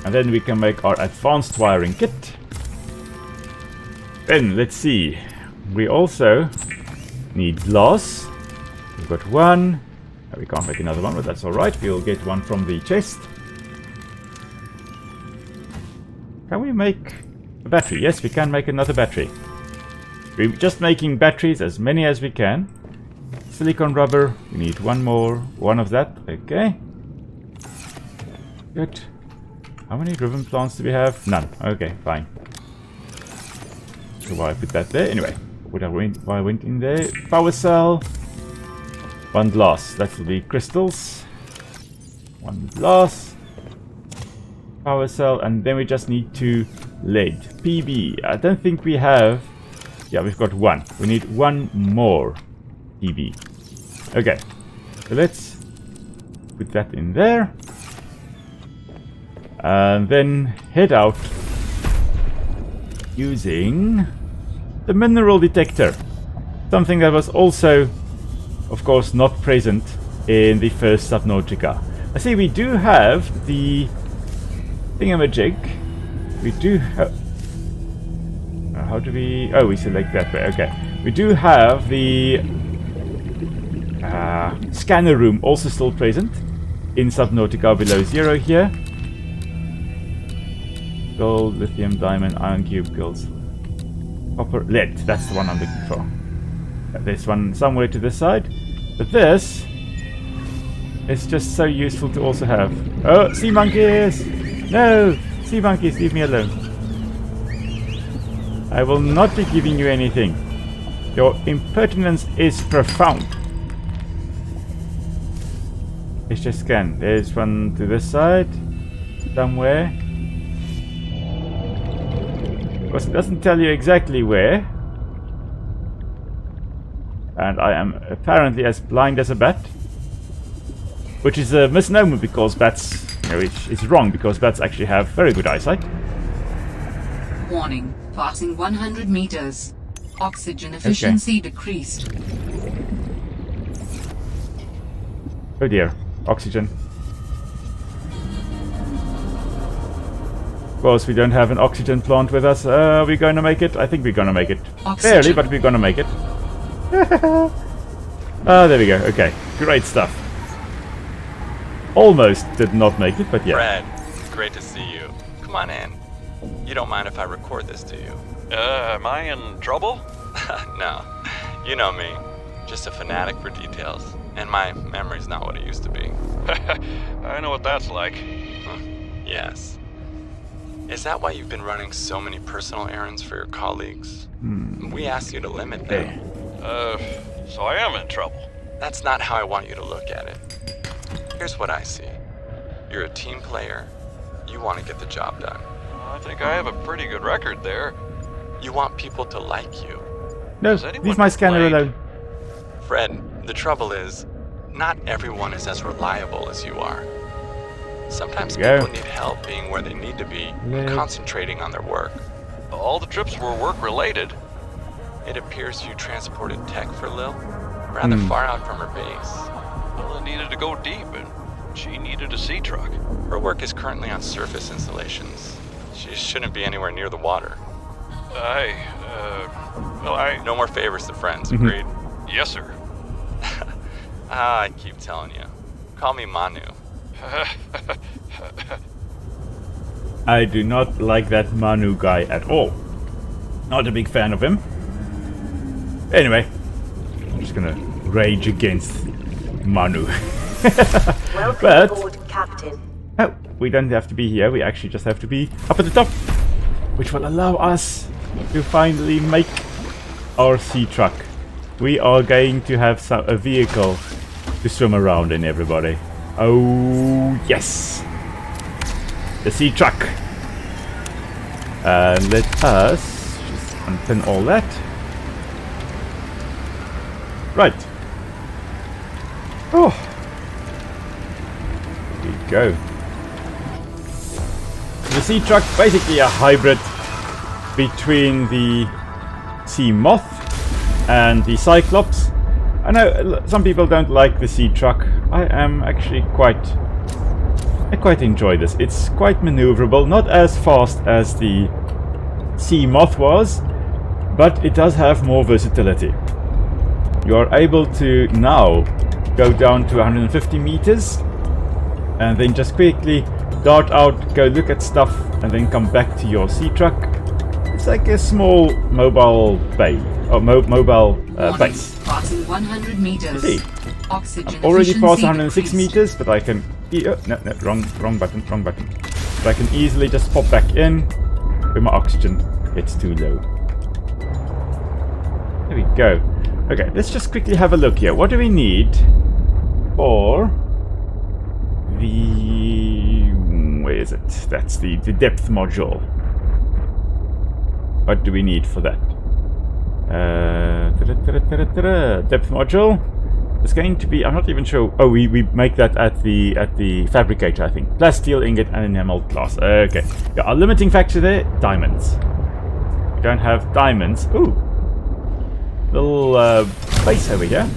Speaker 1: And then we can make our advanced wiring kit. Then, let's see. We also need glass. We've got one. We can't make another one, but that's alright. We'll get one from the chest. Can we make a battery? Yes, we can make another battery. We're just making batteries, as many as we can. Silicon rubber. We need one more. One of that. Okay. Good. How many ribbon plants do we have? None. Okay, fine. So why I put that there? Anyway, why I went in there? Power cell. One glass. That will be crystals. One glass. Power cell. And then we just need 2 lead. PB. I don't think we have... Yeah, we've got 1. We need 1 more PB. Okay. So let's put that in there. And then head out using the mineral detector. Something that was also, of course, not present in the first Subnautica. I see we do have the thingamajig. We do have... how do we... Oh, we select that way. Okay. We do have the scanner room also still present in Subnautica Below Zero here. Gold, lithium, diamond, iron cube, gold, copper, lead. That's the one I'm looking for. There's one somewhere to this side. But this is just so useful to also have. Oh, sea monkeys! No! Sea monkeys, leave me alone. I will not be giving you anything. Your impertinence is profound. Let's just scan. There's one to this side. Somewhere. Of course, it doesn't tell you exactly where. And I am apparently as blind as a bat. Which is a misnomer because bats... No, it's wrong because bats actually have very good eyesight.
Speaker 4: Warning. Passing 100 meters. Oxygen efficiency decreased.
Speaker 1: Oh dear. Oxygen. Of course, we don't have an oxygen plant with us. Are we going to make it? I think we're going to make it. Oxygen. Barely, but we're going to make it. There we go. Okay. Great stuff. Almost did not make it, but yeah.
Speaker 8: Fred, great to see you. Come on in. You don't mind if I record this, do you?
Speaker 6: Am I in trouble?
Speaker 8: No. You know me. Just a fanatic for details. And my memory's not what it used to be.
Speaker 6: I know what that's like.
Speaker 8: Yes. Is that why you've been running so many personal errands for your colleagues? We asked you to limit them.
Speaker 6: So I am in trouble.
Speaker 8: That's not how I want you to look at it. Here's what I see. You're a team player. You want to get the job done.
Speaker 6: I think I have a pretty good record there.
Speaker 8: You want people to like you.
Speaker 1: No, leave my scanner alone.
Speaker 8: Fred, the trouble is, not everyone is as reliable as you are. Sometimes people need help being where they need to be, concentrating on their work.
Speaker 6: All the trips were work-related.
Speaker 8: It appears you transported tech for Lil, rather far out from her base.
Speaker 6: Well, it needed to go deep, and she needed a sea truck.
Speaker 8: Her work is currently on surface installations. She shouldn't be anywhere near the water.
Speaker 6: No more favors to friends, agreed? Yes, sir.
Speaker 8: I keep telling you. Call me Manu.
Speaker 1: I do not like that Manu guy at all. Not a big fan of him. Anyway, I'm just gonna rage against Manu.
Speaker 13: Welcome aboard, Captain.
Speaker 1: Oh, we don't have to be here. We actually just have to be up at the top, which will allow us to finally make our sea truck. We are going to have a vehicle to swim around in, everybody. Oh, yes! The sea truck. Let us just unpin all that. Right. Oh. Here we go. The sea truck, basically a hybrid between the sea moth and the Cyclops. I know some people don't like the sea truck. I am actually I quite enjoy this. It's quite maneuverable, not as fast as the sea moth was, but it does have more versatility. You are able to now go down to 150 meters and then just quickly dart out, go look at stuff, and then come back to your sea truck. It's like a small mobile bay, or mobile base.
Speaker 4: Passing 100 meters.
Speaker 1: See,
Speaker 4: Oxygen
Speaker 1: already past 106
Speaker 4: decreased.
Speaker 1: meters, but I can... no, wrong button. But I can easily just pop back in when my oxygen gets too low. There we go. Okay, let's just quickly have a look here. What do we need for the... where is it? That's the depth module. What do we need for that? Depth module. It's going to be... I'm not even sure... Oh, we make that at the fabricator, I think. Plasteel ingot and enamel glass. Okay. Yeah, our limiting factor there, diamonds. We don't have diamonds. Ooh. Little base over here.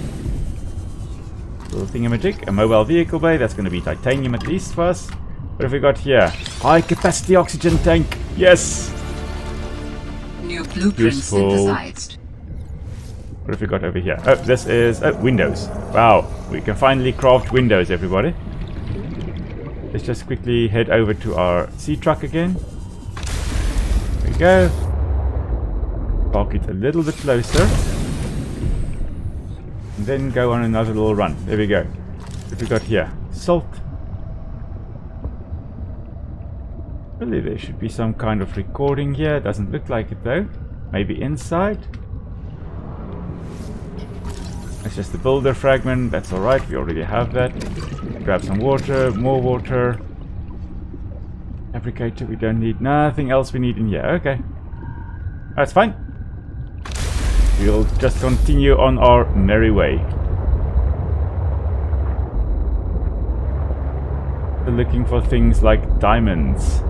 Speaker 1: Little thingamajig. A mobile vehicle bay. That's going to be titanium at least for us. What have we got here? High capacity oxygen tank. Yes!
Speaker 4: New blueprint synthesized.
Speaker 1: What have we got over here? Oh, this is... oh, windows. Wow. We can finally craft windows, everybody. Let's just quickly head over to our sea truck again. There we go. Park it a little bit closer. And then go on another little run. There we go. What have we got here? Salt. Really, there should be some kind of recording here. Doesn't look like it though. Maybe inside. It's just a builder fragment. That's alright. We already have that. Grab some water. More water. Fabricator. We don't need nothing else we need in here. Okay. That's fine. We'll just continue on our merry way. We're looking for things like diamonds,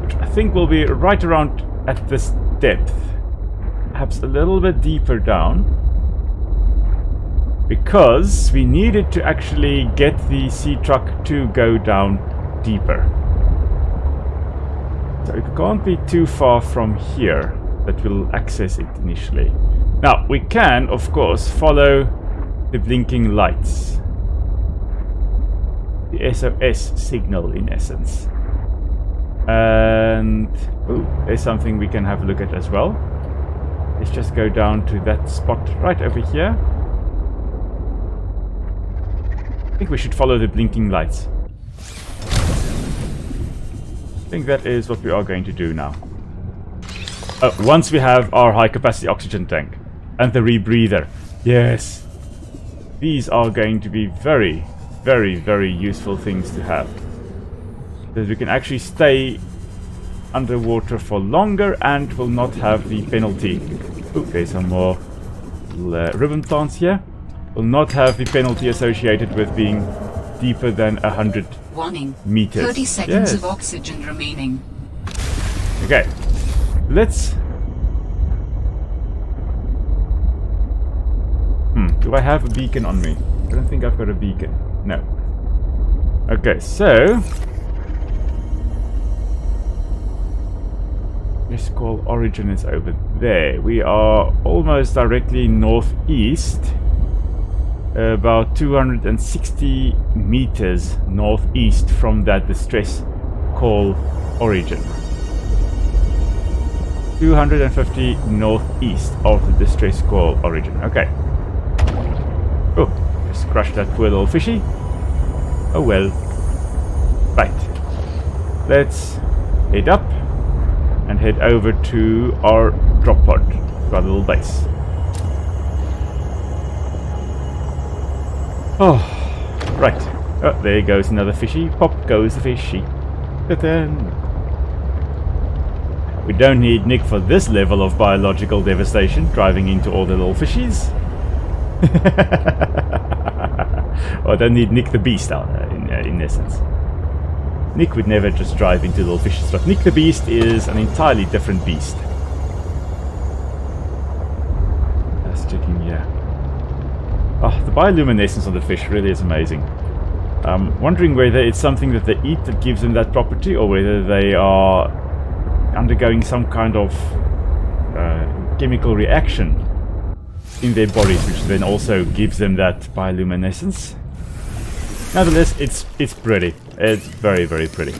Speaker 1: which I think will be right around at this depth, perhaps a little bit deeper down, because we needed to actually get the sea truck to go down deeper. So it can't be too far from here that we'll access it initially. Now, we can, of course, follow the blinking lights. The SOS signal, in essence. And... ooh, there's something we can have a look at as well. Let's just go down to that spot right over here. I think we should follow the blinking lights. I think that is what we are going to do now. Once we have our high capacity oxygen tank and the rebreather. Yes. These are going to be very, very, very useful things to have. Because we can actually stay underwater for longer and will not have the penalty. Ooh, there's some more ribbon plants here. Will not have the penalty associated with being deeper than 100
Speaker 4: Warning.
Speaker 1: meters.
Speaker 4: 30 seconds of oxygen remaining.
Speaker 1: Okay. Let's... do I have a beacon on me? I don't think I've got a beacon. No. Okay, so... Distress call origin is over there. We are almost directly northeast, about 260 meters northeast from that distress call origin. 250 northeast of the distress call origin. Okay. Oh, just crushed that poor little fishy. Oh well. Right. Let's head up and head over to our drop pod, to our little base. Oh, right. Oh, there goes another fishy. Pop goes the fishy. Ta-da. We don't need Nick for this level of biological devastation, driving into all the little fishies. Or I don't need Nick the Beast in essence. Nick would never just drive into little fishes, but Nick the Beast is an entirely different beast. That's checking here. Oh, the bioluminescence of the fish really is amazing. I'm wondering whether it's something that they eat that gives them that property, or whether they are undergoing some kind of chemical reaction in their bodies, which then also gives them that bioluminescence. Nonetheless, it's pretty. It's very, very pretty.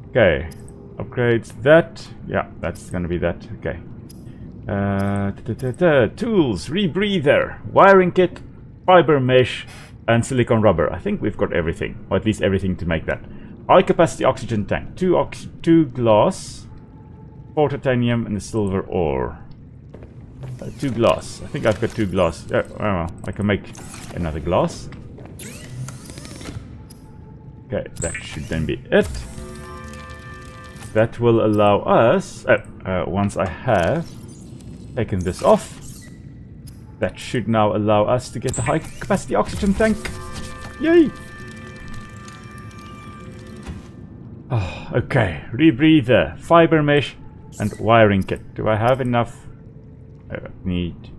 Speaker 1: Okay, upgrades that. Yeah, that's gonna be that. Okay. Tools, rebreather, wiring kit, fiber mesh, and silicone rubber. I think we've got everything, or at least everything to make that. High capacity oxygen tank, two glass, 4 titanium, and the silver ore. 2 glass. I think I've got 2 glass. Oh, I can make another glass. Okay, that should then be it. That will allow us, once I have taken this off, that should now allow us to get the high capacity oxygen tank. Yay! Oh, okay, rebreather, fiber mesh, and wiring kit. Do I have enough? I need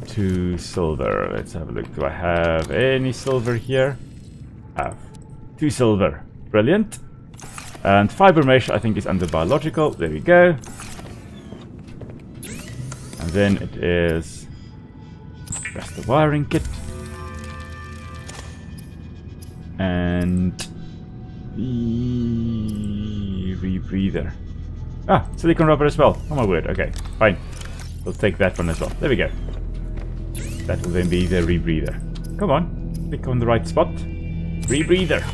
Speaker 1: 2 silver. Let's have a look. Do I have any silver here? I have 2 silver. Brilliant. And fiber mesh, I think, is under biological. There we go. And then it is just the wiring kit. And the rebreather. Ah, silicone rubber as well. Oh my word. Okay, fine. We'll take that one as well. There we go. That will then be the rebreather. Come on. Click on the right spot. Rebreather.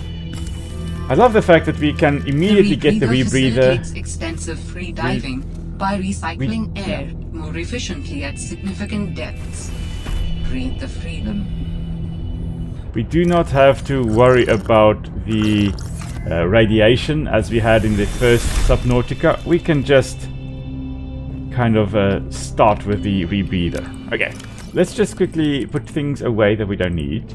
Speaker 1: I love the fact that we can immediately get the rebreather.
Speaker 4: Facilitates extensive free diving by recycling air more efficiently at significant depths. Breathe the freedom.
Speaker 1: We do not have to worry about the radiation as we had in the first Subnautica. We can just kind of start with the rebreather. Okay, let's just quickly put things away that we don't need.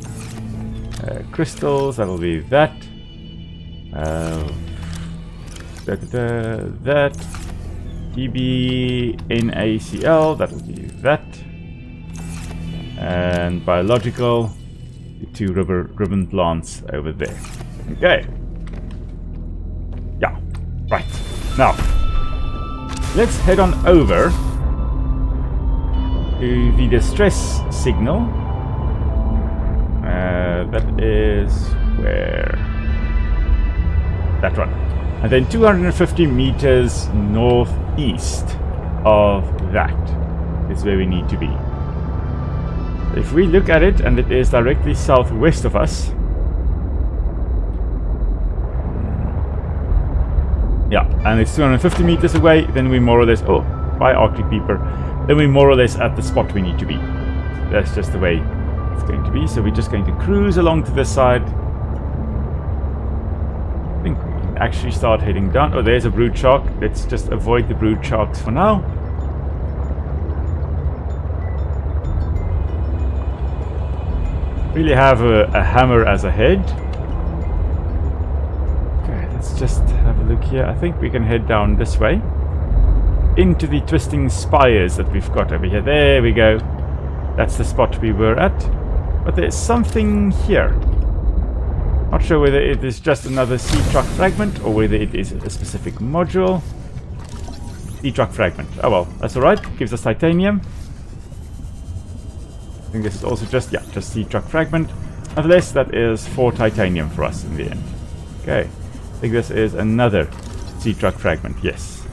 Speaker 1: Crystals, that'll be that. That. DBNACL, that'll be that. And biological, the 2 ribbon plants over there. Okay. Yeah, right. Now, let's head on over to the distress signal. That is where? That one. And then 250 meters northeast of that is where we need to be. If we look at it, and it is directly southwest of us. Yeah, and it's 250 meters away, then we more or less... Oh, bye Arctic Peeper. Then we more or less at the spot we need to be. That's just the way it's going to be. So we're just going to cruise along to this side. I think we can actually start heading down. Oh, there's a brood shark. Let's just avoid the brood sharks for now. Really have a hammer as a head. Okay, let's just have a look here. I think we can head down this way into the twisting spires that we've got over here. There we go. That's the spot we were at. But there's something here. Not sure whether it is just another sea truck fragment or whether it is a specific module. Sea truck fragment. Oh well, that's alright. Gives us titanium. I think this is also just sea truck fragment. Nonetheless, that is 4 titanium for us in the end. Okay. I think this is another sea truck fragment. Yes.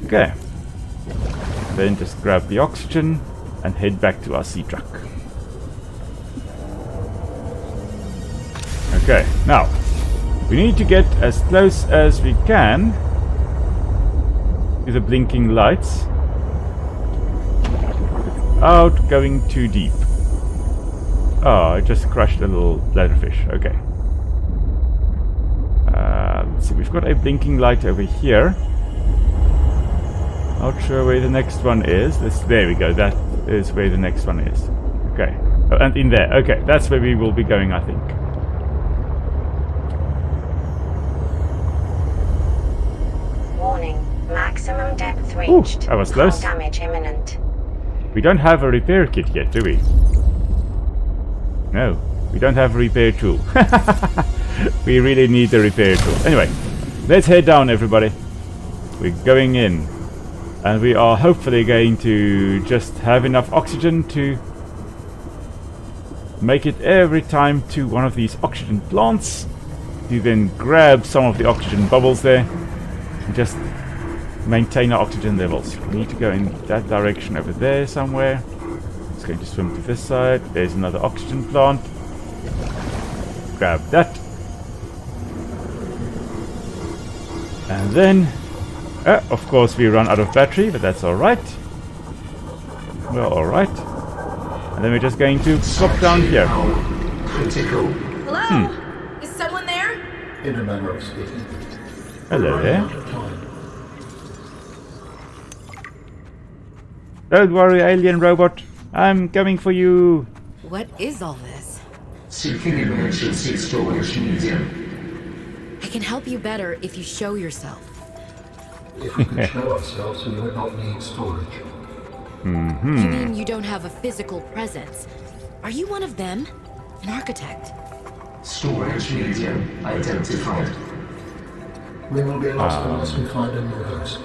Speaker 1: Okay. Then just grab the oxygen and head back to our sea truck. Okay, now we need to get as close as we can to the blinking lights without going too deep. Oh, I just crushed a little bladderfish. Okay. Let's see, we've got a blinking light over here. Not sure where the next one is. There we go. That is where the next one is. Okay. Oh, and in there. Okay, that's where we will be going, I think.
Speaker 13: Warning. Maximum depth reached.
Speaker 1: That was close.
Speaker 13: Hull damage imminent.
Speaker 1: We don't have a repair kit yet, do we? No. We don't have a repair tool. We really need a repair tool. Anyway, let's head down, everybody. We're going in. And we are hopefully going to just have enough oxygen to make it every time to one of these oxygen plants. You then grab some of the oxygen bubbles there and just maintain our oxygen levels. We need to go in that direction over there somewhere. It's going to swim to this side. There's another oxygen plant. Grab that. And then of course we run out of battery, but that's alright. We're alright. And then we're just going to drop down here.
Speaker 7: Critical. Hello? Is someone there?
Speaker 14: In a manner of speaking.
Speaker 1: Hello there. Don't worry, alien robot. I'm coming for you.
Speaker 3: What is all this?
Speaker 14: Seeking emergency storage medium.
Speaker 3: I can help you better if you show yourself.
Speaker 14: If we could show ourselves, we would not need storage.
Speaker 3: You mean you don't have a physical presence? Are you one of them? An architect?
Speaker 14: Storage medium identified. We will be lost unless we find a new host.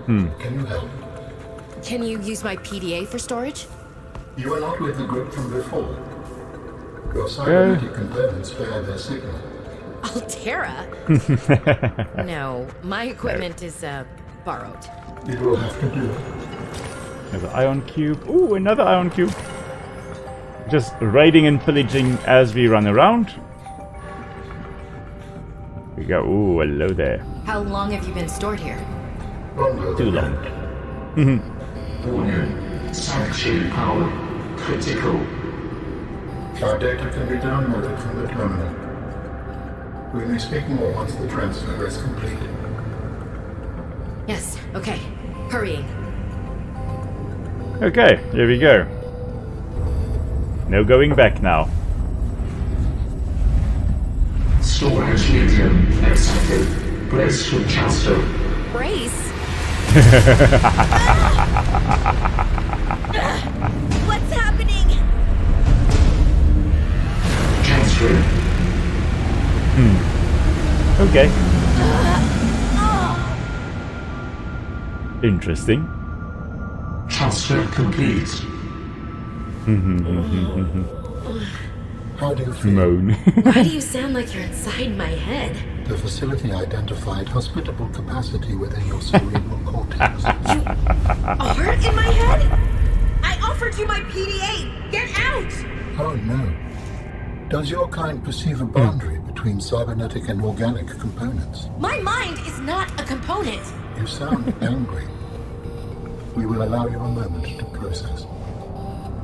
Speaker 14: Can you help?
Speaker 3: Can you use my PDA for storage?
Speaker 14: You are not with the group from before. Your cybernetic components bear their signal.
Speaker 3: Altera? No, my equipment is borrowed.
Speaker 14: It will have to do.
Speaker 1: Another ion cube. Ooh, another ion cube. Just raiding and pillaging as we run around. We go. Ooh, hello there.
Speaker 3: How long have you been stored here?
Speaker 1: Too long.
Speaker 14: Warning. Sanctuary power critical. Our data can be downloaded from the terminal. We may speak more once the transfer is completed.
Speaker 3: Yes, okay. Hurrying.
Speaker 1: Okay, here we go. No going back now.
Speaker 14: Storage medium accepted. Brace for transfer.
Speaker 3: Brace? What's happening?
Speaker 14: Transfer.
Speaker 1: Okay. Interesting.
Speaker 14: Transfer complete. How do you feel?
Speaker 1: Moan.
Speaker 3: Why do you sound like you're inside my head?
Speaker 14: The facility identified hospitable capacity within your cerebral cortex.
Speaker 7: You are in my head? I offered you my PDA! Get out!
Speaker 14: Oh no. Does your kind perceive a boundary between cybernetic and organic components?
Speaker 3: My mind is not a component.
Speaker 14: You sound angry. We will allow you a moment to process.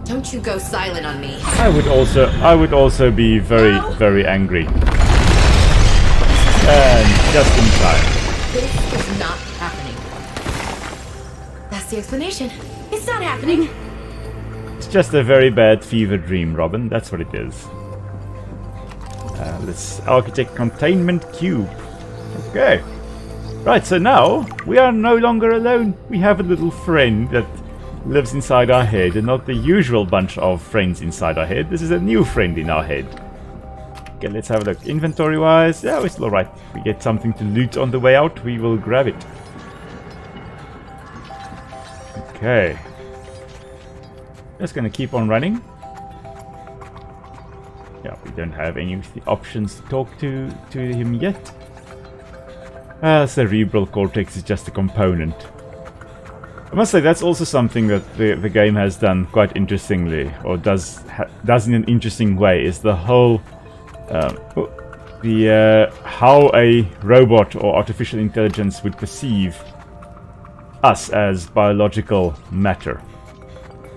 Speaker 3: Don't you go silent on me.
Speaker 1: I would also be very angry. And just in time.
Speaker 3: This is not happening. That's the explanation. It's not happening.
Speaker 1: It's just a very bad fever dream, Robin. That's what it is. Let's architect containment cube. Okay. Right, so now we are no longer alone. We have a little friend that lives inside our head, and not the usual bunch of friends inside our head. This is a new friend in our head. Okay, let's have a look. Inventory-wise, yeah, we're still alright. If we get something to loot on the way out, we will grab it. Okay. Just gonna keep on running. Yeah, we don't have any of the options to talk to him yet. Cerebral cortex is just a component. I must say that's also something that the game has done quite interestingly, or does in an interesting way, is the whole how a robot or artificial intelligence would perceive us as biological matter.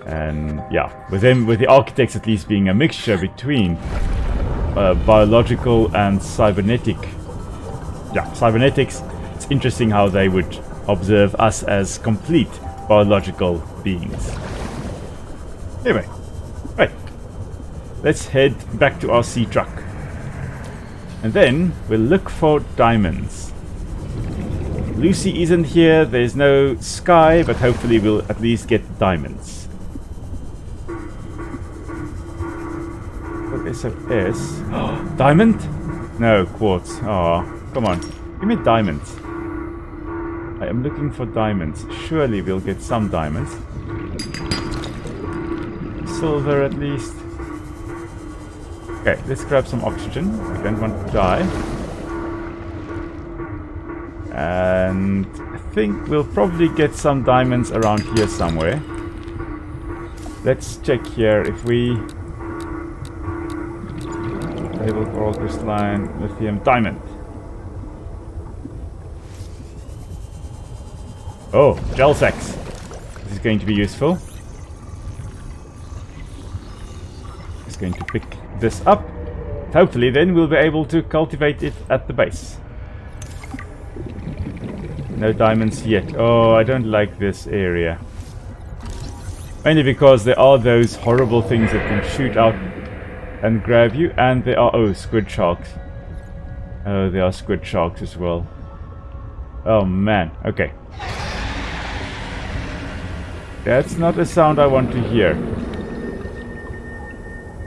Speaker 1: And yeah, with the architects at least being a mixture between biological and cybernetic. Yeah, cybernetics. It's interesting how they would observe us as complete biological beings. Anyway, right. Let's head back to our sea truck. And then we'll look for diamonds. Lucy isn't here, there's no Sky, but hopefully we'll at least get diamonds. SOS. Diamond? No, quartz. Oh, come on. Give me diamonds. I am looking for diamonds. Surely we'll get some diamonds. Silver at least. Okay, let's grab some oxygen. I don't want to die. And I think we'll probably get some diamonds around here somewhere. Let's check here if we... Stable, coral, crystalline, lithium, diamond. Oh, gel sacks. This is going to be useful. Just going to pick this up. Hopefully then we'll be able to cultivate it at the base. No diamonds yet. Oh, I don't like this area. Mainly because there are those horrible things that can shoot out and grab you, and there are, oh, squid sharks. Oh, there are squid sharks as well. Oh man, okay. That's not a sound I want to hear.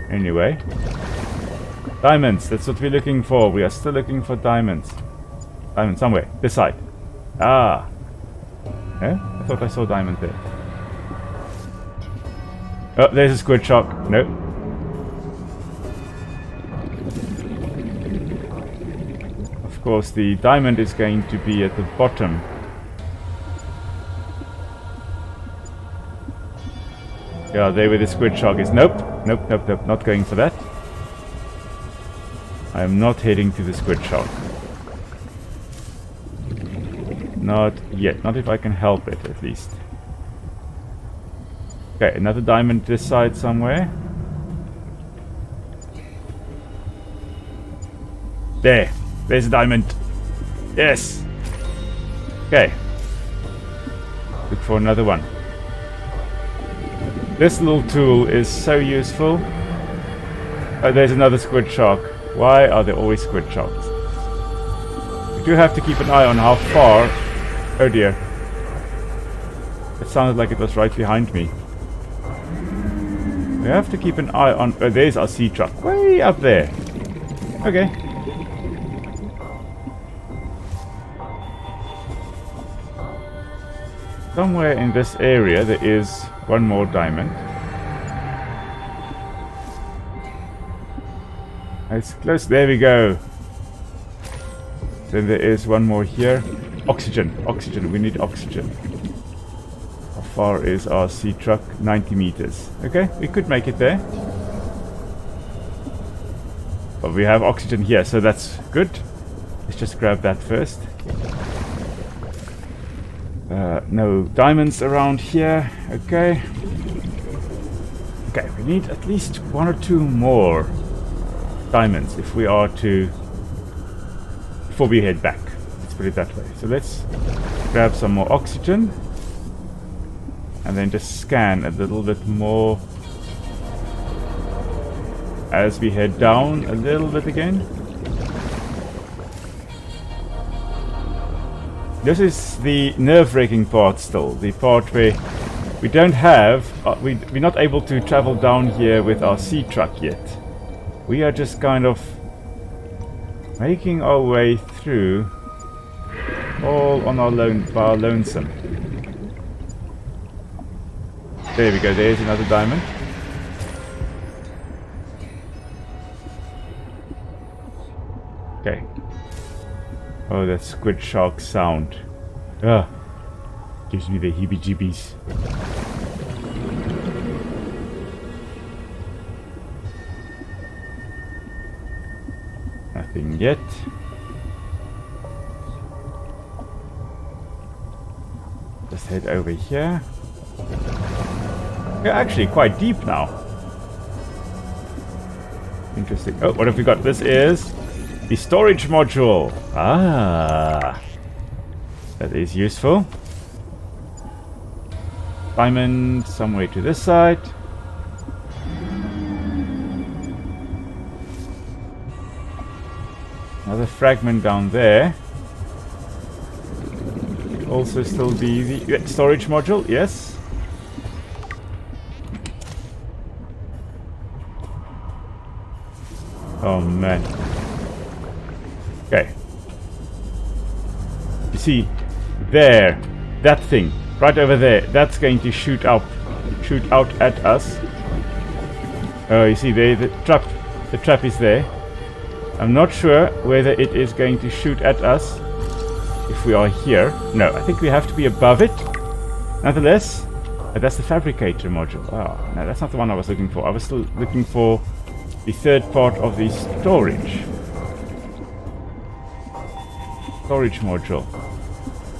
Speaker 1: Anyway. Diamonds, that's what we're looking for. We are still looking for diamonds. Diamonds somewhere, this side. Ah. Eh? I thought I saw diamond there. Oh, there's a squid shark. No. Of course, the diamond is going to be at the bottom. Yeah, there where the squid shark is. Nope. Nope, nope, nope. Not going for that. I am not heading to the squid shark. Not yet. Not if I can help it, at least. Okay, another diamond this side somewhere. There. There's a diamond. Yes. Okay. Look for another one. This little tool is so useful. Oh, there's another squid shark. Why are there always squid sharks? We do have to keep an eye on how far... Oh dear. It sounded like it was right behind me. We have to keep an eye on... Oh, there's our sea truck. Way up there. Okay. Somewhere in this area there is one more diamond. It's close. There we go. Then there is one more here. Oxygen. Oxygen. We need oxygen. How far is our sea truck? 90 meters. Okay, we could make it there. But we have oxygen here, so that's good. Let's just grab that first. No diamonds around here. Okay. Okay, we need at least one or two more diamonds if we are to... before we head back. Let's put it that way. So let's grab some more oxygen. And then just scan a little bit more as we head down a little bit again. This is the nerve-wracking part still, the part where we don't have, we're not able to travel down here with our sea truck yet. We are just kind of Making our way through, all on our lonesome. There we go, there's another diamond. Okay. Oh, that squid shark sound. Ah, gives me the heebie-jeebies. Nothing yet. Just head over here. We're actually quite deep now. Interesting. Oh, what have we got? This is the storage module. Ah, that is useful. Diamond somewhere to this side. Another fragment down there. Also still be the storage module, yes. Oh man. Okay. You see, there, that thing, right over there, that's going to shoot out at us. Oh, you see there, the trap is there. I'm not sure whether it is going to shoot at us if we are here. No, I think we have to be above it. Nonetheless, that's the fabricator module. Oh, no, that's not the one I was looking for. I was still looking for the third part of the storage module.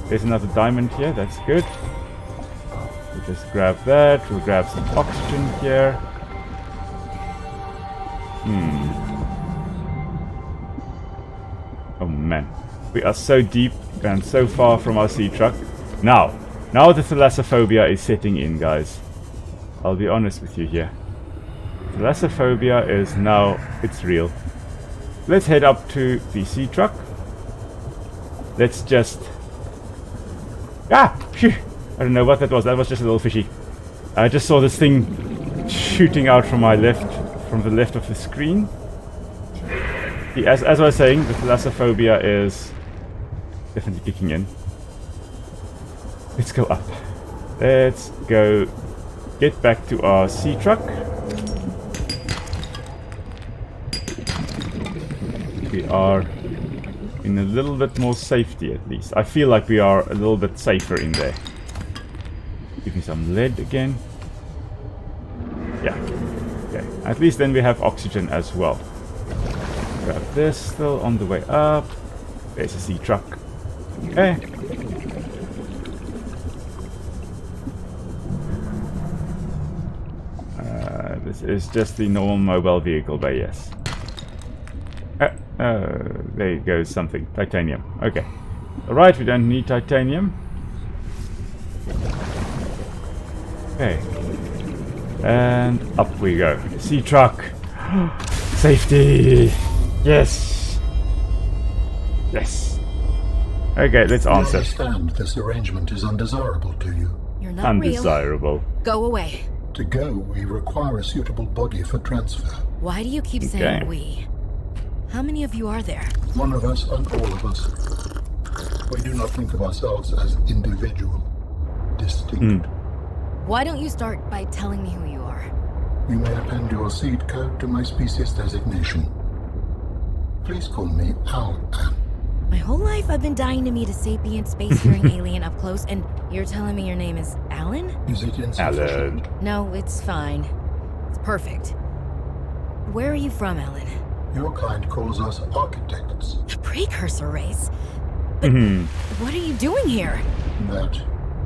Speaker 1: There's another diamond here, that's good. We'll just grab that. We'll grab some oxygen here. Oh man, we are so deep and so far from our sea truck. Now the thalassophobia is setting in, guys. I'll be honest with you here. Thalassophobia is now, it's real. Let's head up to the sea truck. Let's just... Phew! I don't know what that was. That was just a little fishy. I just saw this thing shooting out from the left of the screen. As I was saying, the thalassophobia is definitely kicking in. Let's go up. Let's go get back to our sea truck. We are in a little bit more safety, at least. I feel like we are a little bit safer in there. Give me some lead again. Yeah. Okay. At least then we have oxygen as well. Grab this, still on the way up. There's a sea truck. Okay. This is just the normal mobile vehicle bay, yes. There goes something. Titanium. Okay. Alright, we don't need titanium. Okay. And up we go. Sea truck. Safety! Yes! Yes! Okay, let's answer.
Speaker 14: I understand this arrangement is undesirable to you.
Speaker 3: You're not
Speaker 1: undesirable.
Speaker 3: Real. Go away.
Speaker 14: To go, we require a suitable body for transfer.
Speaker 3: Why do you keep saying we? How many of you are there?
Speaker 14: One of us and all of us. We do not think of ourselves as individual, distinct.
Speaker 3: Why don't you start by telling me who you are?
Speaker 14: You may append your seed code to my species designation. Please call me An.
Speaker 3: My whole life I've been dying to meet a sapient space-faring alien up close, and you're telling me your name is Alan?
Speaker 14: Is it insufficient?
Speaker 1: Alan.
Speaker 3: No, it's fine. It's perfect. Where are you from, Alan?
Speaker 14: Your kind calls us architects.
Speaker 3: The precursor race? But what are you doing here?
Speaker 14: That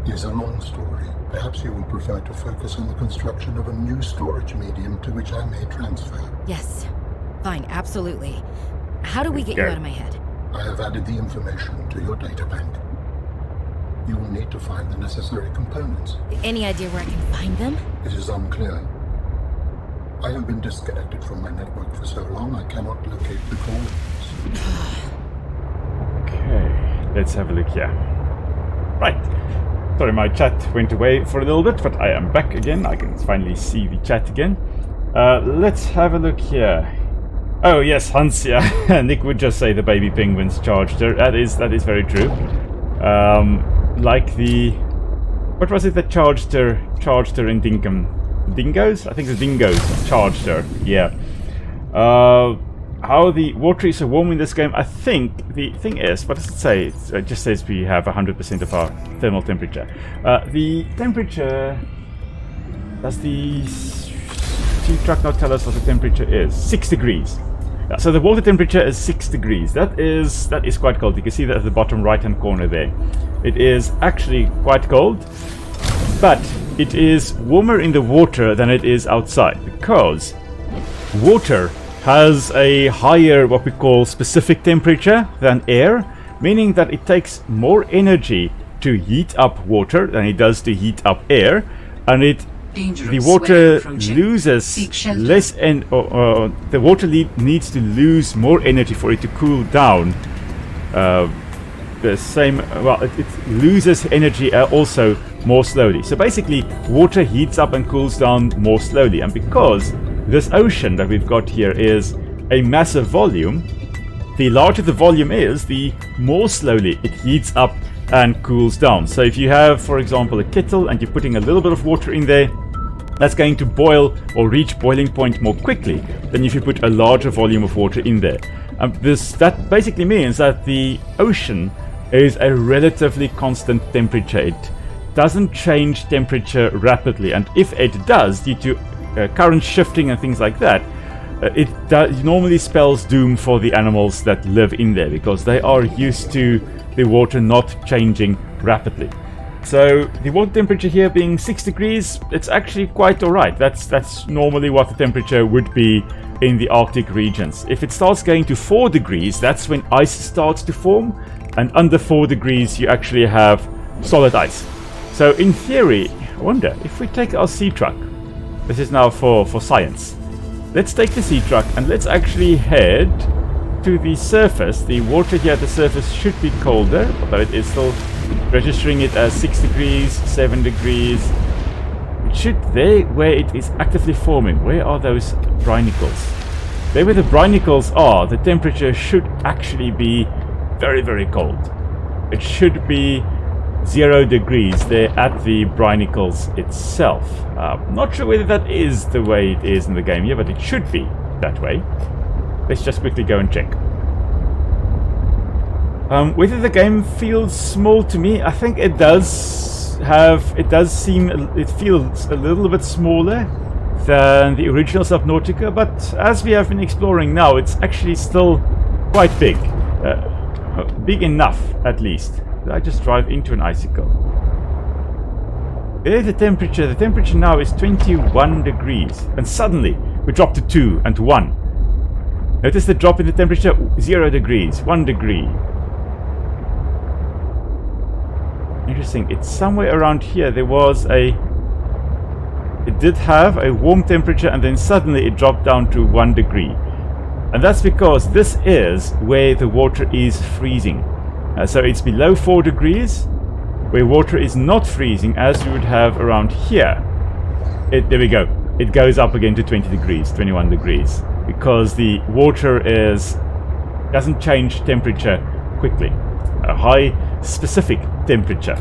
Speaker 14: is a long story. Perhaps you would prefer to focus on the construction of a new storage medium to which I may transfer.
Speaker 3: Yes. Fine, absolutely. How do we get you out of my head?
Speaker 14: I have added the information to your data bank. You will need to find the necessary components.
Speaker 3: Any idea where I can find them?
Speaker 14: It is unclear. I have been disconnected from my network for so long I cannot locate the coordinates.
Speaker 1: Okay, let's have a look here. Right. Sorry, my chat went away for a little bit, but I am back again. I can finally see the chat again. Let's have a look here. Oh yes, Hans. Yeah, Nick would just say the baby penguins charged her. That is very true. Like the, what was it that charged her in Dinkum? Dingoes? I think the dingoes charged her. Yeah. How the water is so warm in this game? I think the thing is, what does it say? It just says we have 100% of our thermal temperature. The temperature. Does the sea truck not tell us what the temperature is? 6 degrees. So the water temperature is 6 degrees. That is quite cold. You can see that at the bottom right-hand corner there. It is actually quite cold, but it is warmer in the water than it is outside, because water has a higher, what we call, specific temperature than air, meaning that it takes more energy to heat up water than it does to heat up air, and the water loses less, and the water needs to lose more energy for it to cool down. The same, well, it loses energy also more slowly. So basically, water heats up and cools down more slowly, and because this ocean that we've got here is a massive volume, the larger the volume is, the more slowly it heats up and cools down. So if you have, for example, a kettle and you're putting a little bit of water in there, that's going to boil or reach boiling point more quickly than if you put a larger volume of water in there. That basically means that the ocean is a relatively constant temperature. It doesn't change temperature rapidly, and if it does, due to current shifting and things like that, it normally spells doom for the animals that live in there, because they are used to the water not changing rapidly. So the water temperature here being 6 degrees, it's actually quite alright. That's normally what the temperature would be in the Arctic regions. If it starts going to 4 degrees, that's when ice starts to form, and under 4 degrees you actually have solid ice. So in theory, I wonder if we take our sea truck, this is now for science, let's take the sea truck and let's actually head to the surface. The water here at the surface should be colder, although it is still registering it as 6 degrees, 7 degrees. It should, there where it is actively forming, where are those brinicles? There where the brinicles are, the temperature should actually be very, very cold. It should be 0 degrees there at the brinicles itself. Not sure whether that is the way it is in the game here, but it should be that way. Let's just quickly go and check. Whether the game feels small to me, I think it does have, it feels a little bit smaller than the original Subnautica, but as we have been exploring now, it's actually still quite big. Big enough, at least. Did I just drive into an icicle? There's the temperature now is 21 degrees, and suddenly we drop to 2 and to 1. Notice the drop in the temperature, 0 degrees, 1 degree. Interesting, it's somewhere around here there was it did have a warm temperature, and then suddenly it dropped down to 1 degree. And that's because this is where the water is freezing. So it's below 4 degrees, where water is not freezing as you would have around here. There we go. It goes up again to 20 degrees, 21 degrees, because the water doesn't change temperature quickly. A high specific temperature.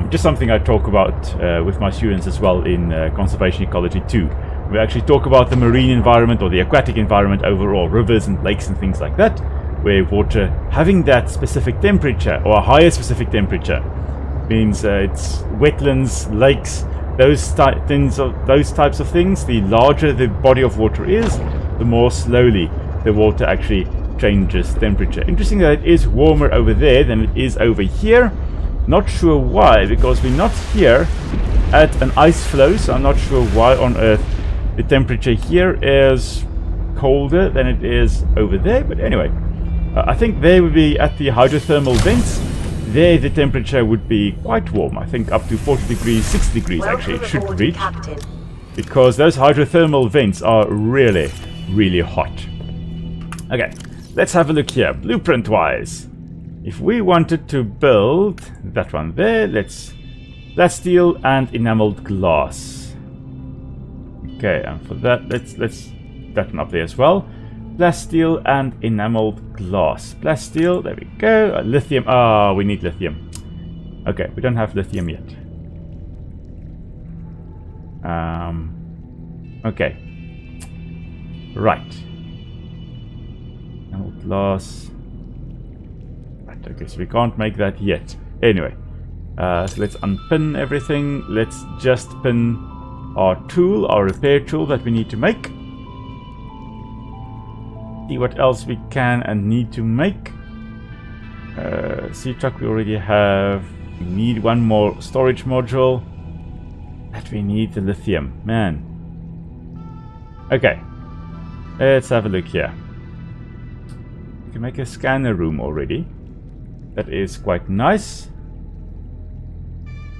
Speaker 1: Just something I talk about with my students as well in Conservation Ecology 2. We actually talk about the marine environment or the aquatic environment overall, rivers and lakes and things like that, where water having that specific temperature or a higher specific temperature means it's wetlands, lakes, those types of things. The larger the body of water is, the more slowly the water actually changes temperature. Interesting that it is warmer over there than it is over here. Not sure why, because we're not here at an ice flow, so I'm not sure why on earth the temperature here is colder than it is over there. But anyway, I think there would be at the hydrothermal vents. There the temperature would be quite warm. I think up to 40 degrees, 60 degrees actually it should reach. Because those hydrothermal vents are really, really hot. Okay, let's have a look here. Blueprint wise. If we wanted to build that one there, let's steel and enameled glass. Okay, and for that, let's that one up there as well. Plasteel and enameled glass. Plasteel, there we go. Lithium. Ah, we need lithium. Okay, we don't have lithium yet. Okay. Right. Enameled glass. Right, okay, so we can't make that yet. Anyway, so let's unpin everything. Let's just pin our tool, our repair tool that we need to make. See what else we can and need to make. Sea truck we already have. We need one more storage module. That we need the lithium. Man. Okay. Let's have a look here. We can make a scanner room already. That is quite nice.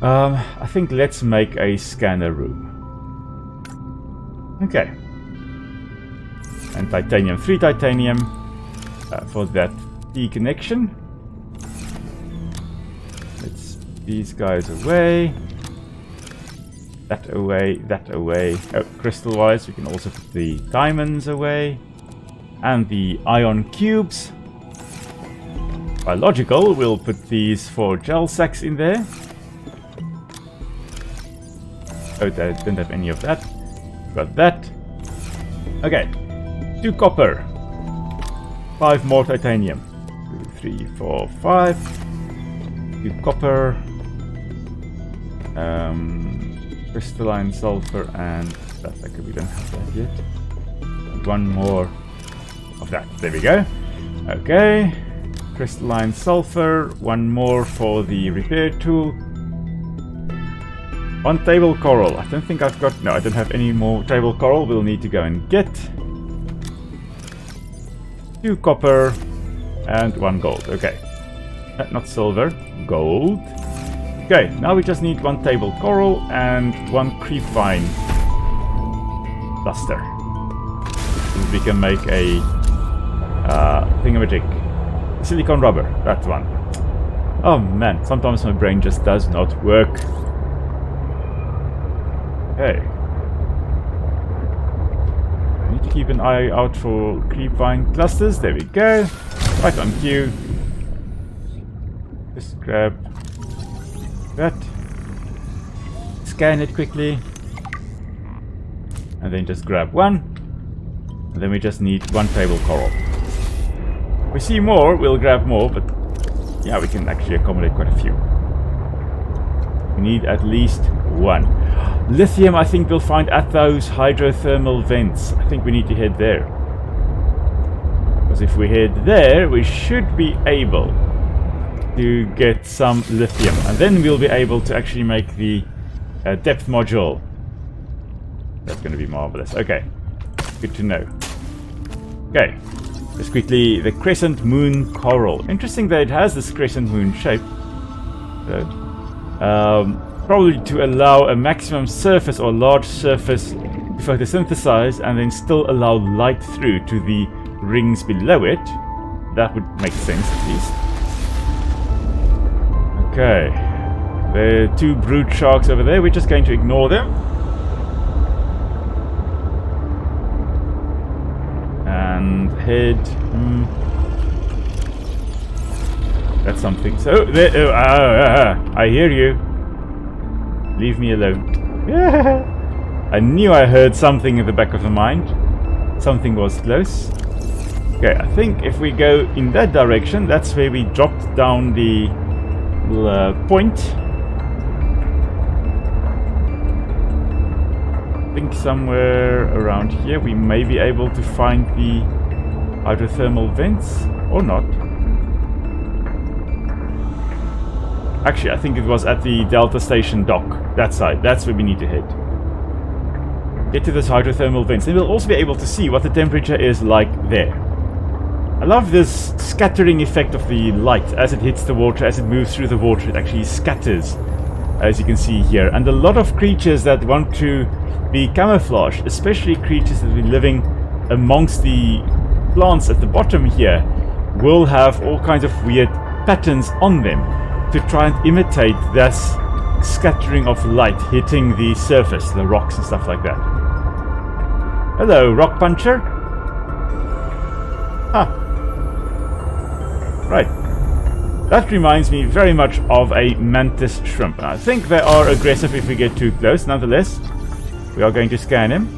Speaker 1: I think let's make a scanner room. Okay. And titanium, 3 titanium for that T connection. Let's these guys away. That away, that away. Oh, crystal wise, we can also put the diamonds away. And the ion cubes. By logical, we'll put these 4 gel sacks in there. Oh, I don't have any of that. Got that. Okay. 2 copper. 5 more titanium. 2, 3, 4, 5. 2 copper. Crystalline sulfur and that. We don't have that yet. And 1 more of that. There we go. Okay. Crystalline sulfur. 1 more for the repair tool. 1 table coral. I don't think I've got... No, I don't have any more table coral. We'll need to go and get. 2 copper and 1 gold. Okay. Not silver. Gold. Okay, now we just need 1 table coral and 1 creepvine cluster. So we can make a thingamajig. Silicon rubber. That one. Oh man, sometimes my brain just does not work. Okay. I need to keep an eye out for creepvine clusters. There we go. Right on cue. Just grab that. Scan it quickly. And then just grab 1. And then we just need 1 table coral. If we see more, we'll grab more, but yeah, we can actually accommodate quite a few. We need at least 1. Lithium, I think we'll find at those hydrothermal vents. I think we need to head there. Because if we head there, we should be able to get some lithium. And then we'll be able to actually make the depth module. That's going to be marvelous. Okay, good to know. Okay, just quickly, the crescent moon coral. Interesting that it has this crescent moon shape. So, probably to allow a maximum surface or large surface to photosynthesize and then still allow light through to the rings below it. That would make sense at least. Okay. There are 2 brood sharks over there. We're just going to ignore them. And head... That's something. So, there, I hear you. Leave me alone. I knew I heard something in the back of the mind. Something was close. Okay, I think if we go in that direction, that's where we dropped down the point. I think somewhere around here we may be able to find the hydrothermal vents, or not. Actually, I think it was at the Delta Station dock. That side. That's where we need to head. Get to those hydrothermal vents. And we'll also be able to see what the temperature is like there. I love this scattering effect of the light as it hits the water, as it moves through the water. It actually scatters, as you can see here. And a lot of creatures that want to be camouflaged, especially creatures that will be living amongst the plants at the bottom here, will have all kinds of weird patterns on them to try and imitate this scattering of light hitting the surface, the rocks and stuff like that. Hello, rock puncher. Right. That reminds me very much of a mantis shrimp. And I think they are aggressive if we get too close. Nonetheless, we are going to scan him.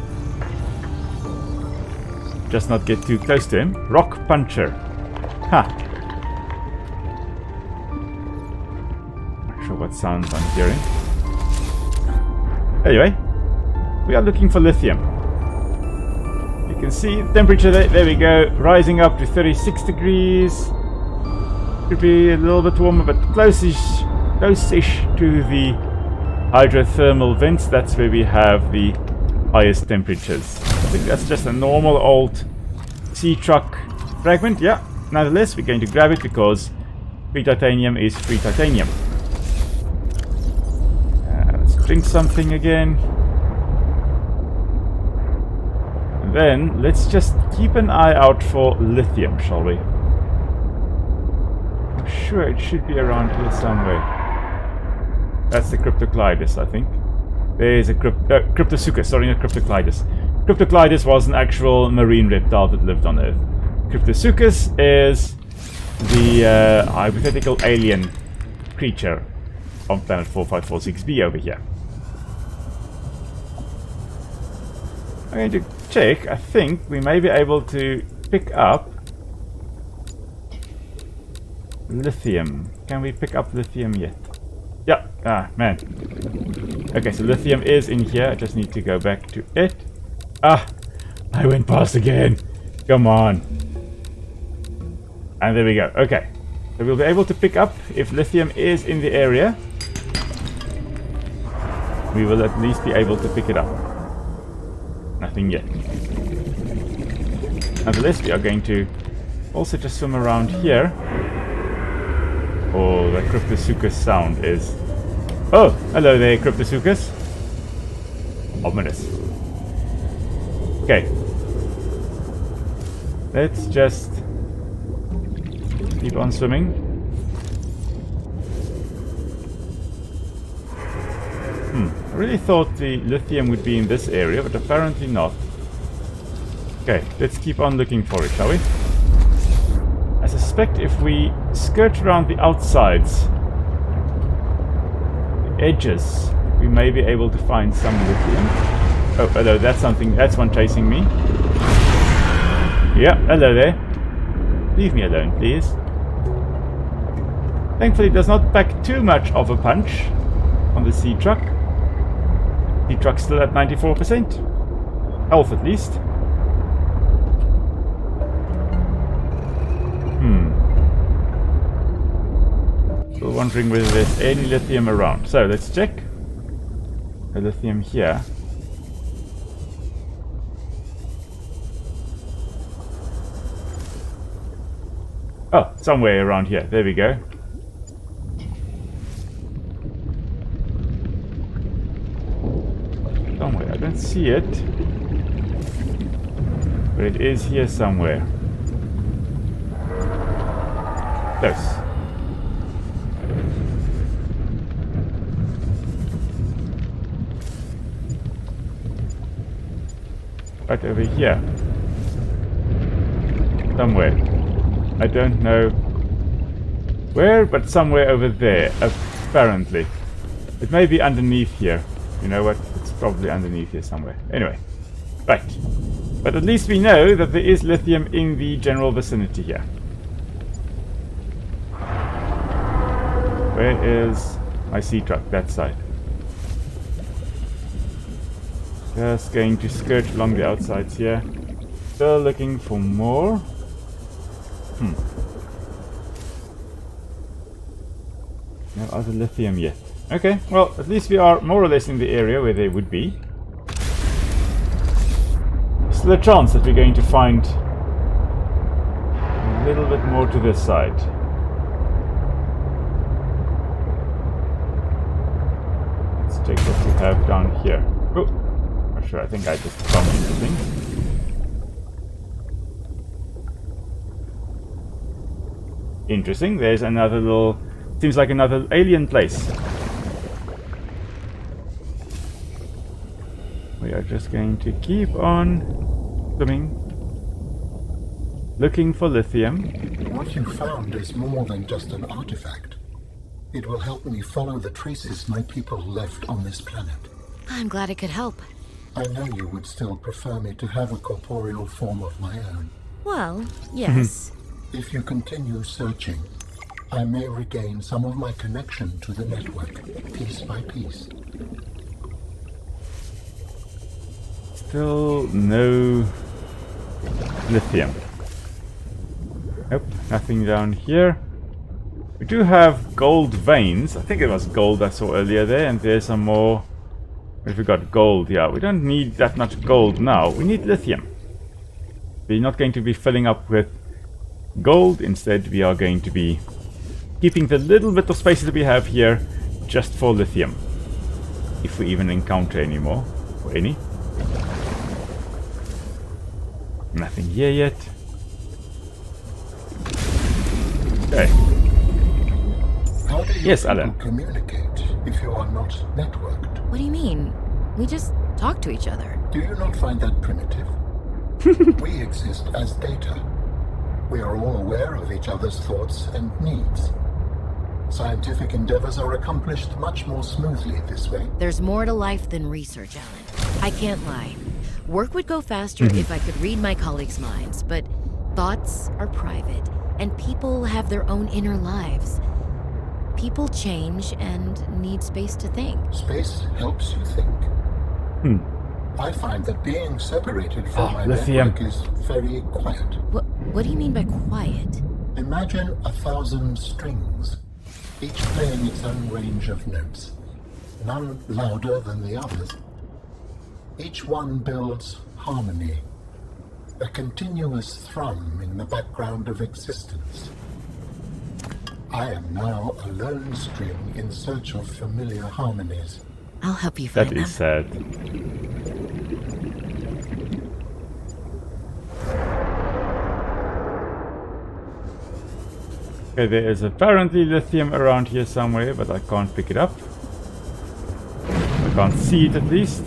Speaker 1: Just not get too close to him. Rock puncher. Ha. Not sure what sounds I'm hearing. Anyway, we are looking for lithium. You can see the temperature there we go, rising up to 36 degrees. Could be a little bit warmer, but close-ish to the hydrothermal vents. That's where we have the highest temperatures. I think that's just a normal old sea truck fragment. Yeah, nonetheless, we're going to grab it because free titanium is free titanium. Let's drink something again. And then let's just keep an eye out for lithium, shall we? I'm sure it should be around here somewhere. That's the Cryptoclidus, I think. There's a Cryptosuchus, sorry, not Cryptoclidus. Cryptoclidus was an actual marine reptile that lived on Earth. Cryptosuchus is the hypothetical alien creature on planet 4546b over here. I'm going to check. I think we may be able to pick up lithium. Can we pick up lithium yet? Yeah. Ah, man. Okay, so lithium is in here. I just need to go back to it. Ah, I went past again. Come on. And there we go. Okay. So we'll be able to pick up if lithium is in the area. We will at least be able to pick it up. Nothing yet. Nonetheless, we are going to also just swim around here. Oh, the Cryptosuchus sound is... Oh, hello there, Cryptosuchus. Ominous. Okay. Let's just keep on swimming. I really thought the lithium would be in this area, but apparently not. Okay, let's keep on looking for it, shall we? I suspect if we skirt around the outsides, the edges, we may be able to find some lithium. Oh, hello, that's one chasing me. Yeah, hello there. Leave me alone, please. Thankfully, it does not pack too much of a punch on the sea truck. The truck's still at 94%. Health, at least. Still wondering whether there's any lithium around. So, let's check. The lithium here. Oh, somewhere around here. There we go. Somewhere. I don't see it. But it is here somewhere. Close. Right over here. Somewhere. I don't know where, but somewhere over there, apparently. It may be underneath here. You know what? It's probably underneath here somewhere. Anyway. Right. But at least we know that there is lithium in the general vicinity here. Where is my sea truck? That side. Just going to skirt along the outsides here. Still looking for more. No other lithium yet. Okay, well, at least we are more or less in the area where they would be. Still a chance that we're going to find a little bit more to this side. Let's check what we have down here. Oh, not sure, I think I just bumped into things. Interesting, there's another little... Seems like another alien place. We are just going to keep on swimming. Looking for lithium.
Speaker 14: What you found is more than just an artifact. It will help me follow the traces my people left on this planet.
Speaker 3: I'm glad it could help.
Speaker 14: I know you would still prefer me to have a corporeal form of my own.
Speaker 3: Well, yes.
Speaker 14: If you continue searching, I may regain some of my connection to the network, piece by piece.
Speaker 1: Still no lithium. Nope, nothing down here. We do have gold veins. I think it was gold I saw earlier there, and there's some more. What have we got? Gold, yeah. We don't need that much gold now. We need lithium. We're not going to be filling up with gold. Instead, we are going to be keeping the little bit of space that we have here just for lithium. If we even encounter any more. Or any. Nothing here yet. Okay.
Speaker 14: How do you
Speaker 1: yes,
Speaker 14: people
Speaker 1: Alan.
Speaker 14: communicate if you are not networked?
Speaker 3: What do you mean? We just talk to each other.
Speaker 14: Do you not find that primitive? We exist as data. We are all aware of each other's thoughts and needs. Scientific endeavors are accomplished much more smoothly this way.
Speaker 3: There's more to life than research, Alan. I can't lie. Work would go faster if I could read my colleagues' minds, but thoughts are private, and people have their own inner lives. People change and need space to think.
Speaker 14: Space helps you think. I find that being separated from my
Speaker 1: lithium.
Speaker 14: network is very quiet.
Speaker 3: What do you mean by quiet?
Speaker 14: Imagine 1,000 strings, each playing its own range of notes, none louder than the others. Each one builds harmony, a continuous thrum in the background of existence. I am now a lone string in search of familiar harmonies.
Speaker 3: I'll help you find them.
Speaker 1: That is sad. Okay, there is apparently lithium around here somewhere, but I can't pick it up. I can't see it at least.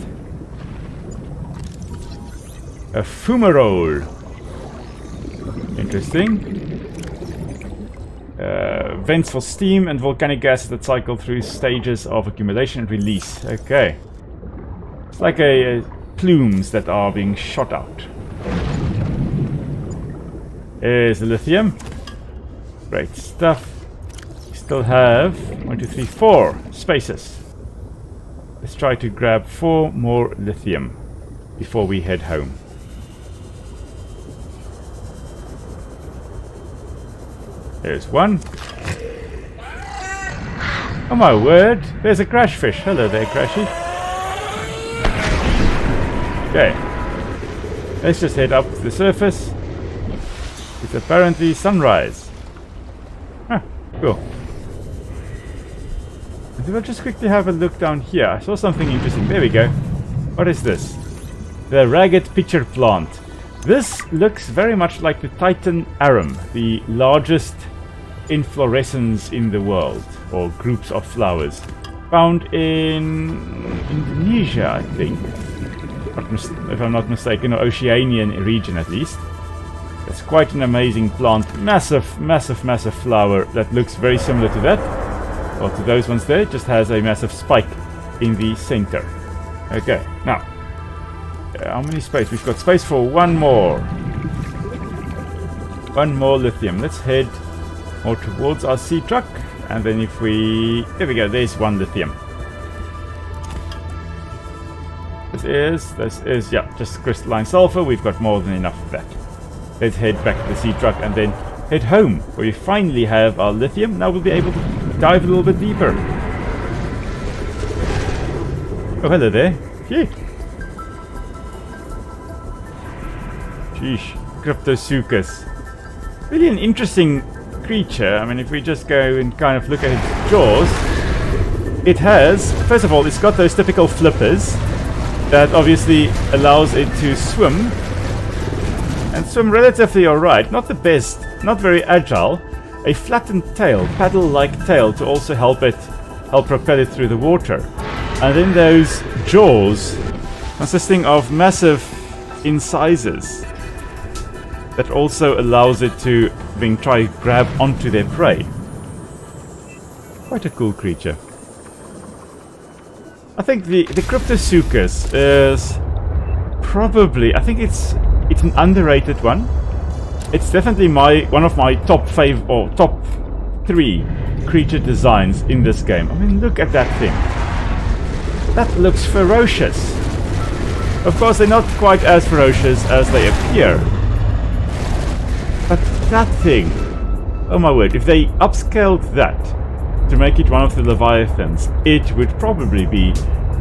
Speaker 1: A fumarole. Interesting. Vents for steam and volcanic gases that cycle through stages of accumulation and release. Okay. It's like plumes that are being shot out. There's the lithium. Great stuff. We still have 1, 2, 3, 4 spaces. Let's try to grab 4 more lithium before we head home. There's one. Oh my word, there's a crash fish. Hello there, Crashy. Okay. Let's just head up to the surface. It's apparently sunrise. Huh, cool. And we'll just quickly have a look down here. I saw something interesting. There we go. What is this? The ragged pitcher plant. This looks very much like the Titan arum, the largest inflorescence in the world, or groups of flowers, found in Indonesia, I think, if I'm not mistaken, or Oceanian region at least. It's quite an amazing plant, massive flower that looks very similar to that, or to those ones there. It just has a massive spike in the center. Okay, now, how many space? We've got space for one more lithium. Let's head more towards our sea truck, and then if we... There we go, there's one lithium. This is, yeah, just crystalline sulfur. We've got more than enough of that. Let's head back to the sea truck and then head home, where we finally have our lithium. Now we'll be able to dive a little bit deeper. Oh, hello there. Phew. Sheesh. Cryptosuchus. Really an interesting creature. I mean, if we just go and kind of look at its jaws, it has, first of all, it's got those typical flippers that obviously allows it to swim, and swim relatively alright. Not the best, not very agile. A flattened tail, paddle-like tail, to also help propel it through the water. And then those jaws consisting of massive incisors that also allows it to then try grab onto their prey. Quite a cool creature. I think the Cryptosuchus is probably, I think it's an underrated one. It's definitely one of my top 3 creature designs in this game. I mean, look at that thing. That looks ferocious. Of course, they're not quite as ferocious as they appear. But that thing, oh my word, if they upscaled that to make it one of the Leviathans, it would probably be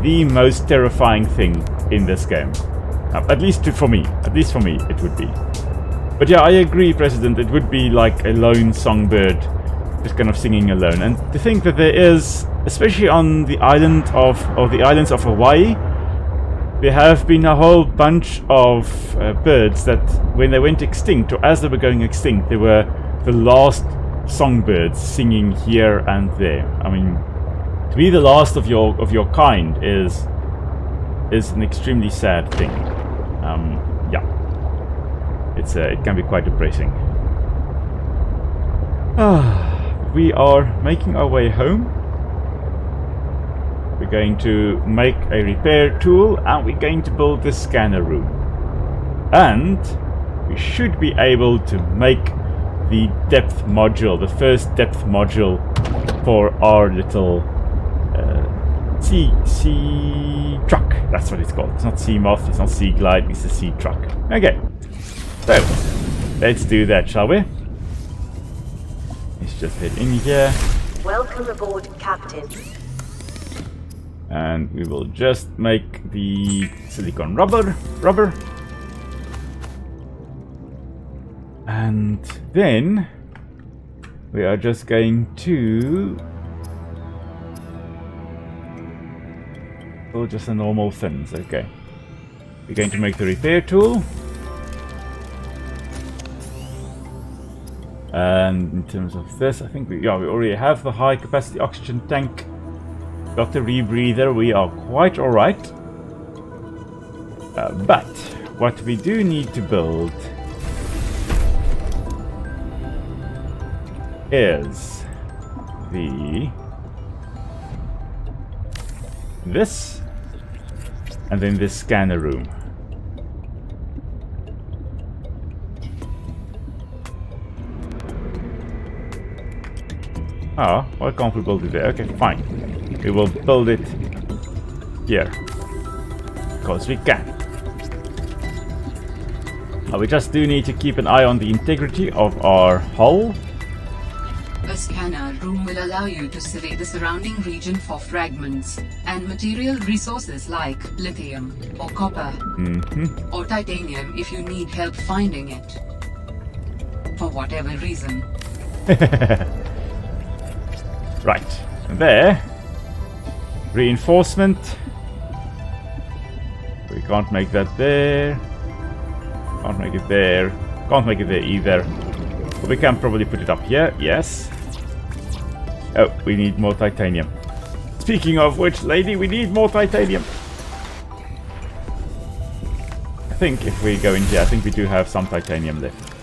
Speaker 1: the most terrifying thing in this game. At least for me, it would be. But yeah, I agree, President, it would be like a lone songbird, just kind of singing alone. And to think that there is, especially on the islands of Hawaii, there have been a whole bunch of birds that, when they went extinct, or as they were going extinct, they were the last songbirds singing here and there. I mean, to be the last of your kind is an extremely sad thing. Yeah, it can be quite depressing. We are making our way home. We're going to make a repair tool, and we're going to build the scanner room. And we should be able to make the depth module, the first depth module for our little sea truck. That's what it's called. It's not sea moth, it's not sea glide, it's a sea truck. Okay, so let's do that, shall we? Let's just head in here.
Speaker 13: Welcome aboard, Captain.
Speaker 1: And we will just make the silicone rubber. And then we are just going to build just a normal fins. Okay. We're going to make the repair tool. And in terms of this, I think we already have the high capacity oxygen tank. Got the rebreather, we are quite alright. But what we do need to build is this, and then this scanner room. Oh, why can't we build it there? Okay, fine. We will build it here, because we can. We just do need to keep an eye on the integrity of our hull.
Speaker 4: A scanner room will allow you to survey the surrounding region for fragments and material resources like lithium or copper or titanium if you need help finding it. For whatever reason.
Speaker 1: Right, there. Reinforcement. We can't make that there. Can't make it there. Can't make it there either. But we can probably put it up here. Yes. Oh, we need more titanium. Speaking of which, lady, we need more titanium. I think if we go in here, I think we do have some titanium left.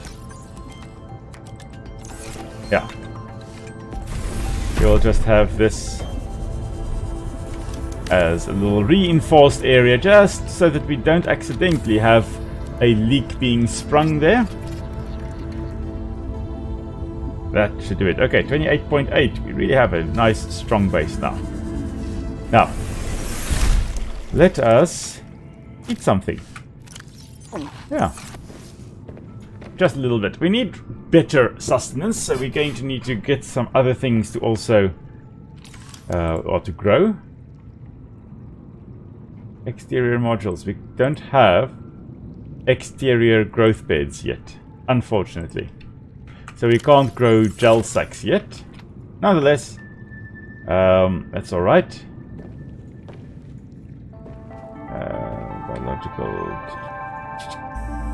Speaker 1: Yeah. We'll just have this as a little reinforced area, just so that we don't accidentally have a leak being sprung there. That should do it. Okay, 28.8. We really have a nice strong base now. Now, let us eat something. Yeah. Just a little bit. We need better sustenance, so we're going to need to get some other things to also or to grow. Exterior modules. We don't have exterior growth beds yet, unfortunately. So we can't grow gel sacks yet. Nonetheless, that's alright. Biological.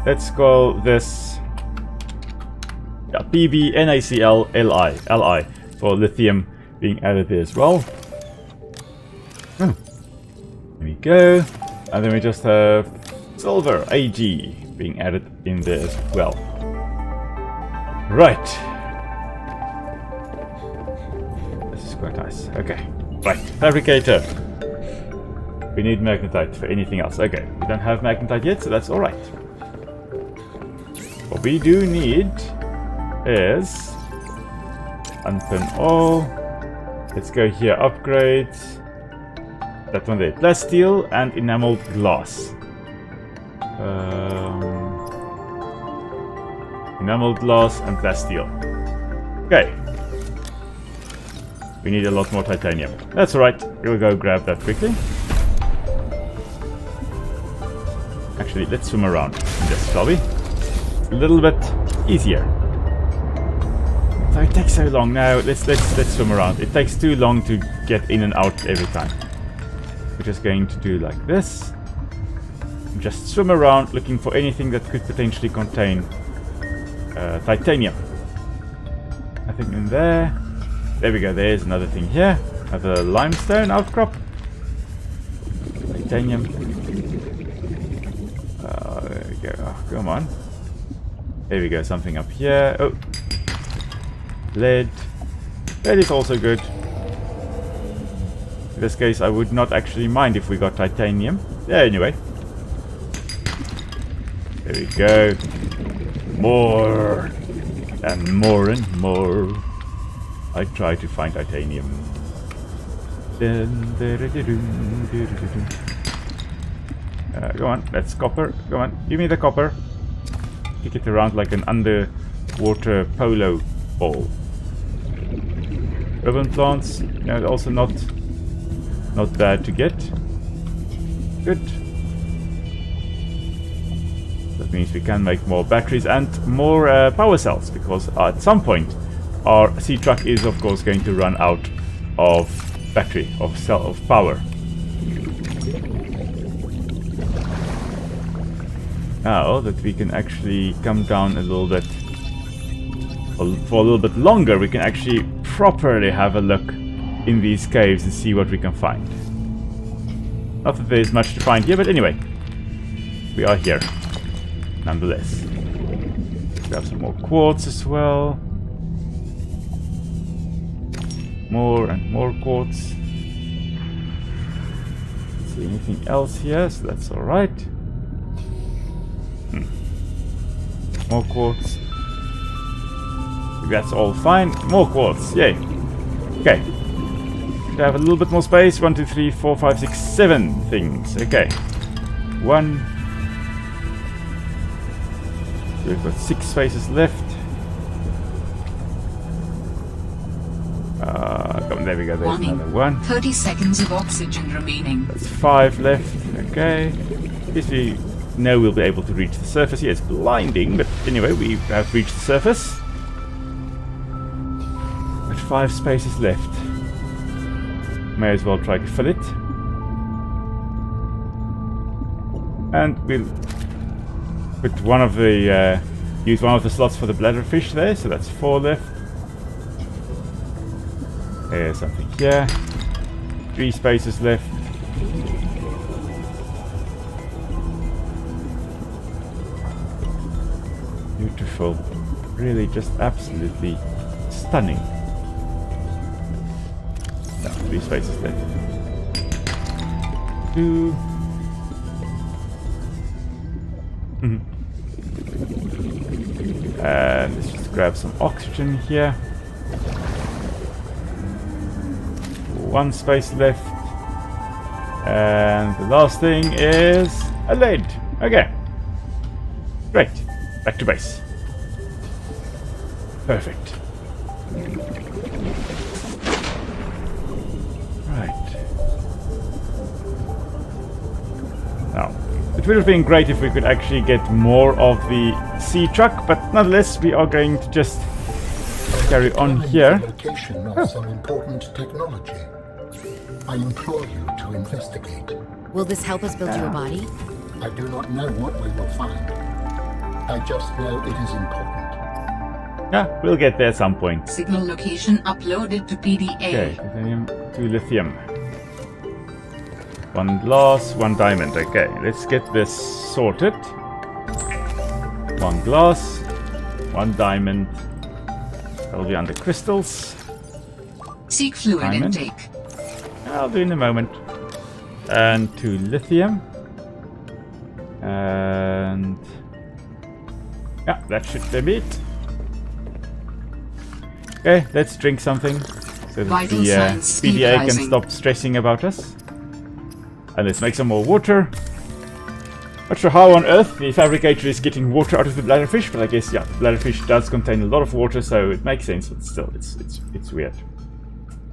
Speaker 1: Let's call this PbNaCl Li for lithium being added there as well. There we go. And then we just have silver Ag being added in there as well. Right. This is quite nice. Okay. Right. Fabricator. We need magnetite for anything else. Okay. We don't have magnetite yet, so that's alright. What we do need is unpin all. Let's go here. Upgrades. That one there. Plasteel and enameled glass. Enameled glass and plasteel. Okay. We need a lot more titanium. That's alright. We'll go grab that quickly. Actually, let's swim around in this lobby. It's a little bit easier. So it takes so long now. Let's swim around. It takes too long to get in and out every time. We're just going to do like this. Just swim around looking for anything that could potentially contain titanium. Nothing in there. There we go. There's another thing here. Another limestone outcrop. Titanium. There we go. Oh, come on. There we go. Something up here. Oh. Lead. Lead is also good. In this case, I would not actually mind if we got titanium. Yeah, anyway. There we go. More. And more and more. I try to find titanium. Go on, that's copper. Go on, give me the copper. Kick it around like an underwater polo ball. Urban plants, no, also not bad to get. Good. That means we can make more batteries and more power cells, because at some point our sea truck is of course going to run out of battery, of power. Now that we can actually come down a little bit, for a little bit longer, we can actually properly have a look in these caves and see what we can find. Not that there's much to find here, but anyway, we are here nonetheless. Grab some more quartz as well. More and more quartz. See anything else here? So that's alright. More quartz. That's all fine. More quartz. Yay. Okay. Should have a little bit more space. 1, 2, 3, 4, 5, 6, 7 things. Okay. 1. We've got 6 spaces left. Come on, there we go. There's another 1.
Speaker 4: 30 seconds of oxygen remaining.
Speaker 1: That's 5 left. Okay. If we know we'll be able to reach the surface. Yeah, it's blinding, but anyway, we have reached the surface. With 5 spaces left. May as well try to fill it. And we'll put one of the use one of the slots for the bladderfish there, so that's 4 left. There's something here. 3 spaces left. Beautiful. Really just absolutely stunning. No, 3 spaces left. 2. And let's just grab some oxygen here. 1 space left. And the last thing is a lead. Okay. Great. Back to base. Perfect. Right. Now, it would have been great if we could actually get more of the sea truck, but nonetheless, we are going to just carry on here.
Speaker 14: Location of some important technology. I implore you to investigate.
Speaker 3: Will this help us build you a body?
Speaker 14: I do not know what we will find. I just know it is important.
Speaker 1: Yeah, we'll get there at some point.
Speaker 4: Signal location uploaded to PDA.
Speaker 1: Okay, titanium to lithium. 1 glass, 1 diamond. Okay, let's get this sorted. 1 glass, 1 diamond, That'll be under crystals.
Speaker 4: Seek fluid
Speaker 1: Diamond.
Speaker 4: intake.
Speaker 1: I'll do in a moment. And to lithium. And yeah, that should be it. Okay, let's drink something so that
Speaker 4: Vital
Speaker 1: the
Speaker 4: signs
Speaker 1: PDA can
Speaker 4: stabilizing.
Speaker 1: stop stressing about us. And let's make some more water. Not sure how on earth the fabricator is getting water out of the bladderfish, but I guess yeah, the bladderfish does contain a lot of water, so it makes sense. But still, it's weird.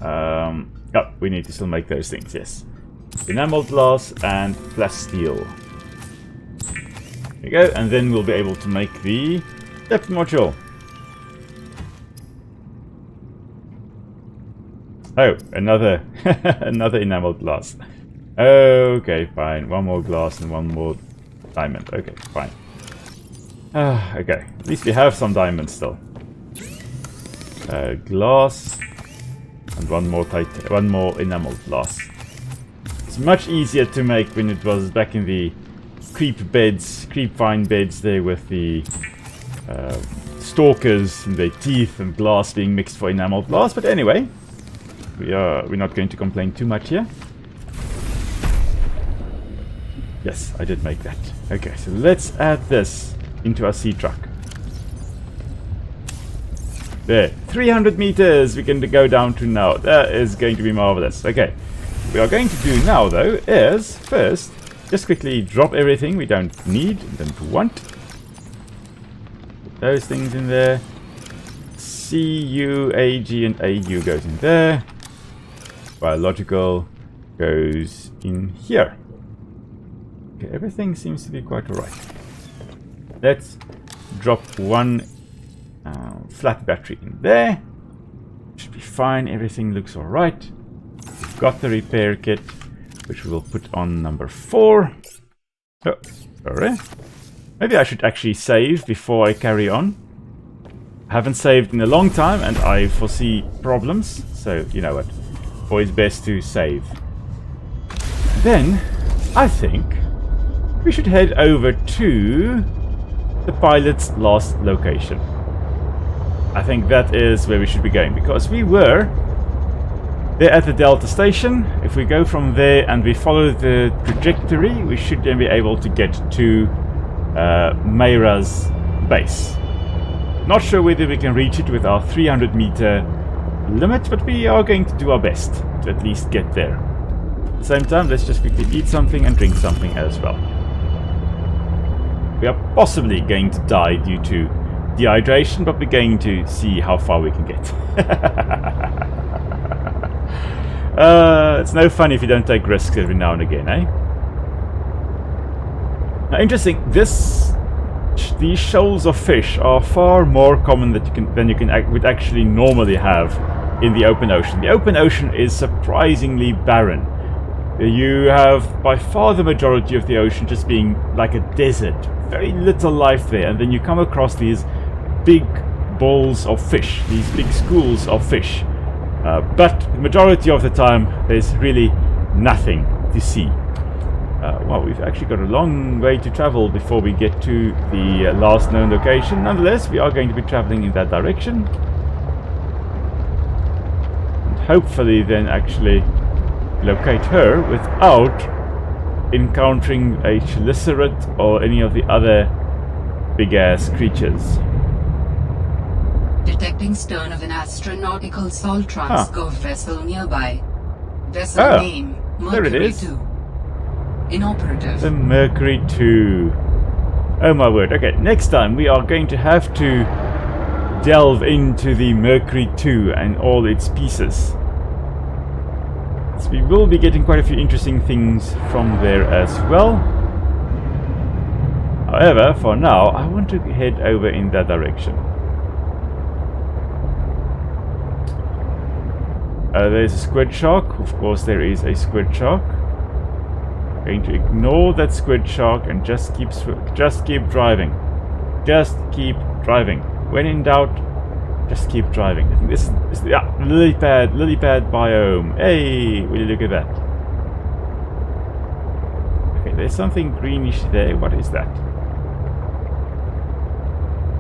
Speaker 1: Oh, we need to still make those things. Yes, enamel glass and plasteel. There we go, and then we'll be able to make the depth module. Oh, another another enamel glass. Okay, fine. One more glass and one more diamond. Okay, fine. Okay, at least we have some diamonds still. Glass and one more enamel glass. It's much easier to make when it was back in the creep vine beds there with the stalkers and their teeth and glass being mixed for enamel glass. But anyway, we're not going to complain too much here. Yes, I did make that. Okay, so let's add this into our sea truck. There, 300 meters we can go down to now. That is going to be marvelous. Okay, what we are going to do now though is first just quickly drop everything we don't need and don't want. Put those things in there. CU, AG and AU goes in there. Biological goes in here. Okay, everything seems to be quite alright. Let's drop one flat battery in there. Should be fine. Everything looks alright. We've got the repair kit, which we will put on number 4. Oh, sorry. Maybe I should actually save before I carry on. I haven't saved in a long time and I foresee problems. So, you know what. Always best to save. Then, I think we should head over to the pilot's last location. I think that is where we should be going, because we were there at the Delta station. If we go from there and we follow the trajectory, we should then be able to get to Mayra's base. Not sure whether we can reach it with our 300 meter limit, but we are going to do our best to at least get there. At the same time, let's just quickly eat something and drink something as well. We are possibly going to die due to dehydration, but we're going to see how far we can get. It's no fun if you don't take risks every now and again, eh? Now, interesting. These shoals of fish are far more common than you would actually normally have in the open ocean. The open ocean is surprisingly barren. You have by far the majority of the ocean just being like a desert. Very little life there, and then you come across these big balls of fish, these big schools of fish. But the majority of the time, there's really nothing to see. Well, we've actually got a long way to travel before we get to the last known location. Nonetheless, we are going to be traveling in that direction. And hopefully then actually locate her without encountering a chelicerate or any of the other big-ass creatures.
Speaker 4: Detecting stern of an astronautical salt transco vessel nearby. Vessel name, Mercury
Speaker 1: there it is.
Speaker 4: 2. Inoperative.
Speaker 1: The Mercury 2. Oh my word. Okay, next time we are going to have to delve into the Mercury 2 and all its pieces. So we will be getting quite a few interesting things from there as well. However, for now, I want to head over in that direction. There's a squid shark. Of course, there is a squid shark. Going to ignore that squid shark and just keep driving. Just keep driving. When in doubt, just keep driving. I think this is the lily pad biome. Hey, will you look at that? Okay, there's something greenish there. What is that?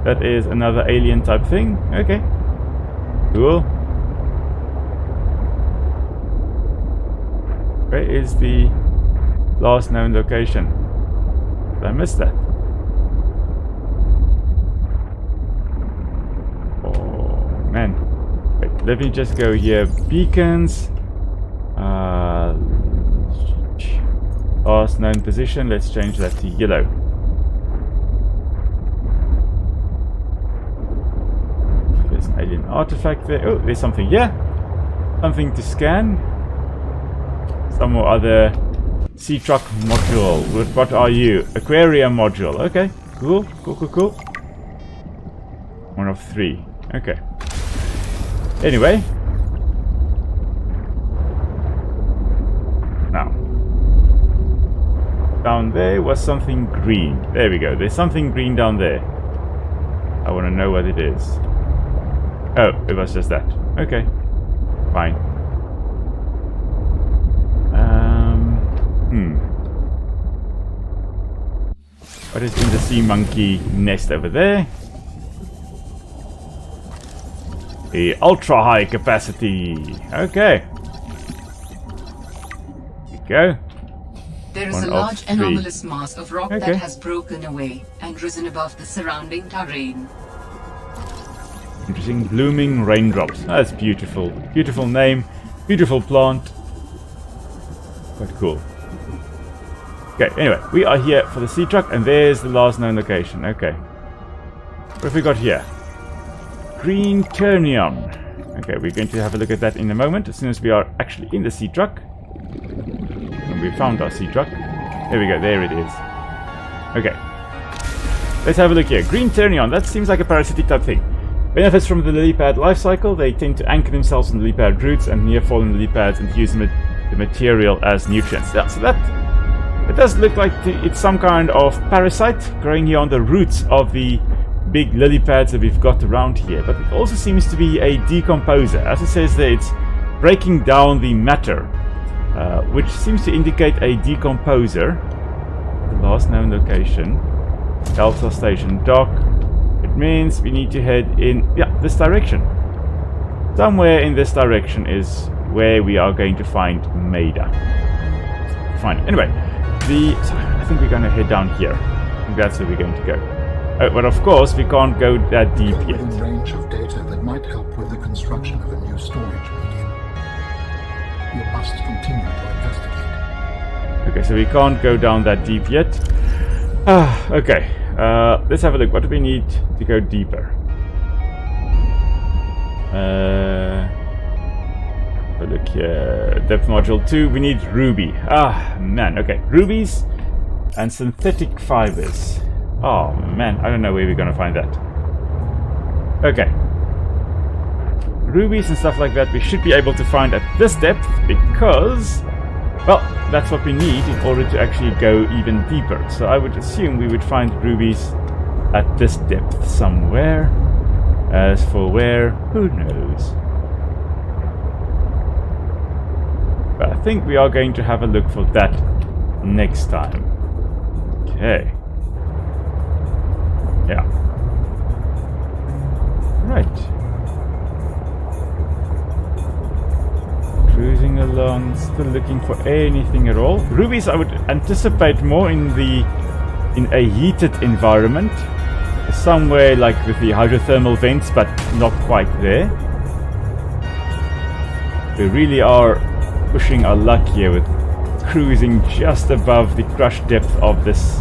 Speaker 1: That is another alien type thing. Okay. Cool. Where is the last known location? Did I miss that? Oh man. Wait, let me just go here. Beacons. Last known position. Let's change that to yellow. There's an alien artifact there. Oh, there's something here. Something to scan. Some more other sea truck module. What are you? Aquarium module. Okay. Cool. Cool. 1 of 3. Okay. Anyway. Now. Down there was something green. There we go. There's something green down there. I want to know what it is. Oh, it was just that. Okay. Fine. What is in the sea monkey nest over there? The ultra high capacity. Okay. Here we go.
Speaker 4: There is a large anomalous mass of rock that has broken away and risen above the surrounding terrain.
Speaker 1: Interesting. Blooming raindrops. That's beautiful. Beautiful name. Beautiful plant. Quite cool. Okay, anyway, we are here for the sea truck, and there's the last known location. Okay. What have we got here? Green Ternium. Okay, we're going to have a look at that in a moment, as soon as we are actually in the sea truck. And we found our sea truck. There we go, there it is. Okay. Let's have a look here. Green Ternium, that seems like a parasitic type thing. Benefits from the lily pad life cycle. They tend to anchor themselves on the lily pad roots and near fallen lily pads and use the material as nutrients. Yeah, so that it does look like it's some kind of parasite growing here on the roots of the big lily pads that we've got around here. But it also seems to be a decomposer. As it says there, it's breaking down the matter, which seems to indicate a decomposer. The last known location, Delta Station Dock. It means we need to head in, this direction. Somewhere in this direction is where we are going to find Maida. Fine. Anyway, I think we're going to head down here. I think that's where we're going to go. But of course, we can't go that deep yet.
Speaker 14: Within range of data that might help with the construction of a new storage medium. You must continue to investigate.
Speaker 1: Okay, so we can't go down that deep yet. Okay. Let's have a look. What do we need to go deeper? Have a look here. Depth module 2. We need ruby. Man. Okay. Rubies and synthetic fibers. Oh, man. I don't know where we're going to find that. Okay. Rubies and stuff like that we should be able to find at this depth because, well, that's what we need in order to actually go even deeper. So I would assume we would find rubies at this depth somewhere. As for where, who knows. But I think we are going to have a look for that next time. Okay. Yeah. Right. Cruising along, still looking for anything at all. Rubies I would anticipate more in a heated environment. Somewhere like with the hydrothermal vents, but not quite there. We really are pushing our luck here with cruising just above the crush depth of this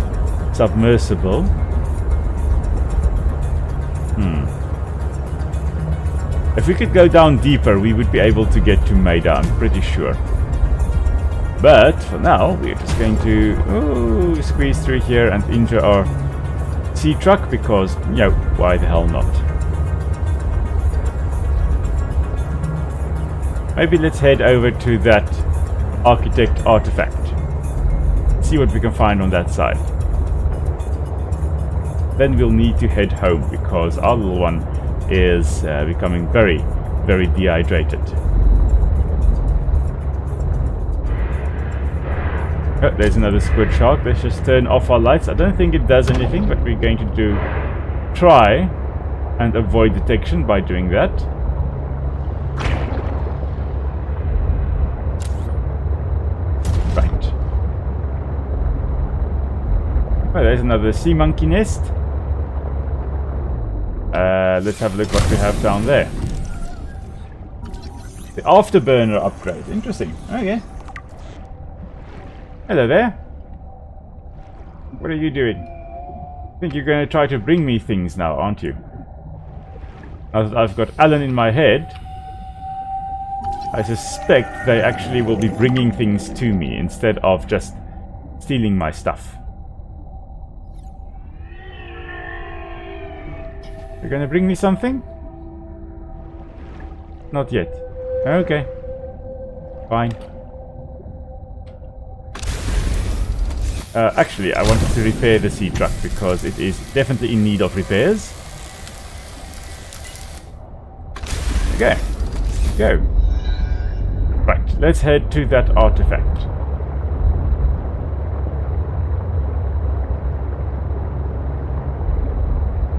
Speaker 1: submersible. If we could go down deeper, we would be able to get to Maida, I'm pretty sure. But for now, we're just going to squeeze through here and injure our sea truck because, why the hell not? Maybe let's head over to that architect artifact. See what we can find on that side. Then we'll need to head home because our little one is becoming very, very dehydrated. Oh, there's another squid shark. Let's just turn off our lights. I don't think it does anything, but we're going to try and avoid detection by doing that. Oh, there's another sea monkey nest. Let's have a look what we have down there. The afterburner upgrade. Interesting. Okay. Hello there. What are you doing? I think you're going to try to bring me things now, aren't you? I've got Alan in my head. I suspect they actually will be bringing things to me instead of just stealing my stuff. You're going to bring me something? Not yet. Okay. Fine. Actually, I wanted to repair the sea truck because it is definitely in need of repairs. Okay. Go. Right, let's head to that artifact.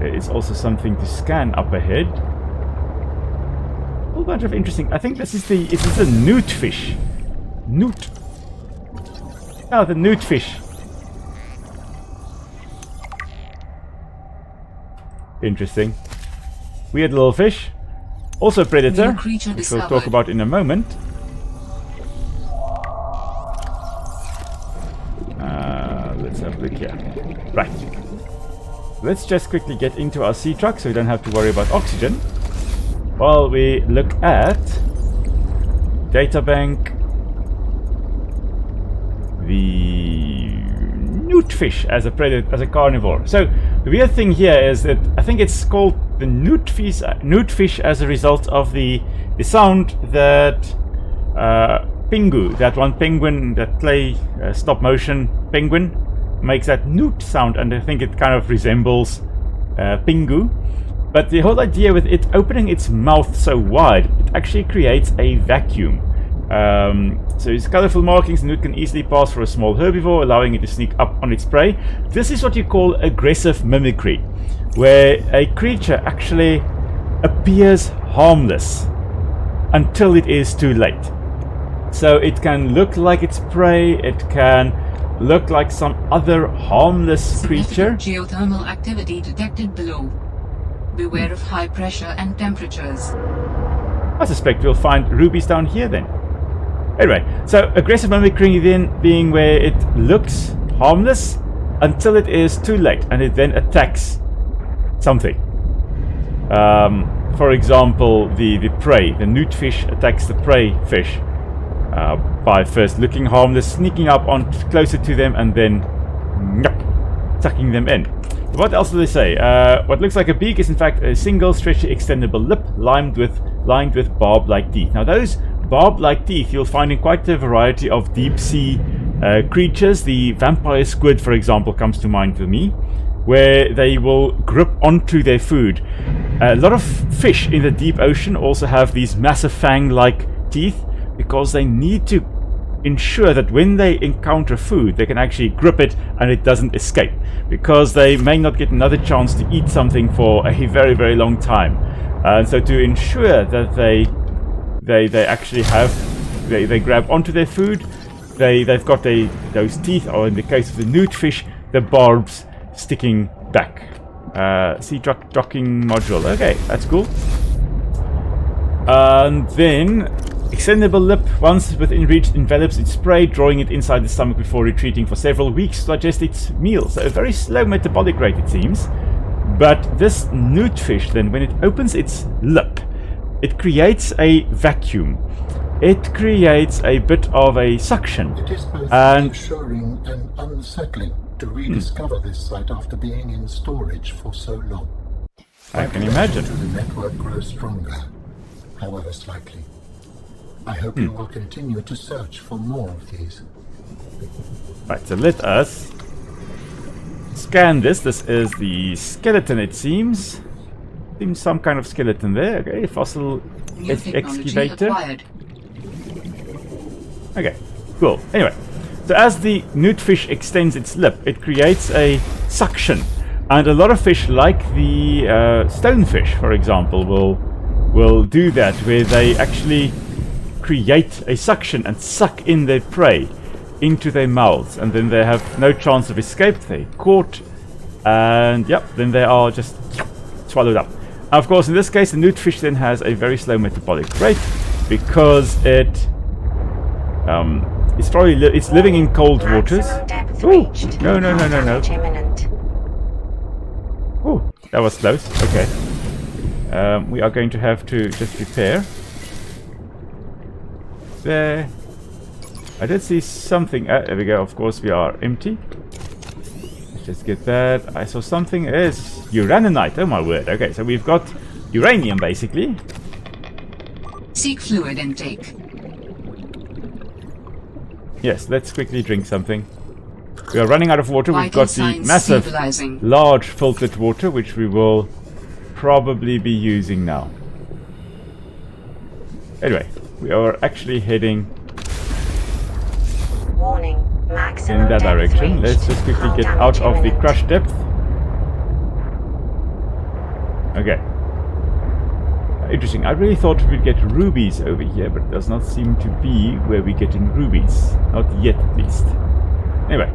Speaker 1: There is also something to scan up ahead. A whole bunch of interesting... I think this is the... Is this a newt fish? Newt. Oh, the newt fish. Interesting. Weird little fish. Also a predator, which we'll talk about in a moment. Let's have a look here. Right. Let's just quickly get into our sea truck so we don't have to worry about oxygen. While we look at databank, the newtfish as a predator, as a carnivore. So the weird thing here is that I think it's called the newtfish as a result of the sound that Pingu, that one penguin, that clay stop motion penguin, makes that newt sound, and I think it kind of resembles Pingu. But the whole idea with it opening its mouth so wide, it actually creates a vacuum. So its colorful markings, the newt can easily pass for a small herbivore, allowing it to sneak up on its prey. This is what you call aggressive mimicry, where a creature actually appears harmless until it is too late. So it can look like its prey, it can look like some other harmless creature.
Speaker 4: Geothermal activity detected below. Beware of high pressure and temperatures.
Speaker 1: I suspect we'll find rubies down here then. Anyway, so aggressive mimicry then being where it looks harmless until it is too late and it then attacks something. For example, the prey, the newtfish attacks the prey fish by first looking harmless, sneaking up on closer to them, and then tucking them in. What else do they say? What looks like a beak is in fact a single stretchy extendable lip lined with barb-like teeth. Now those barb-like teeth you'll find in quite a variety of deep-sea creatures. The vampire squid, for example, comes to mind for me, where they will grip onto their food. A lot of fish in the deep ocean also have these massive fang-like teeth because they need to ensure that when they encounter food they can actually grip it and it doesn't escape, because they may not get another chance to eat something for a very, very long time. And so to ensure that they actually have, they grab onto their food, they've got those teeth, or in the case of the newtfish, the barbs sticking back. Sea truck docking module. Okay, that's cool. And then extendable lip, once within reach, envelops its prey, drawing it inside the stomach before retreating for several weeks to digest its meal. So a very slow metabolic rate, it seems. But this newtfish then, when it opens its lip, it creates a vacuum. It creates a bit of a suction.
Speaker 14: It is both reassuring and unsettling to rediscover this site after being in storage for so long.
Speaker 1: I can imagine.
Speaker 14: The network grows stronger, however slightly. I hope you will continue to search for more of these.
Speaker 1: Right, so let us scan this. This is the skeleton, it seems. Seems some kind of skeleton there. Okay, fossil excavator. Okay, cool. Anyway, so as the newtfish extends its lip, it creates a suction. And a lot of fish, like the stonefish, for example, will do that, where they actually create a suction and suck in their prey. into their mouths, and then they have no chance of escape. They're caught, and yep, then they are just swallowed up. Of course, in this case, the newtfish then has a very slow metabolic rate because it's living in cold waters. Ooh, no. Ooh, that was close. Okay. We are going to have to just repair. There. I did see something. There we go. Of course, we are empty. Let's just get that. I saw something. Is uraninite. Oh my word. Okay, so we've got uranium basically.
Speaker 4: Seek fluid intake.
Speaker 1: Yes, let's quickly drink something. We are running out of water. We've
Speaker 4: Vital
Speaker 1: got the massive, large filtered water, which we will probably be using now. Anyway, we are actually heading in that direction. Let's just quickly get out of the crush depth. Okay. Interesting. I really thought we'd get rubies over here, but it does not seem to be where we're getting rubies. Not yet, at least. Anyway,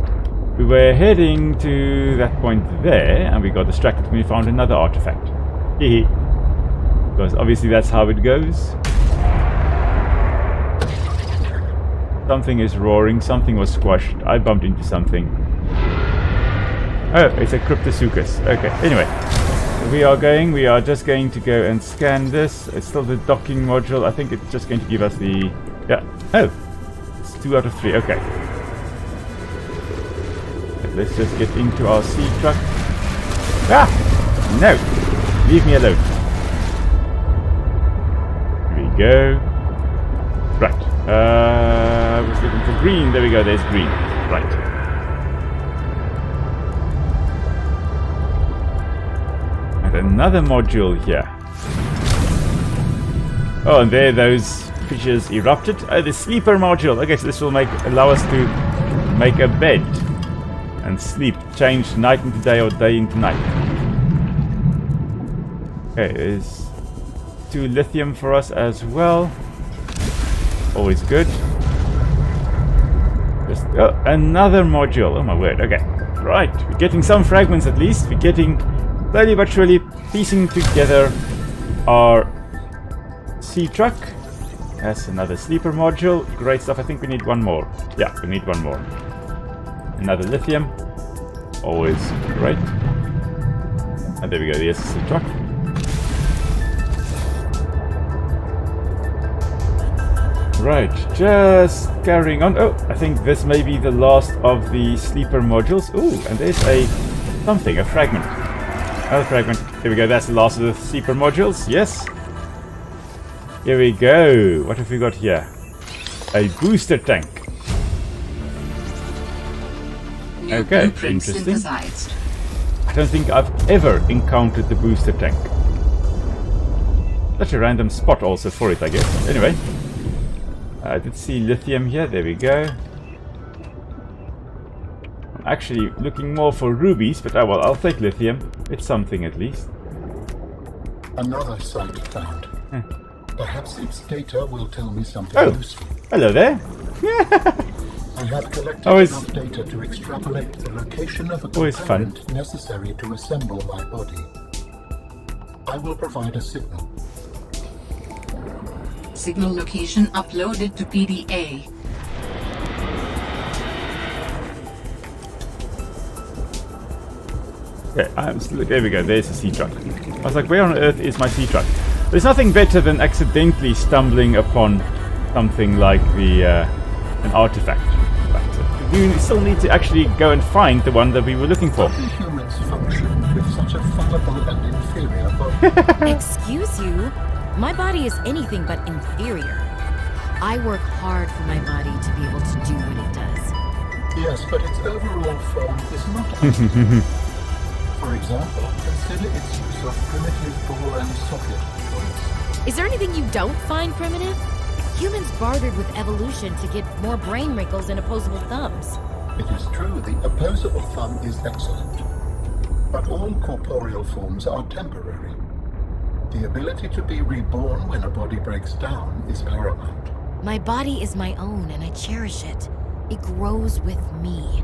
Speaker 1: we were heading to that point there, and we got distracted when we found another artifact. Hehe. Because obviously that's how it goes. Something is roaring, something was squashed. I bumped into something. Oh, it's a Cryptosuchus. Okay, anyway. We are just going to go and scan this. It's still the docking module. I think it's just going to give us the... Yeah. Oh! It's 2 out of 3. Okay. Let's just get into our sea truck. Ah! No! Leave me alone. Here we go. Right. I was looking for green. There we go. There's green. Right. And another module here. Oh, and there those fishes erupted. Oh, the sleeper module. Okay, so this will allow us to make a bed and sleep. Change night into day or day into night. Okay, there's 2 lithium for us as well. Always good. Just another module. Oh my word. Okay. Right. We're getting some fragments at least. We're getting slowly but surely piecing together our sea truck. That's another sleeper module. Great stuff. I think we need one more. Yeah, we need one more. Another lithium. Always great. And there we go. There's the sea truck. Right, just carrying on. Oh, I think this may be the last of the sleeper modules. Ooh, and there's a fragment. Another fragment. There we go, that's the last of the sleeper modules. Yes. Here we go. What have we got here? A booster tank. Okay, interesting. I don't think I've ever encountered the booster tank. Such a random spot also for it, I guess. Anyway. I did see lithium here, there we go. I'm actually looking more for rubies, but oh well, I'll take lithium. It's something at least.
Speaker 14: Another site found. Perhaps its data will tell me something useful.
Speaker 1: Hello there.
Speaker 14: I have collected enough data to extrapolate the location of a component necessary to assemble my body. I will provide a signal.
Speaker 4: Signal location uploaded to PDA.
Speaker 1: Yeah, there we go, there's the sea truck. I was like, where on earth is my sea truck? There's nothing better than accidentally stumbling upon something like an artifact. But we still need to actually go and find the one that we were looking for.
Speaker 14: How do humans function with such a fallible and inferior body?
Speaker 3: Excuse you? My body is anything but inferior. I work hard for my body to be able to do what it does.
Speaker 14: Yes, but its overall form is not. For example, consider its use of primitive ball and socket joints.
Speaker 3: Is there anything you don't find primitive? Humans bartered with evolution to get more brain wrinkles and opposable thumbs.
Speaker 14: It is true, the opposable thumb is excellent. But all corporeal forms are temporary. The ability to be reborn when a body breaks down is paramount.
Speaker 3: My body is my own and I cherish it. It grows with me.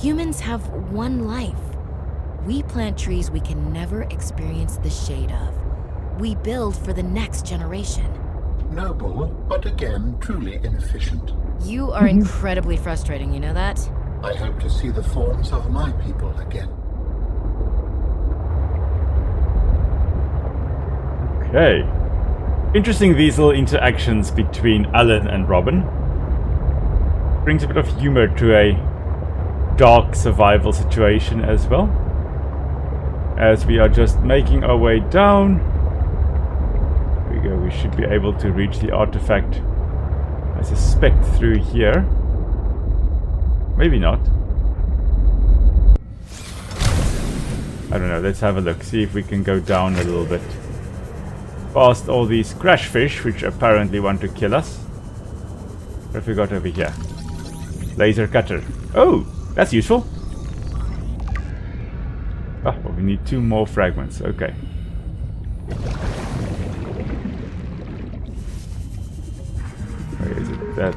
Speaker 3: Humans have one life. We plant trees we can never experience the shade of. We build for the next generation.
Speaker 14: Noble, but again, truly inefficient.
Speaker 3: You are incredibly frustrating, you know that?
Speaker 14: I hope to see the forms of my people again.
Speaker 1: Okay. Interesting, these little interactions between Alan and Robin. Brings a bit of humor to a dark survival situation as well. As we are just making our way down. Here we go, we should be able to reach the artifact, I suspect, through here. Maybe not. I don't know, let's have a look, see if we can go down a little bit. Past all these crash fish, which apparently want to kill us. What have we got over here? Laser cutter. Oh, that's useful. Ah, well, we need 2 more fragments. Okay. Where is it? That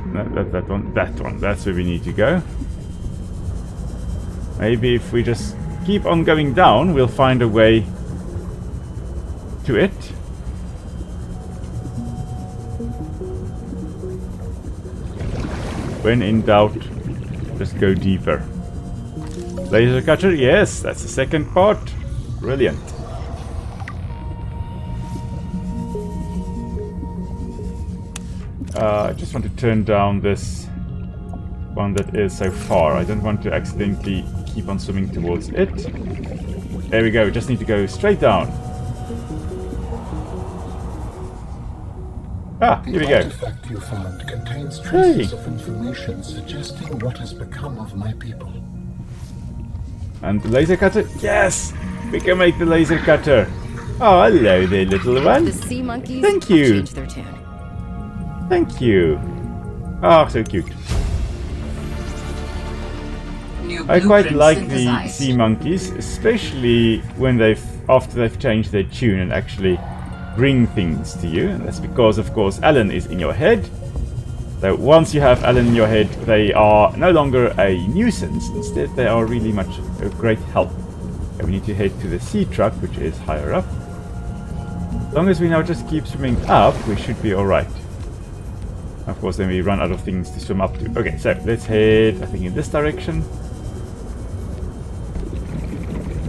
Speaker 1: one. That one. That's where we need to go. Maybe if we just keep on going down, we'll find a way to it. When in doubt, just go deeper. Laser cutter, yes, that's the second part. Brilliant. I just want to turn down this one that is so far. I don't want to accidentally keep on swimming towards it. There we go, just need to go straight down. Ah, here we go.
Speaker 14: The artifact you found contains traces of information suggesting what has become of my people.
Speaker 1: And the laser cutter? Yes! We can make the laser cutter. Oh, hello there, little one.
Speaker 3: The sea monkeys
Speaker 1: Thank you.
Speaker 3: changed their tune.
Speaker 1: Thank you. Oh, so cute. I quite like the sea monkeys, especially when after they've changed their tune and actually bring things to you. And that's because, of course, Alan is in your head. So once you have Alan in your head, they are no longer a nuisance. Instead, they are really much a great help. And we need to head to the sea truck, which is higher up. As long as we now just keep swimming up, we should be alright. Of course, then we run out of things to swim up to. Okay, so let's head, I think, in this direction.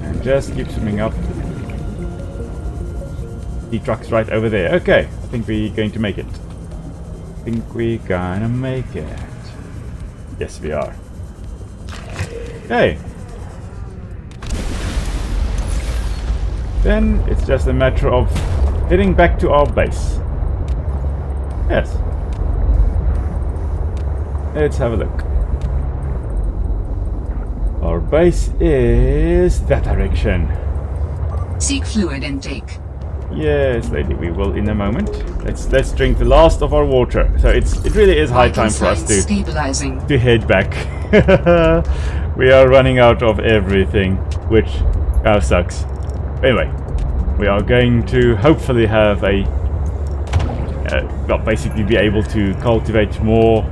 Speaker 1: And just keep swimming up. The truck's right over there. Okay, I think we're going to make it. I think we're gonna make it. Yes, we are. Okay. Then it's just a matter of heading back to our base. Yes. Let's have a look. Our base is that direction.
Speaker 4: Seek fluid intake.
Speaker 1: Yes, lady, we will in a moment. Let's drink the last of our water. So it really is high time for us to head back. We are running out of everything, which kind of sucks. Anyway, we are going to hopefully have well, basically be able to cultivate more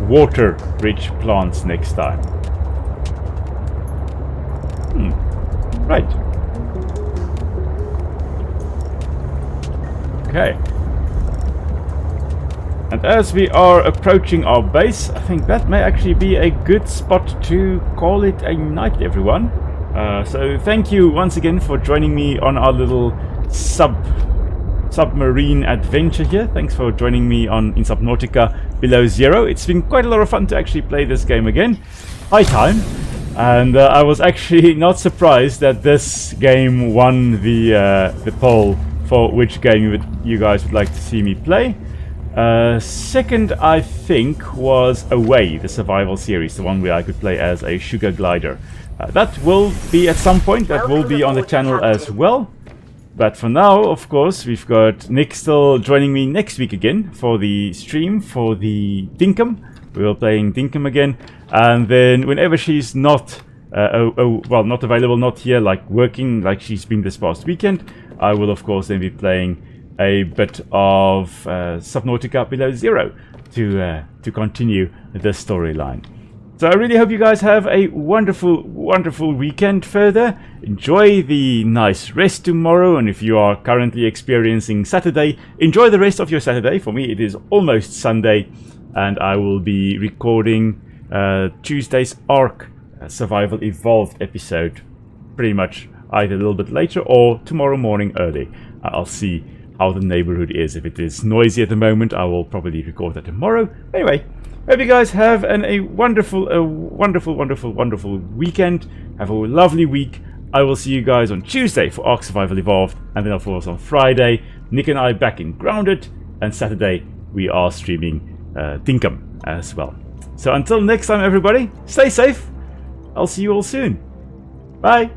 Speaker 1: water-rich plants next time. Right. Okay. And as we are approaching our base, I think that may actually be a good spot to call it a night, everyone. So thank you once again for joining me on our little submarine adventure here. Thanks for joining me in Subnautica Below Zero. It's been quite a lot of fun to actually play this game again. High time. And I was actually not surprised that this game won the poll for which game you guys would like to see me play. Second, I think, was Away, the survival series, the one where I could play as a sugar glider. That will be at some point, that will be on the channel as well. But for now, of course, we've got Nick still joining me next week again for the stream for the Dinkum. We were playing Dinkum again. And then whenever she's not, well, not available, not here, like working, like she's been this past weekend, I will, of course, then be playing a bit of Subnautica Below Zero to continue this storyline. So I really hope you guys have a wonderful, wonderful weekend further. Enjoy the nice rest tomorrow, and if you are currently experiencing Saturday, enjoy the rest of your Saturday. For me, it is almost Sunday, and I will be recording Tuesday's Ark Survival Evolved episode pretty much either a little bit later or tomorrow morning early. I'll see how the neighborhood is. If it is noisy at the moment, I will probably record that tomorrow. Anyway, hope you guys have a wonderful, wonderful weekend. Have a lovely week. I will see you guys on Tuesday for Ark Survival Evolved, and then of course on Friday, Nick and I back in Grounded, and Saturday we are streaming Dinkum as well. So until next time, everybody, stay safe. I'll see you all soon. Bye.